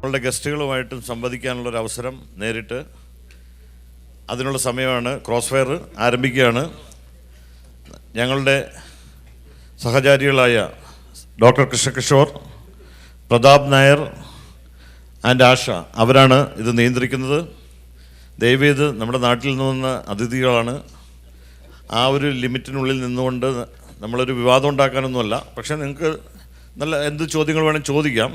നമ്മളുടെ ഗസ്റ്റുകളുമായിട്ടും സംവദിക്കാനുള്ളൊരു അവസരം നേരിട്ട് അതിനുള്ള സമയമാണ്. ക്രോസ് ഫയർ ആരംഭിക്കുകയാണ്. ഞങ്ങളുടെ സഹചാരികളായ ഡോക്ടർ കൃഷ്ണകിഷോർ, പ്രതാപ് നായർ ആൻഡ് ആഷ അവരാണ് ഇത് നിയന്ത്രിക്കുന്നത്. ദയവേത് നമ്മുടെ നാട്ടിൽ നിന്ന് അതിഥികളാണ്. ആ ഒരു ലിമിറ്റിനുള്ളിൽ നിന്നുകൊണ്ട് നമ്മളൊരു വിവാദം ഉണ്ടാക്കാനൊന്നുമല്ല, പക്ഷേ നിങ്ങൾക്ക് നല്ല എന്ത് ചോദ്യങ്ങൾ വേണം ചോദിക്കാം.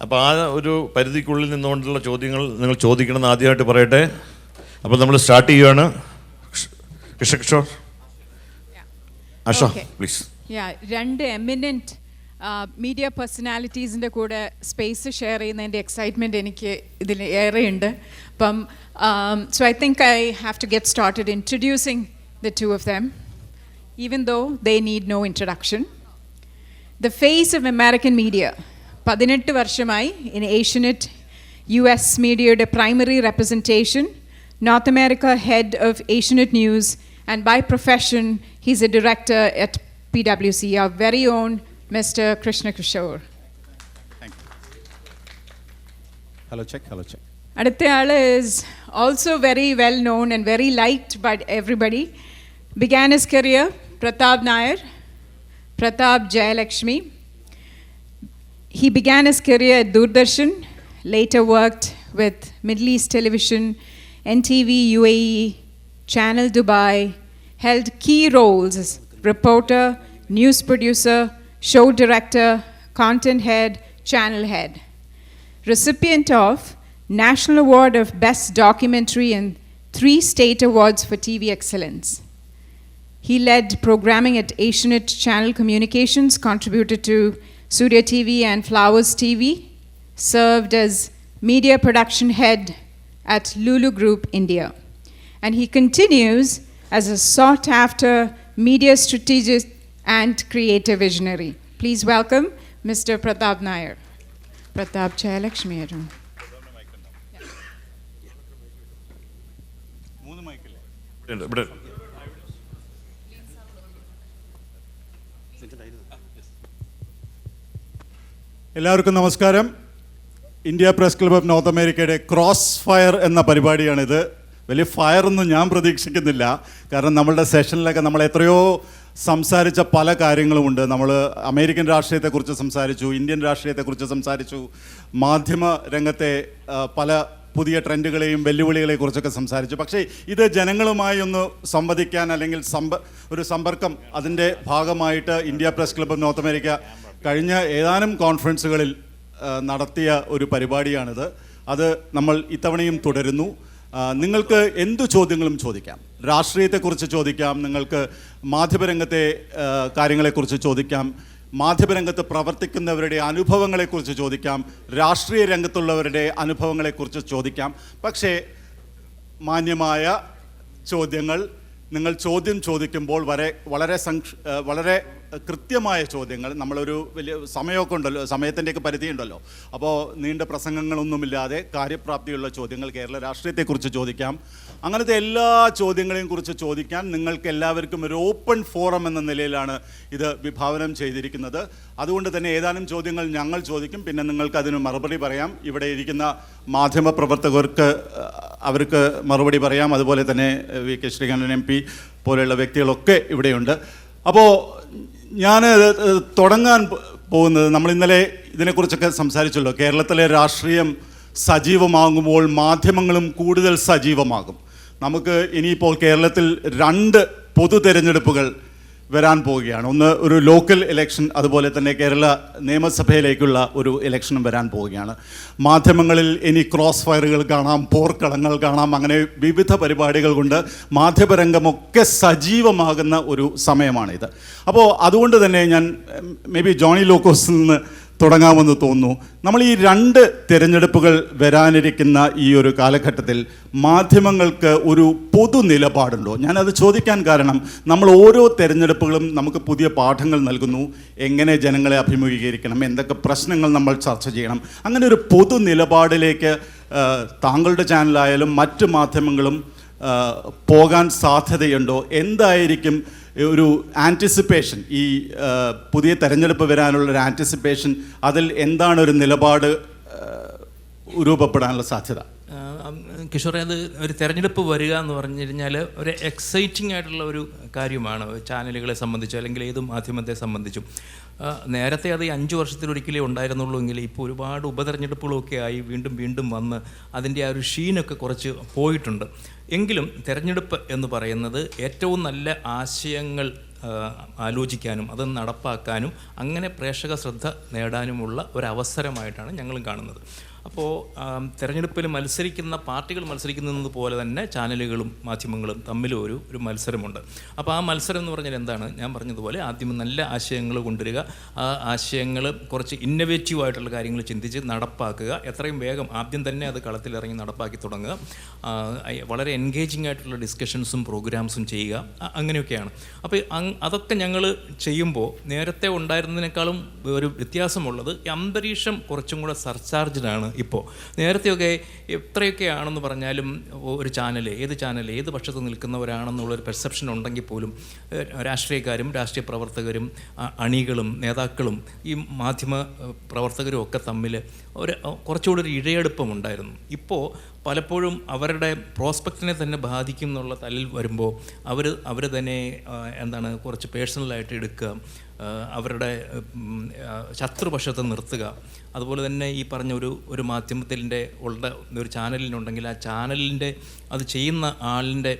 അപ്പോൾ ആ ഒരു പരിധിക്കുള്ളിൽ നിന്നുകൊണ്ടുള്ള ചോദ്യങ്ങൾ നിങ്ങൾ ചോദിക്കണമെന്ന് ആദ്യമായിട്ട് പറയട്ടെ. അപ്പോൾ നമ്മൾ സ്റ്റാർട്ട് ചെയ്യുകയാണ്. കൃഷ്ണകിഷോർ, ആഷ പ്ലീസ്. രണ്ട് എമിനൻറ്റ് മീഡിയ പേഴ്സണാലിറ്റീസിൻ്റെ കൂടെ സ്പേസ് ഷെയർ ചെയ്യുന്നതിൻ്റെ എക്സൈറ്റ്മെൻറ്റ് എനിക്ക് ഇതിൽ ഏറെയുണ്ട്. അപ്പം so I think I have to get started introducing the two of them, even though they need no introduction. The face of American media, 18 വർഷമായി in Asianet US മീഡിയയുടെ primary representation, North America head of Asianet News, and by profession he's a director at PwC, our very own Mr. Krishna Kishore. Thank you. Hello check. അടുത്തയാൾ is also very well known and very liked by everybody. Began his career, Pratap Nair, Pratap Jayalakshmi. He began his career at Doordarshan, later worked with Middle East Television, NTV UAE, Channel Dubai, held key roles as reporter, news producer, show director, content head, channel head. Recipient of National Award of Best Documentary and 3 state awards for TV excellence. He led programming at Asianet Channel Communications, contributed to Surya TV and Flowers TV, served as media production head at Lulu Group India. And he continues as a sought-after media strategist and creative visionary. Please welcome Mr. Pratap Nair. Pratap Jayalakshmi. എല്ലാവർക്കും നമസ്കാരം. India press club of north അമേരിക്കയുടെ cross fire എന്ന പരിപാടിയാണിത്. വലിയ ഫയറൊന്നും ഞാൻ പ്രതീക്ഷിക്കുന്നില്ല, കാരണം നമ്മളുടെ സെഷനിലൊക്കെ നമ്മൾ എത്രയോ സംസാരിച്ച പല കാര്യങ്ങളുമുണ്ട്. നമ്മൾ അമേരിക്കൻ രാഷ്ട്രീയത്തെക്കുറിച്ച് സംസാരിച്ചു, ഇന്ത്യൻ രാഷ്ട്രീയത്തെക്കുറിച്ച് സംസാരിച്ചു, മാധ്യമ രംഗത്തെ പല പുതിയ ട്രെൻഡുകളെയും വെല്ലുവിളികളെക്കുറിച്ചൊക്കെ സംസാരിച്ചു. പക്ഷേ ഇത് ജനങ്ങളുമായി ഒന്ന് സംവദിക്കാൻ അല്ലെങ്കിൽ ഒരു സമ്പർക്കം, അതിൻ്റെ ഭാഗമായിട്ട് India press club of north America കഴിഞ്ഞ ഏതാനും കോൺഫറൻസുകളിൽ നടത്തിയ ഒരു പരിപാടിയാണിത്. അത് നമ്മൾ ഇത്തവണയും തുടരുന്നു. നിങ്ങൾക്ക് എന്തു ചോദ്യങ്ങളും ചോദിക്കാം. രാഷ്ട്രീയത്തെക്കുറിച്ച് ചോദിക്കാം, നിങ്ങൾക്ക് മാധ്യമരംഗത്തെ കാര്യങ്ങളെക്കുറിച്ച് ചോദിക്കാം, മാധ്യമരംഗത്ത് പ്രവർത്തിക്കുന്നവരുടെ അനുഭവങ്ങളെക്കുറിച്ച് ചോദിക്കാം, രാഷ്ട്രീയ രംഗത്തുള്ളവരുടെ അനുഭവങ്ങളെക്കുറിച്ച് ചോദിക്കാം. പക്ഷേ മാന്യമായ ചോദ്യങ്ങൾ, നിങ്ങൾ ചോദ്യം ചോദിക്കുമ്പോൾ വളരെ കൃത്യമായ ചോദ്യങ്ങൾ, നമ്മളൊരു വലിയ സമയമൊക്കെ ഉണ്ടല്ലോ, സമയത്തിൻ്റെയൊക്കെ പരിധിയുണ്ടല്ലോ. അപ്പോൾ നീണ്ട പ്രസംഗങ്ങളൊന്നുമില്ലാതെ കാര്യപ്രാപ്തിയുള്ള ചോദ്യങ്ങൾ, കേരള രാഷ്ട്രീയത്തെക്കുറിച്ച് ചോദിക്കാം. അങ്ങനത്തെ എല്ലാ ചോദ്യങ്ങളെയും കുറിച്ച് ചോദിക്കാൻ നിങ്ങൾക്ക് എല്ലാവർക്കും ഒരു ഓപ്പൺ ഫോറം എന്ന നിലയിലാണ് ഇത് വിഭാവനം ചെയ്തിരിക്കുന്നത്. അതുകൊണ്ട് തന്നെ ഏതാനും ചോദ്യങ്ങൾ ഞങ്ങൾ ചോദിക്കും, പിന്നെ നിങ്ങൾക്ക് അതിന് മറുപടി പറയാം. ഇവിടെ ഇരിക്കുന്ന മാധ്യമ പ്രവർത്തകർക്ക് അവർക്ക് മറുപടി പറയാം. അതുപോലെ തന്നെ വി കെ ശ്രീകണ്ഠൻ MP പോലെയുള്ള വ്യക്തികളൊക്കെ ഇവിടെയുണ്ട്. അപ്പോൾ ഞാൻ തുടങ്ങാൻ പോകുന്നത്, നമ്മൾ ഇന്നലെ ഇതിനെക്കുറിച്ചൊക്കെ സംസാരിച്ചല്ലോ. കേരളത്തിലെ രാഷ്ട്രീയം സജീവമാകുമ്പോൾ മാധ്യമങ്ങളും കൂടുതൽ സജീവമാകും. നമുക്ക് ഇനിയിപ്പോൾ കേരളത്തിൽ 2 പൊതു തെരഞ്ഞെടുപ്പുകൾ വരാൻ പോവുകയാണ്. ഒന്ന് ഒരു ലോക്കൽ ഇലക്ഷൻ, അതുപോലെ തന്നെ കേരള നിയമസഭയിലേക്കുള്ള ഒരു ഇലക്ഷനും വരാൻ പോവുകയാണ്. മാധ്യമങ്ങളിൽ ഇനി ക്രോസ് ഫയറുകൾ കാണാം, പോർക്കളങ്ങൾ കാണാം, അങ്ങനെ വിവിധ പരിപാടികൾ കൊണ്ട് മാധ്യമരംഗമൊക്കെ സജീവമാകുന്ന ഒരു സമയമാണിത്. അപ്പോൾ അതുകൊണ്ട് തന്നെ ഞാൻ ജോണി ലോക്കോസിൽ നിന്ന് തുടങ്ങാമെന്ന് തോന്നുന്നു. നമ്മൾ ഈ 2 തിരഞ്ഞെടുപ്പുകൾ വരാനിരിക്കുന്ന ഈ ഒരു കാലഘട്ടത്തിൽ മാധ്യമങ്ങൾക്ക് ഒരു പൊതു നിലപാടുണ്ടോ? ഞാനത് ചോദിക്കാൻ കാരണം, നമ്മൾ ഓരോ തിരഞ്ഞെടുപ്പുകളും നമുക്ക് പുതിയ പാഠങ്ങൾ നൽകുന്നു. എങ്ങനെ ജനങ്ങളെ അഭിമുഖീകരിക്കണം, എന്തൊക്കെ പ്രശ്നങ്ങൾ നമ്മൾ ചർച്ച ചെയ്യണം. അങ്ങനെ ഒരു പൊതു നിലപാടിലേക്ക് താങ്കളുടെ ചാനലായാലും മറ്റ് മാധ്യമങ്ങളും പോകാൻ സാധ്യതയുണ്ടോ? എന്തായിരിക്കും ഒരു ആൻറ്റിസിപ്പേഷൻ, ഈ പുതിയ തെരഞ്ഞെടുപ്പ് വരാനുള്ളൊരു ആൻറ്റിസിപ്പേഷൻ, അതിൽ എന്താണ് ഒരു നിലപാട് രൂപപ്പെടാനുള്ള സാധ്യത? കിഷോറെ, അത് ഒരു തെരഞ്ഞെടുപ്പ് വരിക എന്ന് പറഞ്ഞു കഴിഞ്ഞാൽ ഒരു എക്സൈറ്റിംഗ് ആയിട്ടുള്ള ഒരു കാര്യമാണ് ചാനലുകളെ സംബന്ധിച്ച്, അല്ലെങ്കിൽ ഏത് മാധ്യമത്തെ സംബന്ധിച്ചും. നേരത്തെ അത് 5 വർഷത്തിലൊരിക്കലേ ഉണ്ടായിരുന്നുള്ളൂ എങ്കിൽ ഇപ്പോൾ ഒരുപാട് ഉപതെരഞ്ഞെടുപ്പുകളൊക്കെ ആയി വീണ്ടും വീണ്ടും വന്ന് അതിൻ്റെ ആ ഒരു ഷീനൊക്കെ കുറച്ച് പോയിട്ടുണ്ട്. എങ്കിലും തെരഞ്ഞെടുപ്പ് എന്ന് പറയുന്നത് ഏറ്റവും നല്ല ആശയങ്ങൾ ആലോചിക്കാനും അത് നടപ്പാക്കാനും അങ്ങനെ പ്രേക്ഷക ശ്രദ്ധ നേടാനുമുള്ള ഒരവസരമായിട്ടാണ് ഞങ്ങളും കാണുന്നത്. അപ്പോൾ തെരഞ്ഞെടുപ്പിൽ മത്സരിക്കുന്ന പാർട്ടികൾ മത്സരിക്കുന്നത് പോലെ തന്നെ ചാനലുകളും മാധ്യമങ്ങളും തമ്മിലും ഒരു മത്സരമുണ്ട്. അപ്പോൾ ആ മത്സരം എന്ന് പറഞ്ഞാൽ എന്താണ്? ഞാൻ പറഞ്ഞതുപോലെ ആദ്യം നല്ല ആശയങ്ങൾ കൊണ്ടുവരിക, ആ ആശയങ്ങൾ കുറച്ച് ഇന്നൊവേറ്റീവ് ആയിട്ടുള്ള കാര്യങ്ങൾ ചിന്തിച്ച് നടപ്പാക്കുക, എത്രയും വേഗം ആദ്യം തന്നെ അത് കളത്തിലിറങ്ങി നടപ്പാക്കി തുടങ്ങുക, വളരെ എൻഗേജിങ് ആയിട്ടുള്ള ഡിസ്കഷൻസും പ്രോഗ്രാംസും ചെയ്യുക, അങ്ങനെയൊക്കെയാണ്. അപ്പോൾ അതൊക്കെ ഞങ്ങൾ ചെയ്യുമ്പോൾ നേരത്തെ ഉണ്ടായിരുന്നതിനേക്കാളും ഒരു വ്യത്യാസമുള്ളത് അന്തരീക്ഷം കുറച്ചും കൂടെ സർചാർജ്ഡാണ്. ഇപ്പോൾ നേരത്തെയൊക്കെ എത്രയൊക്കെയാണെന്ന് പറഞ്ഞാലും ഒരു ചാനൽ ഏത് പക്ഷത്ത് നിൽക്കുന്നവരാണെന്നുള്ളൊരു പെർസെപ്ഷൻ ഉണ്ടെങ്കിൽ പോലും രാഷ്ട്രീയക്കാരും രാഷ്ട്രീയ പ്രവർത്തകരും അണികളും നേതാക്കളും ഈ മാധ്യമ പ്രവർത്തകരും ഒക്കെ തമ്മിൽ കുറച്ചുകൂടി ഒരു ഇഴയെടുപ്പമുണ്ടായിരുന്നു. ഇപ്പോൾ പലപ്പോഴും അവരുടെ പ്രോസ്പെക്റ്റിനെ തന്നെ ബാധിക്കും എന്നുള്ള തലയിൽ വരുമ്പോൾ അവർ തന്നെ കുറച്ച് പേഴ്സണലായിട്ട് എടുക്കുക, അവരുടെ ശത്രുപക്ഷത്തെ നിർത്തുക. അതുപോലെ തന്നെ ഈ പറഞ്ഞ ഒരു മാധ്യമത്തിൻ്റെ ഒരു ചാനലിനുണ്ടെങ്കിൽ ആ ചാനലിൻ്റെ അത് ചെയ്യുന്ന ആളിൻ്റെ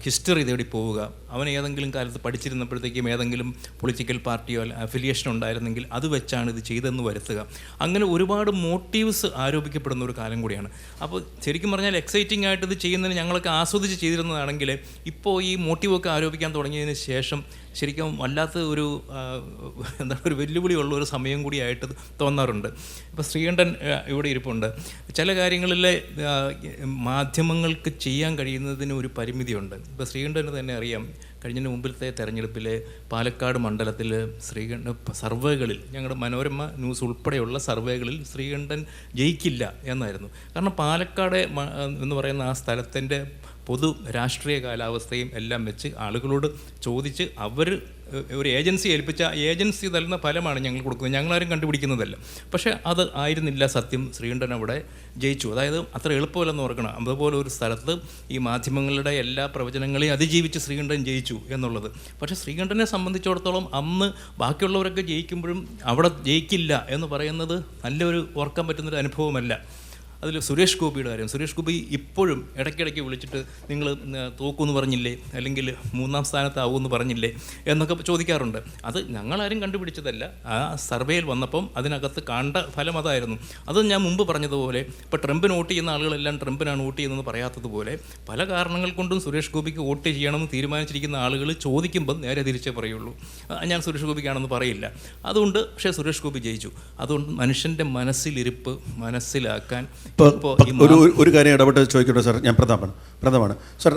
ഹിസ്റ്ററി തേടി പോവുക. അവൻ ഏതെങ്കിലും കാലത്ത് പഠിച്ചിരുന്നപ്പോഴത്തേക്കും ഏതെങ്കിലും പൊളിറ്റിക്കൽ പാർട്ടിയോ അഫിലിയേഷൻ ഉണ്ടായിരുന്നെങ്കിൽ അത് വെച്ചാണ് ഇത് ചെയ്തതെന്ന് വരുത്തുക. അങ്ങനെ ഒരുപാട് മോട്ടീവ്സ് ആരോപിക്കപ്പെടുന്ന ഒരു കാലം കൂടിയാണ്. അപ്പോൾ ശരിക്കും പറഞ്ഞാൽ എക്സൈറ്റിംഗ് ആയിട്ട് ഇത് ചെയ്യുന്നതിന് ഞങ്ങളൊക്കെ ആസ്വദിച്ച് ചെയ്തിരുന്നതാണെങ്കിൽ ഇപ്പോൾ ഈ മോട്ടീവൊക്കെ ആരോപിക്കാൻ തുടങ്ങിയതിന് ശേഷം ശരിക്കും വല്ലാത്ത ഒരു വെല്ലുവിളിയുള്ള ഒരു സമയം കൂടിയായിട്ട് തോന്നാറുണ്ട്. ഇപ്പോൾ ശ്രീകണ്ഠൻ ഇവിടെ ഇരിപ്പുണ്ട്. ചില കാര്യങ്ങളിലെ മാധ്യമങ്ങൾക്ക് ചെയ്യാൻ കഴിയുന്നതിന് ഒരു പരിമിതിയുണ്ട്. ഇപ്പോൾ ശ്രീകണ്ഠന് തന്നെ അറിയാം, കഴിഞ്ഞ മുമ്പിലത്തെ തെരഞ്ഞെടുപ്പിൽ പാലക്കാട് മണ്ഡലത്തിൽ ശ്രീകണ്ഠൻ സർവേകളിൽ, ഞങ്ങളുടെ മനോരമ ന്യൂസ് ഉൾപ്പെടെയുള്ള സർവേകളിൽ ശ്രീകണ്ഠൻ ജയിക്കില്ല എന്നായിരുന്നു. കാരണം പാലക്കാട് എന്ന് പറയുന്ന ആ സ്ഥലത്തിൻ്റെ പൊതു രാഷ്ട്രീയ കാലാവസ്ഥയും എല്ലാം വെച്ച് ആളുകളോട് ചോദിച്ച് അവർ ഒരു ഏജൻസി ഏൽപ്പിച്ച ഏജൻസി തരുന്ന ഫലമാണ് ഞങ്ങൾ കൊടുക്കുന്നത്, ഞങ്ങളാരും കണ്ടുപിടിക്കുന്നതല്ല. പക്ഷേ അത് ആയിരുന്നില്ല സത്യം. ശ്രീകണ്ഠൻ അവിടെ ജയിച്ചു. അതായത് അത്ര എളുപ്പമല്ലെന്ന് ഓർക്കണം. അതുപോലെ ഒരു സ്ഥലത്ത് ഈ മാധ്യമങ്ങളുടെ എല്ലാ പ്രവചനങ്ങളെയും അതിജീവിച്ച് ശ്രീകണ്ഠൻ ജയിച്ചു എന്നുള്ളത്. പക്ഷേ ശ്രീകണ്ഠനെ സംബന്ധിച്ചിടത്തോളം അന്ന് ബാക്കിയുള്ളവരൊക്കെ ജയിക്കുമ്പോഴും അവിടെ ജയിക്കില്ല എന്ന് പറയുന്നത് നല്ലൊരു ഓർക്കാൻ പറ്റുന്നൊരു അനുഭവമല്ല. അതിൽ സുരേഷ് ഗോപിയുടെ കാര്യം, സുരേഷ് ഗോപി ഇപ്പോഴും ഇടയ്ക്കിടയ്ക്ക് വിളിച്ചിട്ട് നിങ്ങൾ തോക്കുമെന്ന് പറഞ്ഞില്ലേ, അല്ലെങ്കിൽ 3ാം സ്ഥാനത്താവുമെന്ന് പറഞ്ഞില്ലേ എന്നൊക്കെ ചോദിക്കാറുണ്ട്. അത് ഞങ്ങളാരും കണ്ടുപിടിച്ചതല്ല. ആ സർവേയിൽ വന്നപ്പം അതിനകത്ത് കണ്ട ഫലം അതായിരുന്നു. അത് ഞാൻ മുമ്പ് പറഞ്ഞതുപോലെ ഇപ്പോൾ ട്രംപിന് വോട്ട് ചെയ്യുന്ന ആളുകളെല്ലാം ട്രംപിനാണ് വോട്ട് ചെയ്യുന്നതെന്ന് പറയാത്തതുപോലെ പല കാരണങ്ങൾ കൊണ്ടും സുരേഷ് ഗോപിക്ക് വോട്ട് ചെയ്യണമെന്ന് തീരുമാനിച്ചിരിക്കുന്ന ആളുകൾ ചോദിക്കുമ്പം നേരെ തിരിച്ചേ പറയുള്ളൂ. ഞാൻ സുരേഷ് ഗോപിക്കാണെന്ന് പറയില്ല. അതുകൊണ്ട് പക്ഷേ സുരേഷ് ഗോപി ജയിച്ചു. അതുകൊണ്ട് മനുഷ്യൻ്റെ മനസ്സിലിരിപ്പ് മനസ്സിലാക്കാൻ ഒരു കാര്യം ഇടപെട്ട് ചോദിക്കട്ടെ സാർ? ഞാൻ പ്രഥമാണ് സാർ.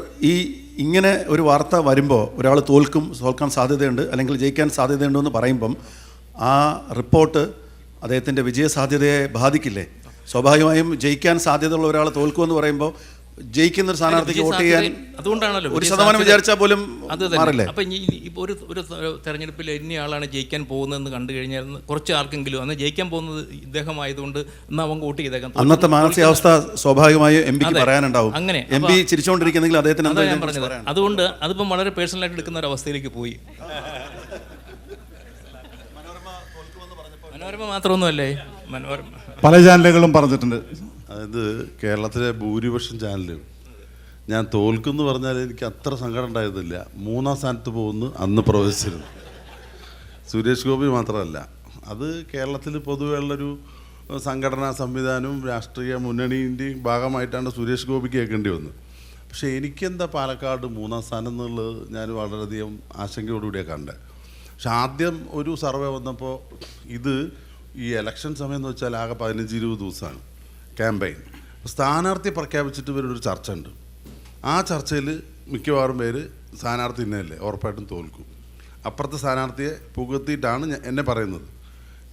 ഇങ്ങനെ ഒരു വാർത്ത വരുമ്പോൾ ഒരാൾ തോൽക്കാൻ സാധ്യതയുണ്ട് അല്ലെങ്കിൽ ജയിക്കാൻ സാധ്യതയുണ്ടെന്ന് പറയുമ്പം ആ റിപ്പോർട്ട് അദ്ദേഹത്തിൻ്റെ വിജയസാധ്യതയെ ബാധിക്കില്ലേ? സ്വാഭാവികമായും ജയിക്കാൻ സാധ്യതയുള്ള ഒരാൾ തോൽക്കുമെന്ന് പറയുമ്പോൾ ജയിക്കുന്ന ഒരു സ്ഥാനാർത്ഥിക്ക് വോട്ട് ചെയ്യാൻ അതുകൊണ്ടാണല്ലോ 1% വിചാരിച്ചാൽ പോലും മാറില്ലേ? അപ്പം ഒരു തെരഞ്ഞെടുപ്പിൽ ഇന്നയാളാണ് ജയിക്കാൻ പോകുന്നതെന്ന് കണ്ടു കഴിഞ്ഞാൽ കുറച്ച് ആർക്കെങ്കിലും അന്ന് ജയിക്കാൻ പോകുന്നത് ഇദ്ദേഹമായതുകൊണ്ട് എന്നാൽ അവൻ വോട്ട് ചെയ്തേക്കാം. അന്നത്തെ മാനസികാവസ്ഥ സ്വാഭാവികമായും എം പിക്ക് പറയാനുണ്ടാവും. അങ്ങനെ എം പി ചിരിച്ചുകൊണ്ടിരിക്കുന്നെങ്കിൽ അദ്ദേഹത്തിന് എന്താ ഞാൻ പറഞ്ഞത്. അതുകൊണ്ട് അതിപ്പം വളരെ പേഴ്സണലായിട്ട് എടുക്കുന്ന ഒരു അവസ്ഥയിലേക്ക് പോയി. മനോരമ മാത്രമൊന്നുമല്ലേ, മനോരമ പല ചാനലുകളും പറഞ്ഞിട്ടുണ്ട്. അതായത് കേരളത്തിലെ ഭൂരിപക്ഷം ചാനലുകൾ ഞാൻ തോൽക്കുമെന്ന് പറഞ്ഞാൽ എനിക്ക് അത്ര സങ്കടം ഉണ്ടായിരുന്നില്ല. 3ാം സ്ഥാനത്ത് പോകുന്നു അന്ന് പ്രവേശിച്ചിരുന്നു. സുരേഷ് ഗോപി മാത്രമല്ല, അത് കേരളത്തിൽ പൊതുവെ ഉള്ളൊരു സംഘടനാ സംവിധാനവും രാഷ്ട്രീയ മുന്നണിൻ്റെയും ഭാഗമായിട്ടാണ് സുരേഷ് ഗോപിക്ക് കേൾക്കേണ്ടി വന്നത്. പക്ഷേ എനിക്കെന്താ പാലക്കാട് 3ാം സ്ഥാനം എന്നുള്ളത് ഞാൻ വളരെയധികം ആശങ്കയോടുകൂടിയാണ് കണ്ടത്. പക്ഷെ ആദ്യം ഒരു സർവേ വന്നപ്പോൾ ഈ ഇലക്ഷൻ സമയം എന്ന് വെച്ചാൽ ആകെ 15-20 ദിവസമാണ് ക്യാമ്പയിൻ. സ്ഥാനാർത്ഥി പ്രഖ്യാപിച്ചിട്ട് ഇവരുടെ ഒരു ചർച്ച ഉണ്ട്. ആ ചർച്ചയിൽ മിക്കവാറും പേര് സ്ഥാനാർത്ഥി ഇന്നല്ലേ ഉറപ്പായിട്ടും തോൽക്കും. അപ്പുറത്തെ സ്ഥാനാർത്ഥിയെ പുകഴ്ത്തിയിട്ടാണ് എന്നെ പറയുന്നത്.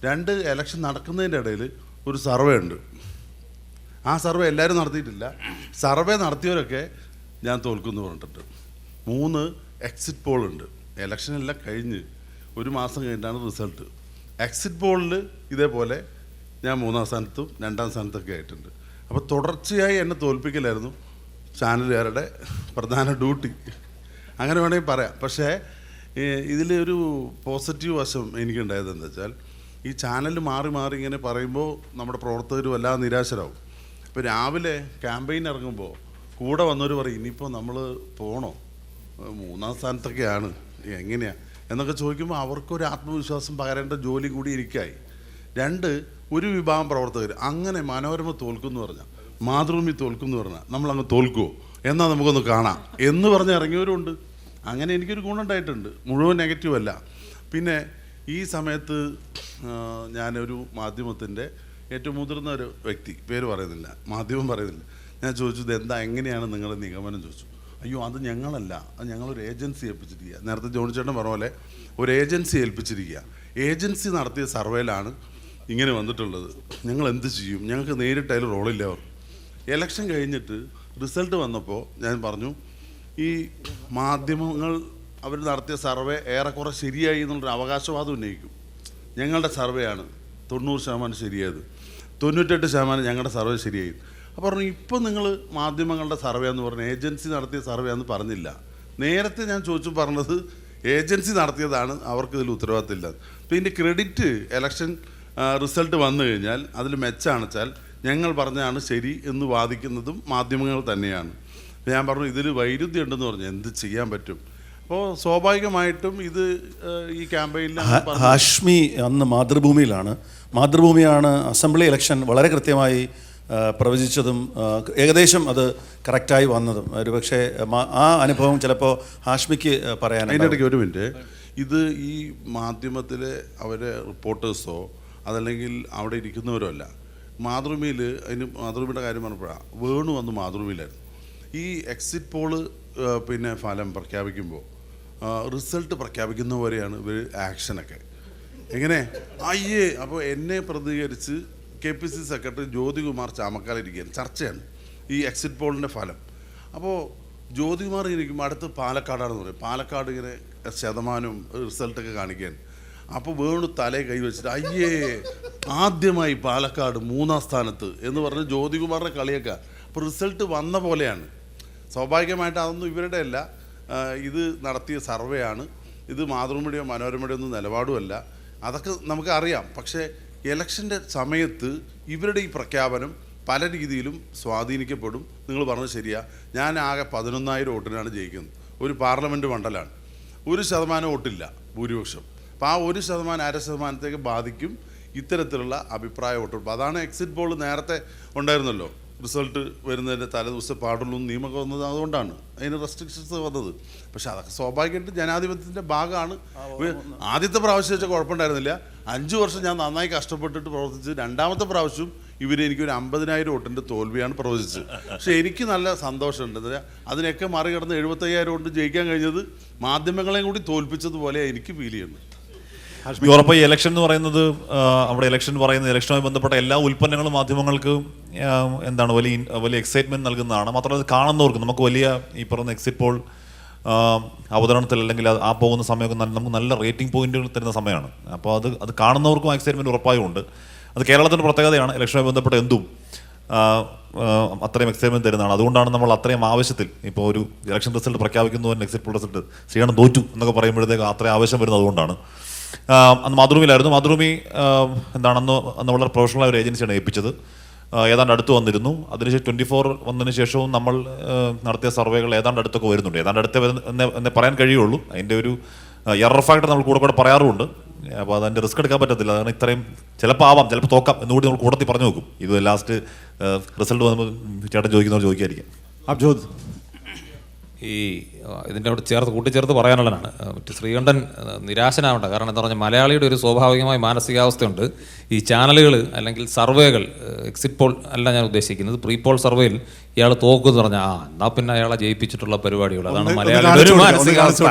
2 ഇലക്ഷൻ നടക്കുന്നതിൻ്റെ ഇടയിൽ ഒരു സർവേ ഉണ്ട്. ആ സർവേ എല്ലാവരും നടത്തിയിട്ടില്ല. സർവേ നടത്തിയവരൊക്കെ ഞാൻ തോൽക്കുമെന്ന് പറഞ്ഞിട്ടുണ്ട്. 3 എക്സിറ്റ് പോളുണ്ട്. ഇലക്ഷനെല്ലാം കഴിഞ്ഞ് 1 മാസം കഴിഞ്ഞിട്ടാണ് റിസൾട്ട്. എക്സിറ്റ് പോളിൽ ഇതേപോലെ ഞാൻ 3ാം സ്ഥാനത്തും 2ാം സ്ഥാനത്തൊക്കെ ആയിട്ടുണ്ട്. അപ്പോൾ തുടർച്ചയായി എന്നെ തോൽപ്പിക്കലായിരുന്നു ചാനലുകാരുടെ പ്രധാന ഡ്യൂട്ടി, അങ്ങനെ വേണമെങ്കിൽ പറയാം. പക്ഷേ ഇതിലൊരു പോസിറ്റീവ് വശം എനിക്കുണ്ടായത് എന്താ വെച്ചാൽ, ഈ ചാനൽ മാറി മാറി ഇങ്ങനെ പറയുമ്പോൾ നമ്മുടെ പ്രവർത്തകർ വല്ലാതെ നിരാശരാകും. ഇപ്പോൾ രാവിലെ ക്യാമ്പയിൻ ഇറങ്ങുമ്പോൾ കൂടെ വന്നവർ പറയും, ഇനിയിപ്പോൾ നമ്മൾ പോകണോ, 3ാം സ്ഥാനത്തൊക്കെയാണ്, എങ്ങനെയാണ് എന്നൊക്കെ ചോദിക്കുമ്പോൾ അവർക്കൊരു ആത്മവിശ്വാസം പകരേണ്ട ജോലി കൂടി എനിക്കായി. 2, ഒരു വിഭാഗം പ്രവർത്തകർ അങ്ങനെ മനോരമ തോൽക്കുമെന്ന് പറഞ്ഞാൽ, മാതൃഭൂമി തോൽക്കുമെന്ന് പറഞ്ഞാൽ നമ്മളങ്ങ് തോൽക്കുമോ, എന്നാൽ നമുക്കൊന്ന് കാണാം എന്ന് പറഞ്ഞ് ഇറങ്ങിയവരുണ്ട്. അങ്ങനെ എനിക്കൊരു ഗുണമുണ്ടായിട്ടുണ്ട്, മുഴുവൻ നെഗറ്റീവ് അല്ല. പിന്നെ ഈ സമയത്ത് ഞാനൊരു മാധ്യമത്തിൻ്റെ ഏറ്റവും മുതിർന്ന ഒരു വ്യക്തി, പേര് പറയുന്നില്ല, മാധ്യമം പറയുന്നില്ല, ഞാൻ ചോദിച്ചു ഇതെന്താ, എങ്ങനെയാണ് നിങ്ങളുടെ നിഗമനം ചോദിച്ചു. അയ്യോ അത് ഞങ്ങളല്ല, അത് ഞങ്ങളൊരു ഏജൻസി ഏൽപ്പിച്ചിരിക്കുക. നേരത്തെ ജോണിച്ചേട്ടൻ പറഞ്ഞ പോലെ ഒരു ഏജൻസി ഏൽപ്പിച്ചിരിക്കുക. ഏജൻസി നടത്തിയ സർവേയിലാണ് ഇങ്ങനെ വന്നിട്ടുള്ളത്. ഞങ്ങൾ എന്ത് ചെയ്യും, ഞങ്ങൾക്ക് നേരിട്ട് അതിൽ റോളില്ല. അവർ ഇലക്ഷൻ കഴിഞ്ഞിട്ട് റിസൾട്ട് വന്നപ്പോൾ ഞാൻ പറഞ്ഞു, ഈ മാധ്യമങ്ങൾ അവർ നടത്തിയ സർവേ ഏറെക്കുറെ ശരിയായി എന്നുള്ളൊരു അവകാശവാദം ഉന്നയിക്കും. ഞങ്ങളുടെ സർവേയാണ് 90% ശരിയായത്, 98% ഞങ്ങളുടെ സർവേ ശരിയായി. അപ്പോൾ പറഞ്ഞു, ഇപ്പോൾ നിങ്ങൾ മാധ്യമങ്ങളുടെ സർവേ എന്ന് പറഞ്ഞ് ഏജൻസി നടത്തിയ സർവേ എന്ന് പറഞ്ഞില്ല. നേരത്തെ ഞാൻ ചോദിച്ചു പറഞ്ഞത് ഏജൻസി നടത്തിയതാണ്, അവർക്ക് ഇതിൽ ഉത്തരവാദിത്തമില്ല. അപ്പോൾ ഇതിൻ്റെ ക്രെഡിറ്റ് ഇലക്ഷൻ റിസൾട്ട് വന്നു കഴിഞ്ഞാൽ അതിൽ മെച്ചാണെന്ന് വെച്ചാൽ ഞങ്ങൾ പറഞ്ഞതാണ് ശരി എന്ന് വാദിക്കുന്നതും മാധ്യമങ്ങൾ തന്നെയാണ്. ഞാൻ പറഞ്ഞു ഇതിൽ വൈരുദ്ധ്യം ഉണ്ടെന്ന് പറഞ്ഞു, എന്ത് ചെയ്യാൻ പറ്റും. അപ്പോൾ സ്വാഭാവികമായിട്ടും ഇത് ഈ ക്യാമ്പയിനിൽ ഹാഷ്മി അന്ന് മാതൃഭൂമിയിലാണ്. മാതൃഭൂമിയാണ് അസംബ്ലി ഇലക്ഷൻ വളരെ കൃത്യമായി പ്രവചിച്ചതും ഏകദേശം അത് കറക്റ്റായി വന്നതും. ഒരുപക്ഷെ ആ അനുഭവം ചിലപ്പോൾ ഹാഷ്മിക്ക് പറയാൻ. അതിനിടയ്ക്ക് ഒരു മിനിറ്റ്, ഇത് ഈ മാധ്യമത്തിലെ അവരെ റിപ്പോർട്ടേഴ്സോ അതല്ലെങ്കിൽ അവിടെ ഇരിക്കുന്നവരോ അല്ല. മാതൃഭൂമിയിൽ മാതൃഭൂമിയുടെ കാര്യം പറഞ്ഞപ്പോഴാണ്, വേണു വന്ന് മാതൃഭൂമിയിലായിരുന്നു. ഈ എക്സിറ്റ് പോള് പിന്നെ ഫലം പ്രഖ്യാപിക്കുമ്പോൾ റിസൾട്ട് പ്രഖ്യാപിക്കുന്ന പോലെയാണ് ഇവർ ആക്ഷനൊക്കെ. എങ്ങനെ അയ്യേ, അപ്പോൾ എന്നെ പ്രതികരിച്ച് KPC സെക്രട്ടറി ജ്യോതികുമാർ ചാമക്കാലിരിക്കുകയാണ്, ചർച്ചയാണ് ഈ എക്സിറ്റ് പോളിൻ്റെ ഫലം. അപ്പോൾ ജ്യോതികുമാർ ഇരിക്കുമ്പോൾ അടുത്ത് പാലക്കാടാണെന്ന് പറയും, പാലക്കാട് ഇങ്ങനെ ശതമാനവും റിസൾട്ടൊക്കെ കാണിക്കാൻ. അപ്പോൾ വേണു തലേ കൈവച്ചിട്ട് അയ്യേ ആദ്യമായി പാലക്കാട് 3ാം സ്ഥാനത്ത് എന്ന് പറഞ്ഞ് ജ്യോതികുമാറിനെ കളിയൊക്കെ. അപ്പോൾ റിസൾട്ട് വന്ന പോലെയാണ്. സ്വാഭാവികമായിട്ട് അതൊന്നും ഇവരുടെ അല്ല, ഇത് നടത്തിയ സർവേ ആണ്. ഇത് മാതൃഭൂമിയുടെയോ മനോരമയുടെയോ ഒന്നും നിലപാടുമല്ല, അതൊക്കെ നമുക്ക് അറിയാം. പക്ഷേ ഇലക്ഷൻ്റെ സമയത്ത് ഇവരുടെ ഈ പ്രഖ്യാപനം പല രീതിയിലും സ്വാധീനിക്കപ്പെടും. നിങ്ങൾ പറഞ്ഞത് ശരിയാണ്. ഞാൻ ആകെ 11,000 വോട്ടിനാണ് ജയിക്കുന്നത്. ഒരു പാർലമെൻറ്റ് മണ്ഡലമാണ്, 1% വോട്ടില്ല ഭൂരിപക്ഷം. അപ്പോൾ ആ 1% 0.5% ബാധിക്കും ഇത്തരത്തിലുള്ള അഭിപ്രായ വോട്ടെടുപ്പ്. അതാണ് എക്സിറ്റ് പോൾ നേരത്തെ ഉണ്ടായിരുന്നല്ലോ, റിസൾട്ട് വരുന്നതിൻ്റെ തലേദിവസം പാടുള്ളൂ നിയമമൊക്കെ വന്നത് അതുകൊണ്ടാണ് അതിന് റെസ്ട്രിക്ഷൻസ് വന്നത്. പക്ഷെ അതൊക്കെ സ്വാഭാവികമായിട്ട് ജനാധിപത്യത്തിൻ്റെ ഭാഗമാണ്. ആദ്യത്തെ പ്രാവശ്യം വെച്ചാൽ കുഴപ്പമുണ്ടായിരുന്നില്ല, 5 വർഷം ഞാൻ നന്നായി കഷ്ടപ്പെട്ടിട്ട് പ്രവർത്തിച്ച് 2ാമത്തെ പ്രാവശ്യം എനിക്കൊരു 50,000 വോട്ടിൻ്റെ തോൽവിയാണ് പ്രവചിച്ചത്. പക്ഷേ എനിക്ക് നല്ല സന്തോഷമുണ്ട്, അതിനൊക്കെ മറികടന്ന് 75,000 വോട്ട് ജയിക്കാൻ കഴിഞ്ഞത് മാധ്യമങ്ങളെയും കൂടി തോൽപ്പിച്ചതുപോലെ എനിക്ക് ഫീൽ ചെയ്യുന്നത്. ഉറപ്പ് ഈ ഇലക്ഷൻ എന്ന് പറയുന്നത്, അവിടെ ഇലക്ഷൻ പറയുന്നത് ഇലക്ഷനുമായി ബന്ധപ്പെട്ട എല്ലാ ഉൽപ്പന്നങ്ങളും മാധ്യമങ്ങൾക്ക് എന്താണ് വലിയ എക്സൈറ്റ്മെൻറ്റ് നൽകുന്നതാണ്. മാത്രമല്ല അത് കാണുന്നവർക്ക് നമുക്ക് വലിയ ഈ പറയുന്ന എക്സിറ്റ് പോൾ അവതരണത്തിൽ അല്ലെങ്കിൽ ആ പോകുന്ന സമയമൊക്കെ നമുക്ക് നല്ല റേറ്റിംഗ് പോയിന്റുകൾ തരുന്ന സമയമാണ്. അപ്പോൾ അത് കാണുന്നവർക്കും എക്സൈറ്റ്മെൻറ്റ് ഉറപ്പായും ഉണ്ട്. അത് കേരളത്തിൻ്റെ പ്രത്യേകതയാണ്, ഇലക്ഷനുമായി ബന്ധപ്പെട്ട എന്തും അത്രയും എക്സൈറ്റ്മെൻറ്റ് തരുന്നതാണ്. അതുകൊണ്ടാണ് നമ്മൾ അത്രയും ആവശ്യത്തിൽ ഇപ്പോൾ ഒരു ഇലക്ഷൻ റിസൾട്ട് പ്രഖ്യാപിക്കുന്നതിന് എക്സിറ്റ് പോൾ റിസൾട്ട് ശ്രീയാണ് തോറ്റു എന്നൊക്കെ പറയുമ്പോഴത്തേക്ക് അത്രയും ആവശ്യം വരുന്നത് അതുകൊണ്ടാണ്. അന്ന് മാതൃഭൂമിയിലായിരുന്നു. മാതൃഭൂമി അന്ന് വളരെ പ്രൊഫഷണലായ ഒരു ഏജൻസിയാണ് ഏൽപ്പിച്ചത്. ഏതാണ്ട് അടുത്ത് വന്നിരുന്നു. അതിനുശേഷം 24 വന്നതിന് ശേഷവും നമ്മൾ നടത്തിയ സർവേകൾ ഏതാണ്ട് അടുത്തൊക്കെ വരുന്നുണ്ട്. ഏതാണ്ട് അടുത്ത് എന്നേ പറയാൻ കഴിയുള്ളൂ. അതിൻ്റെ ഒരു എറർ ഫാക്ടർ നമ്മൾ കൂടെ പറയാറുമുണ്ട്. അപ്പോൾ അതിൻ്റെ റിസ്ക് എടുക്കാൻ പറ്റത്തില്ല. അതാണ് ഇത്രയും ചിലപ്പോൾ ആവാം, ചിലപ്പോൾ തോക്കാം എന്നുകൂടി നമ്മൾ കൂടത്തി പറഞ്ഞു നോക്കും. ഇത് ലാസ്റ്റ് റിസൾട്ട് വന്നപ്പോൾ ചേട്ടൻ ചോദിക്കുന്നവർ ചോദിക്കായിരിക്കും. അബ്ജോദ്, ഈ ഇതിൻ്റെ കൂടെ കൂട്ടിച്ചേർത്ത് പറയാനുള്ളതാണ്. ശ്രീകണ്ഠൻ നിരാശനാവണ്ട. കാരണം എന്താ പറഞ്ഞാൽ മലയാളിയുടെ ഒരു സ്വാഭാവികമായ മാനസികാവസ്ഥയുണ്ട്. ഈ ചാനലുകൾ അല്ലെങ്കിൽ സർവേകൾ, എക്സിറ്റ് പോൾ അല്ല ഞാൻ ഉദ്ദേശിക്കുന്നത്, പ്രീ പോൾ സർവേയിൽ ഇയാൾ തോക്കുമെന്ന് പറഞ്ഞാൽ എന്നാൽ പിന്നെ അയാളെ ജയിപ്പിച്ചിട്ടുള്ള പരിപാടികൾ. അതാണ് മലയാളിയുടെ ഒരു മാനസികാവസ്ഥ.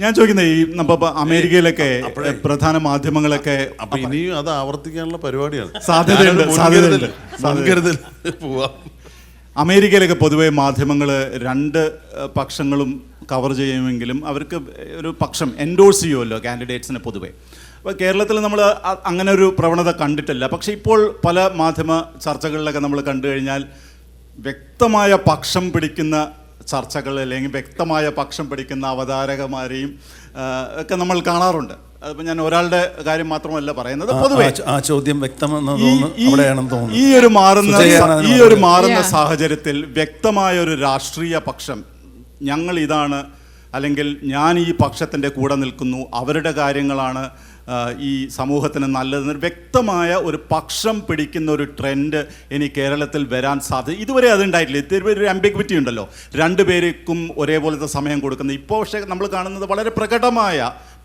ഞാൻ ചോദിക്കുന്നത്, ഈ നമ്മ അമേരിക്കയിലൊക്കെ പ്രധാന മാധ്യമങ്ങളൊക്കെ അപ്പൊ ഇനിയും അത് ആവർത്തിക്കാനുള്ള പരിപാടിയാണ്. സാധ്യതയുണ്ട്. പോവാം. അമേരിക്കയിലൊക്കെ പൊതുവെ മാധ്യമങ്ങൾ 2 പക്ഷങ്ങളും കവർ ചെയ്യുമെങ്കിലും അവർക്ക് ഒരു പക്ഷം എൻഡോഴ്സ് ചെയ്യുമല്ലോ കാൻഡിഡേറ്റ്സിനെ പൊതുവെ. അപ്പോൾ കേരളത്തിൽ നമ്മൾ അങ്ങനെ ഒരു പ്രവണത കണ്ടിട്ടില്ല. പക്ഷേ ഇപ്പോൾ പല മാധ്യമ ചർച്ചകളിലൊക്കെ നമ്മൾ കണ്ടു കഴിഞ്ഞാൽ വ്യക്തമായ പക്ഷം പിടിക്കുന്ന ചർച്ചകൾ അല്ലെങ്കിൽ വ്യക്തമായ പക്ഷം പിടിക്കുന്ന അവതാരകമാരെയും ഒക്കെ നമ്മൾ കാണാറുണ്ട്. അതിപ്പോൾ ഞാൻ ഒരാളുടെ കാര്യം മാത്രമല്ല പറയുന്നത്, പൊതുവെ ആ ചോദ്യം വ്യക്തമെന്ന് തോന്നുന്നു. ഈ ഒരു മാറുന്ന സാഹചര്യത്തിൽ വ്യക്തമായ ഒരു രാഷ്ട്രീയ പക്ഷം, ഞങ്ങൾ ഇതാണ്, അല്ലെങ്കിൽ ഞാൻ ഈ പക്ഷത്തിൻ്റെ കൂടെ നിൽക്കുന്നു, അവരുടെ കാര്യങ്ങളാണ് ഈ സമൂഹത്തിന് നല്ലതെന്ന് വ്യക്തമായ ഒരു പക്ഷം പിടിക്കുന്ന ഒരു ട്രെൻഡ് ഇനി കേരളത്തിൽ വരാൻ സാധ്യത ഇതുവരെ അതുണ്ടായിട്ടില്ല. ഇതൊരു ആംബിഗ്വിറ്റി ഉണ്ടല്ലോ, രണ്ടുപേർക്കും ഒരേപോലത്തെ സമയം കൊടുക്കുന്നത്. ഇപ്പോൾ പക്ഷേ നമ്മൾ കാണുന്നത് വളരെ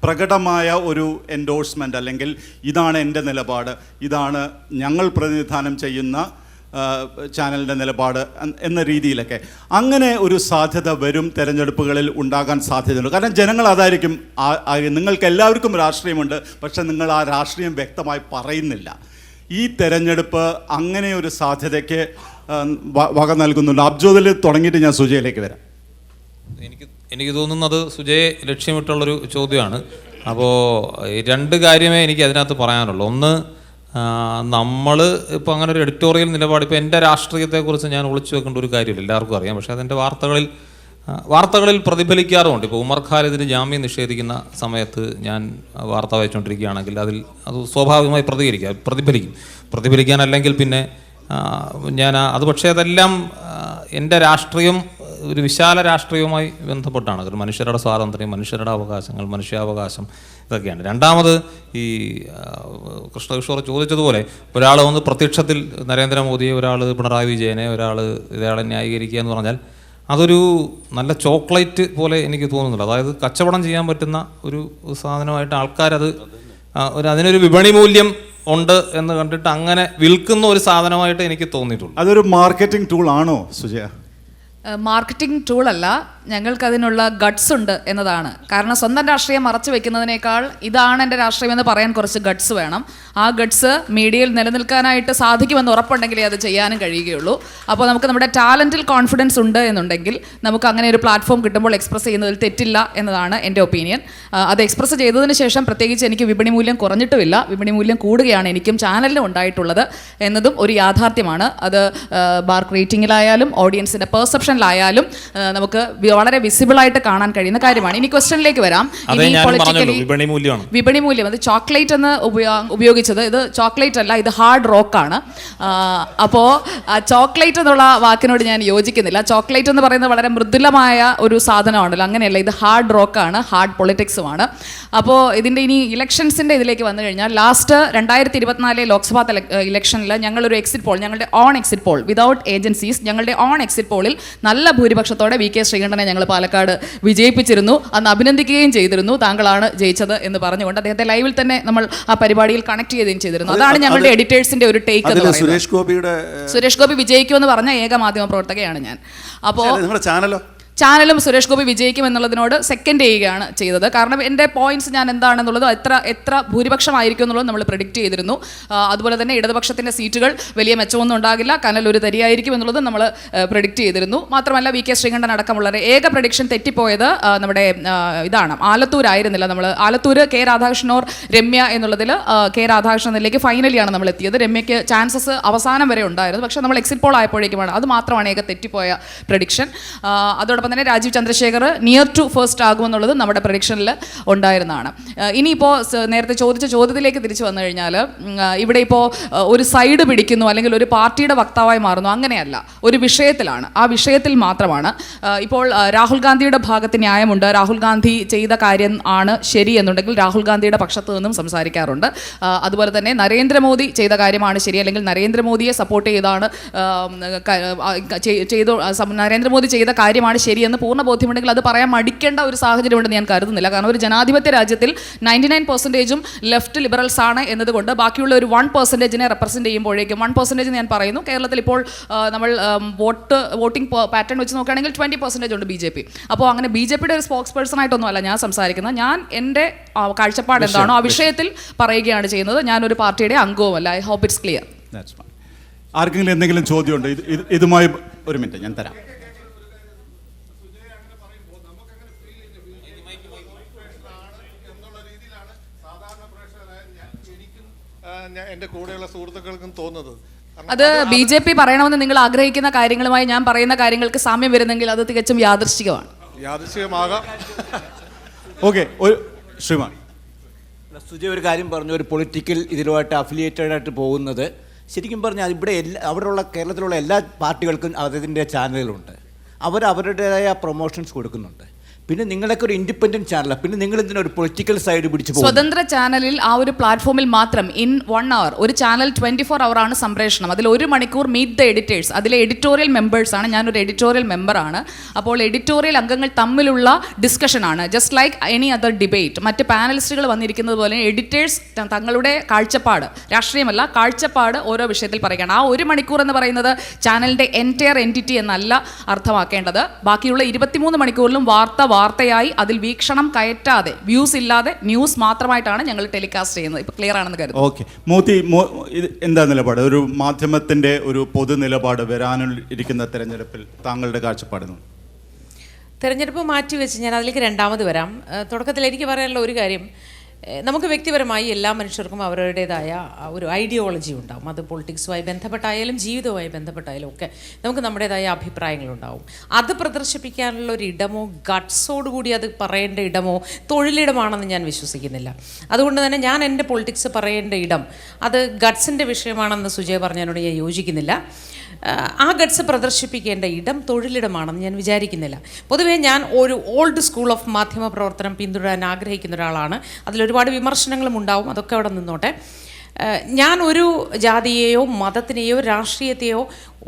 പ്രകടമായ ഒരു എൻഡോഴ്സ്മെൻ്റ്, അല്ലെങ്കിൽ ഇതാണ് എൻ്റെ നിലപാട്, ഇതാണ് ഞങ്ങൾ പ്രതിനിധാനം ചെയ്യുന്ന ചാനലിൻ്റെ നിലപാട് എന്ന രീതിയിലൊക്കെ അങ്ങനെ ഒരു സാധ്യത വരും തെരഞ്ഞെടുപ്പുകളിൽ ഉണ്ടാകാൻ സാധ്യതയുണ്ട്. കാരണം ജനങ്ങൾ അതായിരിക്കും, നിങ്ങൾക്ക് എല്ലാവർക്കും രാഷ്ട്രീയമുണ്ട്, പക്ഷെ നിങ്ങൾ ആ രാഷ്ട്രീയം വ്യക്തമായി പറയുന്നില്ല. ഈ തെരഞ്ഞെടുപ്പ് അങ്ങനെ ഒരു സാധ്യതയ്ക്ക് വക നൽകുന്നുണ്ട്. അബ്ജോദിൽ തുടങ്ങിയിട്ട് ഞാൻ സുജയിലേക്ക് വരാം. എനിക്ക് തോന്നുന്നത് സുജയെ ലക്ഷ്യമിട്ടുള്ളൊരു ചോദ്യമാണ്. അപ്പോൾ രണ്ട് കാര്യമേ എനിക്ക് അതിനകത്ത് പറയാനുള്ളൂ. ഒന്ന്, നമ്മൾ ഇപ്പോൾ അങ്ങനെ ഒരു എഡിറ്റോറിയൽ നിലപാട്, ഇപ്പോൾ എൻ്റെ രാഷ്ട്രീയത്തെക്കുറിച്ച് ഞാൻ ഒളിച്ചു വെക്കേണ്ട ഒരു കാര്യമില്ല, എല്ലാവർക്കും അറിയാം. പക്ഷേ അതെൻ്റെ വാർത്തകളിൽ പ്രതിഫലിക്കാറുമുണ്ട്. ഇപ്പോൾ ഉമർ ഖാലിദിന് ജാമ്യം നിഷേധിക്കുന്ന സമയത്ത് ഞാൻ വാർത്ത വായിച്ചുകൊണ്ടിരിക്കുകയാണെങ്കിൽ അത് സ്വാഭാവികമായി പ്രതിഫലിക്കാൻ, അല്ലെങ്കിൽ പിന്നെ ഞാൻ അത്, പക്ഷേ അതെല്ലാം എൻ്റെ രാഷ്ട്രീയം ഒരു വിശാല രാഷ്ട്രീയവുമായി ബന്ധപ്പെട്ടാണ്. ഒരു മനുഷ്യരുടെ സ്വാതന്ത്ര്യം, മനുഷ്യരുടെ അവകാശങ്ങൾ, മനുഷ്യാവകാശം, ഇതൊക്കെയാണ്. രണ്ടാമത്, ഈ കൃഷ്ണകിഷോർ ചോദിച്ചതുപോലെ ഒരാൾ വന്ന് പ്രത്യക്ഷത്തിൽ നരേന്ദ്രമോദിയെ, ഒരാൾ പിണറായി വിജയനെ, ഇയാളെ ന്യായീകരിക്കുക എന്ന് പറഞ്ഞാൽ അതൊരു നല്ല ചോക്ലേറ്റ് പോലെ എനിക്ക് തോന്നുന്നില്ല. അതായത് കച്ചവടം ചെയ്യാൻ പറ്റുന്ന ഒരു സാധനമായിട്ട് ആൾക്കാരത് അതിനൊരു വിപണി മൂല്യം ഉണ്ട് എന്ന് കണ്ടിട്ട് അങ്ങനെ വിൽക്കുന്ന ഒരു സാധനമായിട്ട് എനിക്ക് തോന്നിയിട്ടുള്ളൂ. അതൊരു മാർക്കറ്റിംഗ് ടൂൾ ആണോ സുജയ? മാർക്കറ്റിംഗ് ടൂളല്ല, ഞങ്ങൾക്കതിനുള്ള ഗട്ട്സ് ഉണ്ട് എന്നതാണ്. കാരണം സ്വന്തം രാഷ്ട്രീയം മറച്ചു വെക്കുന്നതിനേക്കാൾ ഇതാണ് എൻ്റെ രാഷ്ട്രീയം എന്ന് പറയാൻ കുറച്ച് ഗട്ട്സ് വേണം. ആ ഗട്ട്സ് മീഡിയയിൽ നിലനിൽക്കാനായിട്ട് സാധിക്കുമെന്ന് ഉറപ്പുണ്ടെങ്കിലേ അത് ചെയ്യാനും കഴിയുകയുള്ളൂ. അപ്പോൾ നമുക്ക് നമ്മുടെ ടാലൻറ്റിൽ കോൺഫിഡൻസ് ഉണ്ട് എന്നുണ്ടെങ്കിൽ നമുക്ക് അങ്ങനെ ഒരു പ്ലാറ്റ്ഫോം കിട്ടുമ്പോൾ എക്സ്പ്രസ് ചെയ്യുന്നതിൽ തെറ്റില്ല എന്നതാണ് എൻ്റെ ഒപ്പീനിയൻ. അത് എക്സ്പ്രസ് ചെയ്തതിന് ശേഷം പ്രത്യേകിച്ച് എനിക്ക് വിപണി മൂല്യം കുറഞ്ഞിട്ടുമില്ല, വിപണി മൂല്യം കൂടുകയാണ് എനിക്കും ചാനലിനും ഉണ്ടായിട്ടുള്ളത് എന്നതും ഒരു യാഥാർത്ഥ്യമാണ്. അത് മാർക്ക് റേറ്റിംഗിലായാലും ഓഡിയൻസിൻ്റെ പെർസെപ്ഷനിലായാലും നമുക്ക് വളരെ വിസിബിളായിട്ട് കാണാൻ കഴിയുന്ന കാര്യമാണ്. ഇനി ക്വസ്റ്റ്യനിലേക്ക് വരാം. വിപണി മൂല്യം അത് ചോക്ലേറ്റ് എന്ന് ഉപയോഗിച്ചത്, ഇത് ചോക്ലേറ്റ് അല്ല, ഇത് ഹാർഡ് റോക്കാണ്. അപ്പോൾ ചോക്ലേറ്റ് എന്നുള്ള വാക്കിനോട് ഞാൻ യോജിക്കുന്നില്ല. ചോക്ലേറ്റ് എന്ന് പറയുന്നത് വളരെ മൃദുലമായ ഒരു സാധനമാണല്ലോ, അങ്ങനെയല്ല, ഇത് ഹാർഡ് റോക്കാണ്, ഹാർഡ് പൊളിറ്റിക്സുമാണ്. അപ്പോൾ ഇതിൻ്റെ ഇനി ഇലക്ഷൻസിൻ്റെ ഇതിലേക്ക് വന്നു കഴിഞ്ഞാൽ ലാസ്റ്റ് 2024 ലോക്സഭാ ഇലക്ഷനിൽ ഞങ്ങളൊരു എക്സിറ്റ് പോൾ, ഞങ്ങളുടെ on exit poll without agencies, ഞങ്ങളുടെ ഓൺ എക്സിറ്റ് പോളിൽ നല്ല ഭൂരിപക്ഷത്തോടെ വി കെ ശ്രീകണ്ഠനെ ഞങ്ങൾ പാലക്കാട് വിജയിപ്പിച്ചിരുന്നു. അന്ന് അഭിനന്ദിക്കുകയും ചെയ്തിരുന്നു. താങ്കളാണ് ജയിച്ചത് എന്ന് പറഞ്ഞുകൊണ്ട് അദ്ദേഹത്തെ ലൈവിൽ തന്നെ നമ്മൾ ആ പരിപാടിയിൽ കണക്ട് ചെയ്യുകയും ചെയ്തിരുന്നു. അതാണ് ഞങ്ങളുടെ എഡിറ്റേഴ്സിന്റെ ഒരു ടേക്ക് എന്ന് പറയുന്നത്. സുരേഷ് ഗോപി വിജയിക്കുമെന്ന് പറഞ്ഞ ഏക മാധ്യമ പ്രവർത്തകയാണ് ഞാൻ. അപ്പോൾ ചാനലും സുരേഷ് ഗോപി വിജയിക്കും എന്നുള്ളതിനോട് സെക്കൻഡ് ചെയ്യുകയാണ് ചെയ്തത്. കാരണം എൻ്റെ പോയിന്റ്സ് ഞാൻ എന്താണെന്നുള്ളത് എത്ര ഭൂരിപക്ഷമായിരിക്കും എന്നുള്ളത് നമ്മൾ പ്രെഡിക്റ്റ് ചെയ്തിരുന്നു. അതുപോലെ തന്നെ ഇടതുപക്ഷത്തിൻ്റെ സീറ്റുകൾ വലിയ മെച്ചമൊന്നും ഉണ്ടാകില്ല, കനൽ ഒരു തരിയായിരിക്കും എന്നുള്ളത് നമ്മൾ പ്രെഡിക്റ്റ് ചെയ്തിരുന്നു. മാത്രമല്ല വി കെ ശ്രീകണ്ഠൻ അടക്കമുള്ള ഏക പ്രഡിക്ഷൻ തെറ്റിപ്പോയത് നമ്മുടെ ഇതാണ്, ആലത്തൂരായിരുന്നില്ല. നമ്മൾ ആലത്തൂർ കെ രാധാകൃഷ്ണനോർ രമ്യ എന്നുള്ളതിൽ കെ രാധാകൃഷ്ണനിലേക്ക് ഫൈനലിയാണ് നമ്മൾ എത്തിയത്. രമ്യയ്ക്ക് ചാൻസസ് അവസാനം വരെ ഉണ്ടായിരുന്നു, പക്ഷേ നമ്മൾ എക്സിറ്റ് പോൾ ആയപ്പോഴേക്കുമാണ്, അത് മാത്രമാണ് ഏക തെറ്റിപ്പോയ പ്രഡിക്ഷൻ. അതോടൊപ്പം തന്നെ Rajeev Chandrasekhar near to first ആകുമെന്നുള്ളത് നമ്മുടെ പ്രഡിക്ഷനിൽ ഉണ്ടായിരുന്നതാണ്. ഇനിയിപ്പോൾ നേരത്തെ ചോദിച്ച ചോദ്യത്തിലേക്ക് തിരിച്ചു വന്നു കഴിഞ്ഞാൽ, ഇവിടെ ഇപ്പോൾ ഒരു സൈഡ് പിടിക്കുന്നു അല്ലെങ്കിൽ ഒരു പാർട്ടിയുടെ വക്താവായി മാറുന്നു, അങ്ങനെയല്ല, ഒരു വിഷയത്തിലാണ്, ആ വിഷയത്തിൽ മാത്രമാണ്. ഇപ്പോൾ രാഹുൽ ഗാന്ധിയുടെ ഭാഗത്ത് ന്യായമുണ്ട്, രാഹുൽ ഗാന്ധി ചെയ്ത കാര്യം ആണ് ശരി എന്നുണ്ടെങ്കിൽ രാഹുൽ ഗാന്ധിയുടെ പക്ഷത്തു നിന്നും സംസാരിക്കാറുണ്ട്. അതുപോലെ തന്നെ നരേന്ദ്രമോദി ചെയ്ത കാര്യമാണ് ശരി, അല്ലെങ്കിൽ നരേന്ദ്രമോദിയെ സപ്പോർട്ട് ചെയ്താണ് നരേന്ദ്രമോദി ചെയ്ത കാര്യമാണ് ശരി എന്ന് പൂർണ്ണ ബോധ്യമുണ്ടെങ്കിൽ അത് പറയാൻ മടിക്കേണ്ട ഒരു സാഹചര്യമുണ്ടെന്ന് ഞാൻ കരുതുന്നില്ല. കാരണം ഒരു ജനാധിപത്യ രാജ്യത്തിൽ 99% ലെഫ്റ്റ് ലിബറൽസ് ആണ് എന്നതുകൊണ്ട് ബാക്കിയുള്ള ഒരു 1%നെ റെപ്രസെൻറ്റ് ചെയ്യുമ്പോഴേക്കും 1% ഞാൻ പറയുന്നു, കേരളത്തിൽ ഇപ്പോൾ നമ്മൾ വോട്ടിംഗ് പാറ്റേൺ വെച്ച് നോക്കുകയാണെങ്കിൽ 20% ഉണ്ട് BJP. അപ്പോൾ അങ്ങനെ BJPയുടെ ഒരു സ്പോക്സ് പേഴ്സൺ ആയിട്ടൊന്നും അല്ല ഞാൻ സംസാരിക്കുന്നത്. ഞാൻ എൻ്റെ കാഴ്ചപ്പാട് എന്താണോ ആ വിഷയത്തിൽ പറയുകയാണ് ചെയ്യുന്നത്. ഞാനൊരു പാർട്ടിയുടെ അംഗവുമല്ല. I hope it's clear. ആർക്കെങ്കിലും എന്തെങ്കിലും ചോദ്യമുണ്ടോ? ഇതുമായി ഒരു മിനിറ്റ് ഞാൻ തരാം. എൻ്റെ കൂടെയുള്ള സുഹൃത്തുക്കൾക്കും തോന്നുന്നത്. അത് BJP പറയണമെന്ന് നിങ്ങൾ ആഗ്രഹിക്കുന്ന കാര്യങ്ങളുമായി ഞാൻ പറയുന്ന കാര്യങ്ങൾക്ക് സാമ്യം വരുന്നെങ്കിൽ അത് തികച്ചും യാദൃശ്ചികമാണ്. യാദൃശ്ചികമാകാം. ഓക്കെ, ഒരു ശ്രീമാൻ സുജയ് ഒരു കാര്യം പറഞ്ഞു, ഒരു പൊളിറ്റിക്കൽ ഇതിലുമായിട്ട് അഫിലിയേറ്റഡ് ആയിട്ട് പോകുന്നത്. ശരിക്കും പറഞ്ഞാൽ ഇവിടെ അവിടെയുള്ള കേരളത്തിലുള്ള എല്ലാ പാർട്ടികൾക്കും അതിൻ്റെ ചാനലുകളുണ്ട്. അവരുടേതായ പ്രൊമോഷൻസ് കൊടുക്കുന്നുണ്ട്. പിന്നെ നിങ്ങളൊക്കെ ഒരു ഇൻഡിപെൻഡന്റ് ചാനലാണ്, പിന്നെ നിങ്ങൾ എന്തിനാ ഒരു പൊളിറ്റിക്കൽ സൈഡ് പിടിച്ചു പോകും? സ്വതന്ത്ര ചാനലിൽ ആ ഒരു പ്ലാറ്റ്ഫോമിൽ മാത്രം ഇൻ 1 hour ഒരു ചാനൽ 24 hour ആണ് സംപ്രേഷണം. അതിൽ 1 മണിക്കൂർ മീറ്റ് ദ എഡിറ്റേഴ്സ്, അതിലെ എഡിറ്റോറിയൽ മെമ്പേഴ്സാണ്. ഞാനൊരു എഡിറ്റോറിയൽ മെമ്പറാണ്. അപ്പോൾ എഡിറ്റോറിയൽ അംഗങ്ങൾ തമ്മിലുള്ള ഡിസ്കഷനാണ്. Just like any other debate. മറ്റ് പാനലിസ്റ്റുകൾ വന്നിരിക്കുന്നത് പോലെ എഡിറ്റേഴ്സ് തങ്ങളുടെ കാഴ്ചപ്പാട്, രാഷ്ട്രീയമല്ല കാഴ്ചപ്പാട് ഓരോ വിഷയത്തിൽ പറയുകയാണ്. ആ 1 മണിക്കൂർ എന്ന് പറയുന്നത് ചാനലിൻ്റെ എൻറ്റയർ എൻറ്റിറ്റി എന്നല്ല അർത്ഥമാക്കേണ്ടത്. ബാക്കിയുള്ള 23 മണിക്കൂറിലും വാർത്തയായി അതിൽ വീക്ഷണം കയറ്റാതെ, വ്യൂസ് ഇല്ലാതെ ന്യൂസ് മാത്രമായിട്ടാണ് ഞങ്ങൾ ടെലികാസ്റ്റ് ചെയ്യുന്നത്. ഇപ്പോൾ ക്ലിയർ ആണെന്ന് കരുതുന്നു. ഓക്കെ, മോത്തി എന്താ നിലപാട്? ഒരു മാധ്യമത്തിൻ്റെ ഒരു പൊതു നിലപാട് വരാനിരിക്കുന്ന തെരഞ്ഞെടുപ്പിൽ താങ്കളുടെ കാഴ്ചപ്പാട്? തെരഞ്ഞെടുപ്പ് മാറ്റിവെച്ച് ഞാൻ അതിലേക്ക് രണ്ടാമത് വരാം. തുടക്കത്തിൽ എനിക്ക് പറയാനുള്ള ഒരു കാര്യം, നമുക്ക് വ്യക്തിപരമായി എല്ലാ മനുഷ്യർക്കും അവരുടേതായ ഒരു ഐഡിയോളജി ഉണ്ടാകും. അത് പൊളിറ്റിക്സുമായി ബന്ധപ്പെട്ടായാലും ജീവിതവുമായി ബന്ധപ്പെട്ടായാലും ഒക്കെ നമുക്ക് നമ്മുടേതായ അഭിപ്രായങ്ങളുണ്ടാവും. അത് പ്രദർശിപ്പിക്കാനുള്ള ഒരു ഇടമോ ഗട്ട്സോടുകൂടി അത് പറയേണ്ട ഇടമോ തൊഴിലിടമാണെന്ന് ഞാൻ വിശ്വസിക്കുന്നില്ല. അതുകൊണ്ട് തന്നെ ഞാൻ എൻ്റെ പൊളിറ്റിക്സ് പറയേണ്ട ഇടം അത് ഗട്ട്സിൻ്റെ വിഷയമാണെന്ന് സുജയ് പറഞ്ഞതിനോട് ഞാൻ യോജിക്കുന്നില്ല. ആ ഗട്ട്സ് പ്രദർശിപ്പിക്കേണ്ട ഇടം തൊഴിലിടമാണെന്ന് ഞാൻ വിചാരിക്കുന്നില്ല. പൊതുവേ ഞാൻ ഒരു ഓൾഡ് സ്കൂൾ ഓഫ് മാധ്യമ പ്രവർത്തനം പിന്തുടരാൻ ആഗ്രഹിക്കുന്ന ഒരാളാണ്. അതിലൊരുപാട് വിമർശനങ്ങളും ഉണ്ടാവും, അതൊക്കെ അവിടെ നിന്നോട്ടെ. ഞാൻ ഒരു ജാതിയെയോ മതത്തിനെയോ രാഷ്ട്രീയത്തെയോ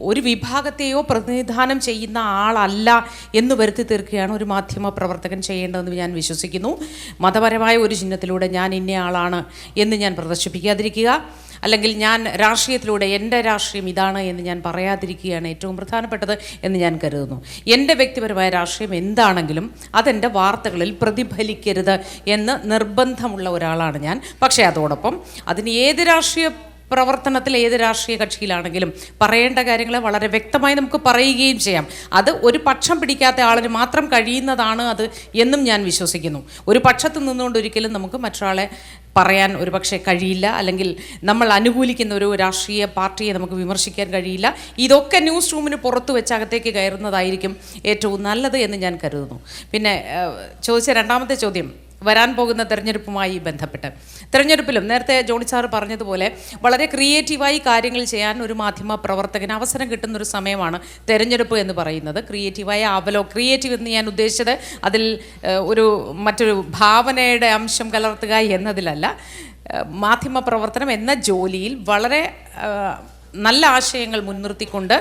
ഒരു വിഭാഗത്തെയോ പ്രതിനിധാനം ചെയ്യുന്ന ആളല്ല എന്ന് വരുത്തി തീർക്കുകയാണ് ഒരു മാധ്യമ പ്രവർത്തകൻ ചെയ്യേണ്ടതെന്ന് ഞാൻ വിശ്വസിക്കുന്നു. മതപരമായ ഒരു ചിഹ്നത്തിലൂടെ ഞാൻ ഇന്ന ആളാണ് എന്ന് ഞാൻ പ്രദർശിപ്പിക്കാതിരിക്കുക, അല്ലെങ്കിൽ ഞാൻ രാഷ്ട്രീയത്തിലൂടെ എൻ്റെ രാഷ്ട്രീയം ഇതാണ് എന്ന് ഞാൻ പറയാതിരിക്കുകയാണ് ഏറ്റവും പ്രധാനപ്പെട്ടത് എന്ന് ഞാൻ കരുതുന്നു. എൻ്റെ വ്യക്തിപരമായ രാഷ്ട്രീയം എന്താണെങ്കിലും അതെൻ്റെ വാർത്തകളിൽ പ്രതിഫലിക്കരുത് എന്ന് നിർബന്ധമുള്ള ഒരാളാണ് ഞാൻ. പക്ഷേ അതോടൊപ്പം അതിന് ഏത് രാഷ്ട്രീയ പ്രവർത്തനത്തിൽ ഏത് രാഷ്ട്രീയ കക്ഷിയിലാണെങ്കിലും പറയേണ്ട കാര്യങ്ങളെ വളരെ വ്യക്തമായി നമുക്ക് പറയുകയും ചെയ്യാം. അത് ഒരു പക്ഷം പിടിക്കാത്ത ആളിന് മാത്രം കഴിയുന്നതാണ് അത് എന്നും ഞാൻ വിശ്വസിക്കുന്നു. ഒരു പക്ഷത്ത് നിന്നുകൊണ്ട് ഒരിക്കലും നമുക്ക് മറ്റൊരാളെ പറയാൻ ഒരു പക്ഷേ കഴിയില്ല, അല്ലെങ്കിൽ നമ്മൾ അനുകൂലിക്കുന്ന ഒരു രാഷ്ട്രീയ പാർട്ടിയെ നമുക്ക് വിമർശിക്കാൻ കഴിയില്ല. ഇതൊക്കെ ന്യൂസ് റൂമിന് പുറത്തു വെച്ച് അകത്തേക്ക് കയറുന്നതായിരിക്കും ഏറ്റവും നല്ലത് എന്ന് ഞാൻ കരുതുന്നു. പിന്നെ ചോദിച്ച രണ്ടാമത്തെ ചോദ്യം വരാൻ പോകുന്ന തെരഞ്ഞെടുപ്പുമായി ബന്ധപ്പെട്ട്, തെരഞ്ഞെടുപ്പിലും നേരത്തെ ജോണി സാർ പറഞ്ഞതുപോലെ വളരെ ക്രിയേറ്റീവായി കാര്യങ്ങൾ ചെയ്യാൻ ഒരു മാധ്യമ പ്രവർത്തകന് അവസരം കിട്ടുന്നൊരു സമയമാണ് തെരഞ്ഞെടുപ്പ് എന്ന് പറയുന്നത്. ക്രിയേറ്റീവായ ക്രിയേറ്റീവ് എന്ന് ഞാൻ ഉദ്ദേശിച്ചത് അതിൽ മറ്റൊരു ഭാവനയുടെ അംശം കലർത്തുക എന്നതിലല്ല. മാധ്യമ പ്രവർത്തനം എന്ന ജോലിയിൽ വളരെ നല്ല ആശയങ്ങൾ മുൻനിർത്തിക്കൊണ്ട്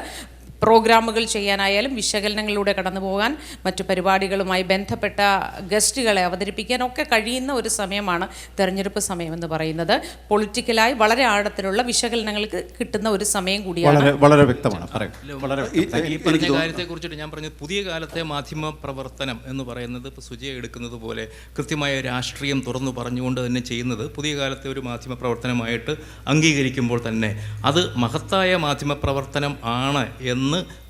പ്രോഗ്രാമുകൾ ചെയ്യാനായാലും വിശകലനങ്ങളിലൂടെ കടന്നു പോകാൻ മറ്റു പരിപാടികളുമായി ബന്ധപ്പെട്ട ഗസ്റ്റുകളെ അവതരിപ്പിക്കാനൊക്കെ കഴിയുന്ന ഒരു സമയമാണ് തെരഞ്ഞെടുപ്പ് സമയമെന്ന് പറയുന്നത്. പൊളിറ്റിക്കലായി വളരെ ആഴത്തിലുള്ള വിശകലനങ്ങൾക്ക് കിട്ടുന്ന ഒരു സമയം കൂടിയാണ്. വളരെ വ്യക്തമാണ്. ഈ പറഞ്ഞ കാര്യത്തെക്കുറിച്ചിട്ട് ഞാൻ പറഞ്ഞത് പുതിയ കാലത്തെ മാധ്യമ പ്രവർത്തനം എന്ന് പറയുന്നത് ഇപ്പോൾ സുജയ എടുക്കുന്നത് പോലെ കൃത്യമായ രാഷ്ട്രീയം തുറന്നു പറഞ്ഞുകൊണ്ട് തന്നെ ചെയ്യുന്നത് പുതിയ കാലത്തെ ഒരു മാധ്യമ പ്രവർത്തനമായിട്ട് അംഗീകരിക്കുമ്പോൾ തന്നെ അത് മഹത്തായ മാധ്യമ പ്രവർത്തനം ആണ് എന്ന്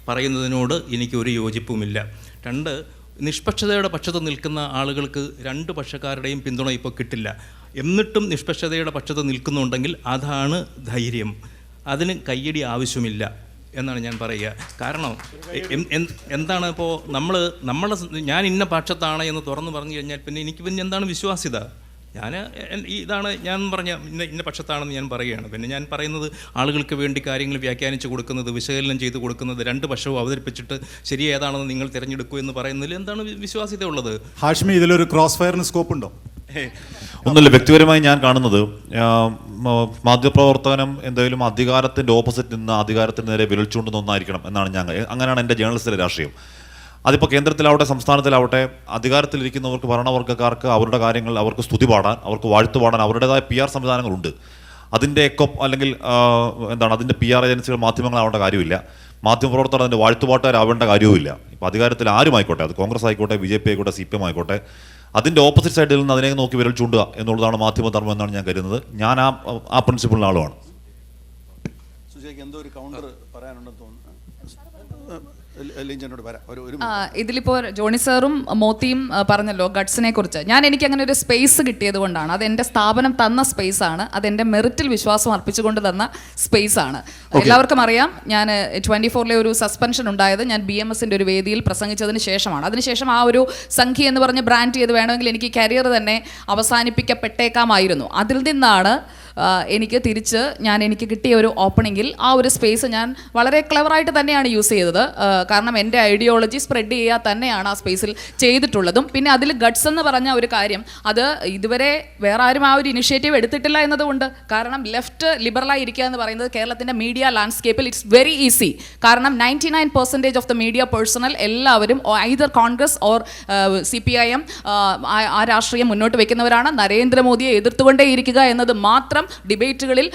പറയുന്നതിനോട് എനിക്കൊരു യോജിപ്പുമില്ല. 2, നിഷ്പക്ഷതയുടെ പക്ഷത്ത് നിൽക്കുന്ന ആളുകൾക്ക് 2 പക്ഷക്കാരുടെയും പിന്തുണ ഇപ്പോൾ കിട്ടില്ല. എന്നിട്ടും നിഷ്പക്ഷതയുടെ പക്ഷത്ത് നിൽക്കുന്നുണ്ടെങ്കിൽ അതാണ് ധൈര്യം. അതിന് കയ്യടി ആവശ്യമില്ല എന്നാണ് ഞാൻ പറയുക. കാരണം എന്താണ് ഇപ്പോൾ ഞാൻ ഇന്ന പക്ഷത്താണ് എന്ന് തുറന്നു പറഞ്ഞു കഴിഞ്ഞാൽ പിന്നെ എനിക്ക് പിന്നെ എന്താണ് വിശ്വാസ്യത? ഇതാണ് ഞാൻ പറഞ്ഞ ഇന്ന പക്ഷത്താണെന്ന് ഞാൻ പറയുകയാണ്. പിന്നെ ഞാൻ പറയുന്നത് ആളുകൾക്ക് വേണ്ടി കാര്യങ്ങൾ വ്യാഖ്യാനിച്ച് കൊടുക്കുന്നത്, വിശകലനം ചെയ്ത് കൊടുക്കുന്നത്, 2 പക്ഷവും അവതരിപ്പിച്ചിട്ട് ശരി ഏതാണെന്ന് നിങ്ങൾ തിരഞ്ഞെടുക്കൂ എന്ന് പറയുന്നതിൽ എന്താണ് വിശ്വാസ്യത ഉള്ളത്? ഹാഷ്മി, ഇതിലൊരു ക്രോസ് ഫയറിന് സ്കോപ്പ് ഉണ്ടോ? ഒന്നുമില്ല. വ്യക്തിപരമായി ഞാൻ കാണുന്നത് മാധ്യമപ്രവർത്തനം എന്തായാലും അധികാരത്തിൻ്റെ ഓപ്പോസിറ്റ് നിന്ന് അധികാരത്തിന് നേരെ വിരൽ ചൂണ്ടുന്ന ഒന്നായിരിക്കണം എന്നാണ് അങ്ങനെയാണ് എൻ്റെ ജേർണലിസ്റ്റിലെ രാഷ്ട്രീയം. അതിപ്പോൾ കേന്ദ്രത്തിലാവട്ടെ സംസ്ഥാനത്തിലാവട്ടെ അധികാരത്തിലിരിക്കുന്നവർക്ക്, ഭരണവർഗ്ഗക്കാർക്ക് അവരുടെ കാര്യങ്ങൾ അവർക്ക് സ്തുതി പാടാൻ, അവർക്ക് വാഴ്ത്തു പാടാൻ അവരുടേതായ PR സംവിധാനങ്ങളുണ്ട്. അതിൻ്റെ അല്ലെങ്കിൽ അതിൻ്റെ PR ഏജൻസികൾ മാധ്യമങ്ങളാവേണ്ട കാര്യമില്ല. മാധ്യമപ്രവർത്തകർ അതിൻ്റെ വാഴ്ത്തുപാട്ടുകാരാവേണ്ട കാര്യവുമില്ല. ഇപ്പോൾ അധികാരത്തിൽ ആരുമായിക്കോട്ടെ, അത് കോൺഗ്രസ് ആയിക്കോട്ടെ, BJP ആയിക്കോട്ടെ, CPM ആയിക്കോട്ടെ, അതിൻ്റെ ഓപ്പോസിറ്റ് സൈഡിൽ നിന്ന് അതിനെ നോക്കി വിരൽ ചൂണ്ടുക എന്നുള്ളതാണ് മാധ്യമധർമ്മം എന്നാണ് ഞാൻ കരുതുന്നത്. ഞാൻ ആ പ്രിൻസിപ്പിളിന് ആളുമാണ്. സുജയ്ക്ക് എന്തോ ഒരു കൗണ്ടർ പറയാനുണ്ടെന്ന് തോന്നുന്നു. ലിഞ്ചനോട് വരാം ഒരു ഇതിലിപ്പോൾ ജോണി സാറും മോത്തിയും പറഞ്ഞല്ലോ ഗഡ്സിനെ കുറിച്ച്. എനിക്ക് അങ്ങനെ ഒരു സ്പേസ് കിട്ടിയത് കൊണ്ടാണ്. അത് എൻ്റെ സ്ഥാപനം തന്ന സ്പേസ് ആണ്. അത് എൻ്റെ മെറിറ്റിൽ വിശ്വാസം അർപ്പിച്ചുകൊണ്ട് തന്ന സ്പേസ് ആണ്. എല്ലാവർക്കും അറിയാം, ഞാൻ 24-ലെ ഒരു സസ്പെൻഷൻ ഉണ്ടായത് ഞാൻ BMSൻ്റെ ഒരു വേദിയിൽ പ്രസംഗിച്ചതിന് ശേഷമാണ്. അതിനുശേഷം ആ ഒരു സംഖ്യ എന്ന് പറഞ്ഞ് ബ്രാൻഡ് ചെയ്ത് വേണമെങ്കിൽ എനിക്ക് കരിയർ തന്നെ അവസാനിപ്പിക്കപ്പെട്ടേക്കാമായിരുന്നു. അതിൽ നിന്നാണ് എനിക്ക് തിരിച്ച് എനിക്ക് കിട്ടിയ ഒരു ഓപ്പണിങ്ങിൽ ആ ഒരു സ്പേസ് ഞാൻ വളരെ ക്ലെവറായിട്ട് തന്നെയാണ് യൂസ് ചെയ്തത്. കാരണം എൻ്റെ ഐഡിയോളജി സ്പ്രെഡ് ചെയ്യുക തന്നെയാണ് ആ സ്പേസിൽ ചെയ്തിട്ടുള്ളതും. പിന്നെ അതിൽ ഗഡ്സ് എന്ന് പറഞ്ഞ ഒരു കാര്യം, അത് ഇതുവരെ വേറെ ആരും ആ ഒരു ഇനിഷ്യേറ്റീവ് എടുത്തിട്ടില്ല എന്നതുകൊണ്ട്. കാരണം ലെഫ്റ്റ് ലിബറലായി ഇരിക്കുക എന്ന് പറയുന്നത് കേരളത്തിൻ്റെ മീഡിയ ലാൻഡ്സ്കേപ്പിൽ ഇറ്റ്സ് വെരി ഈസി. കാരണം 99% ഓഫ് ദ മീഡിയ പേഴ്സണൽ എല്ലാവരും ഐദർ കോൺഗ്രസ് ഓർ CPIM ആ രാഷ്ട്രീയം മുന്നോട്ട് വെക്കുന്നവരാണ്. നരേന്ദ്രമോദിയെ എതിർത്തുകൊണ്ടേയിരിക്കുക എന്നത് മാത്രം ഡിബേറ്റുകളിൽ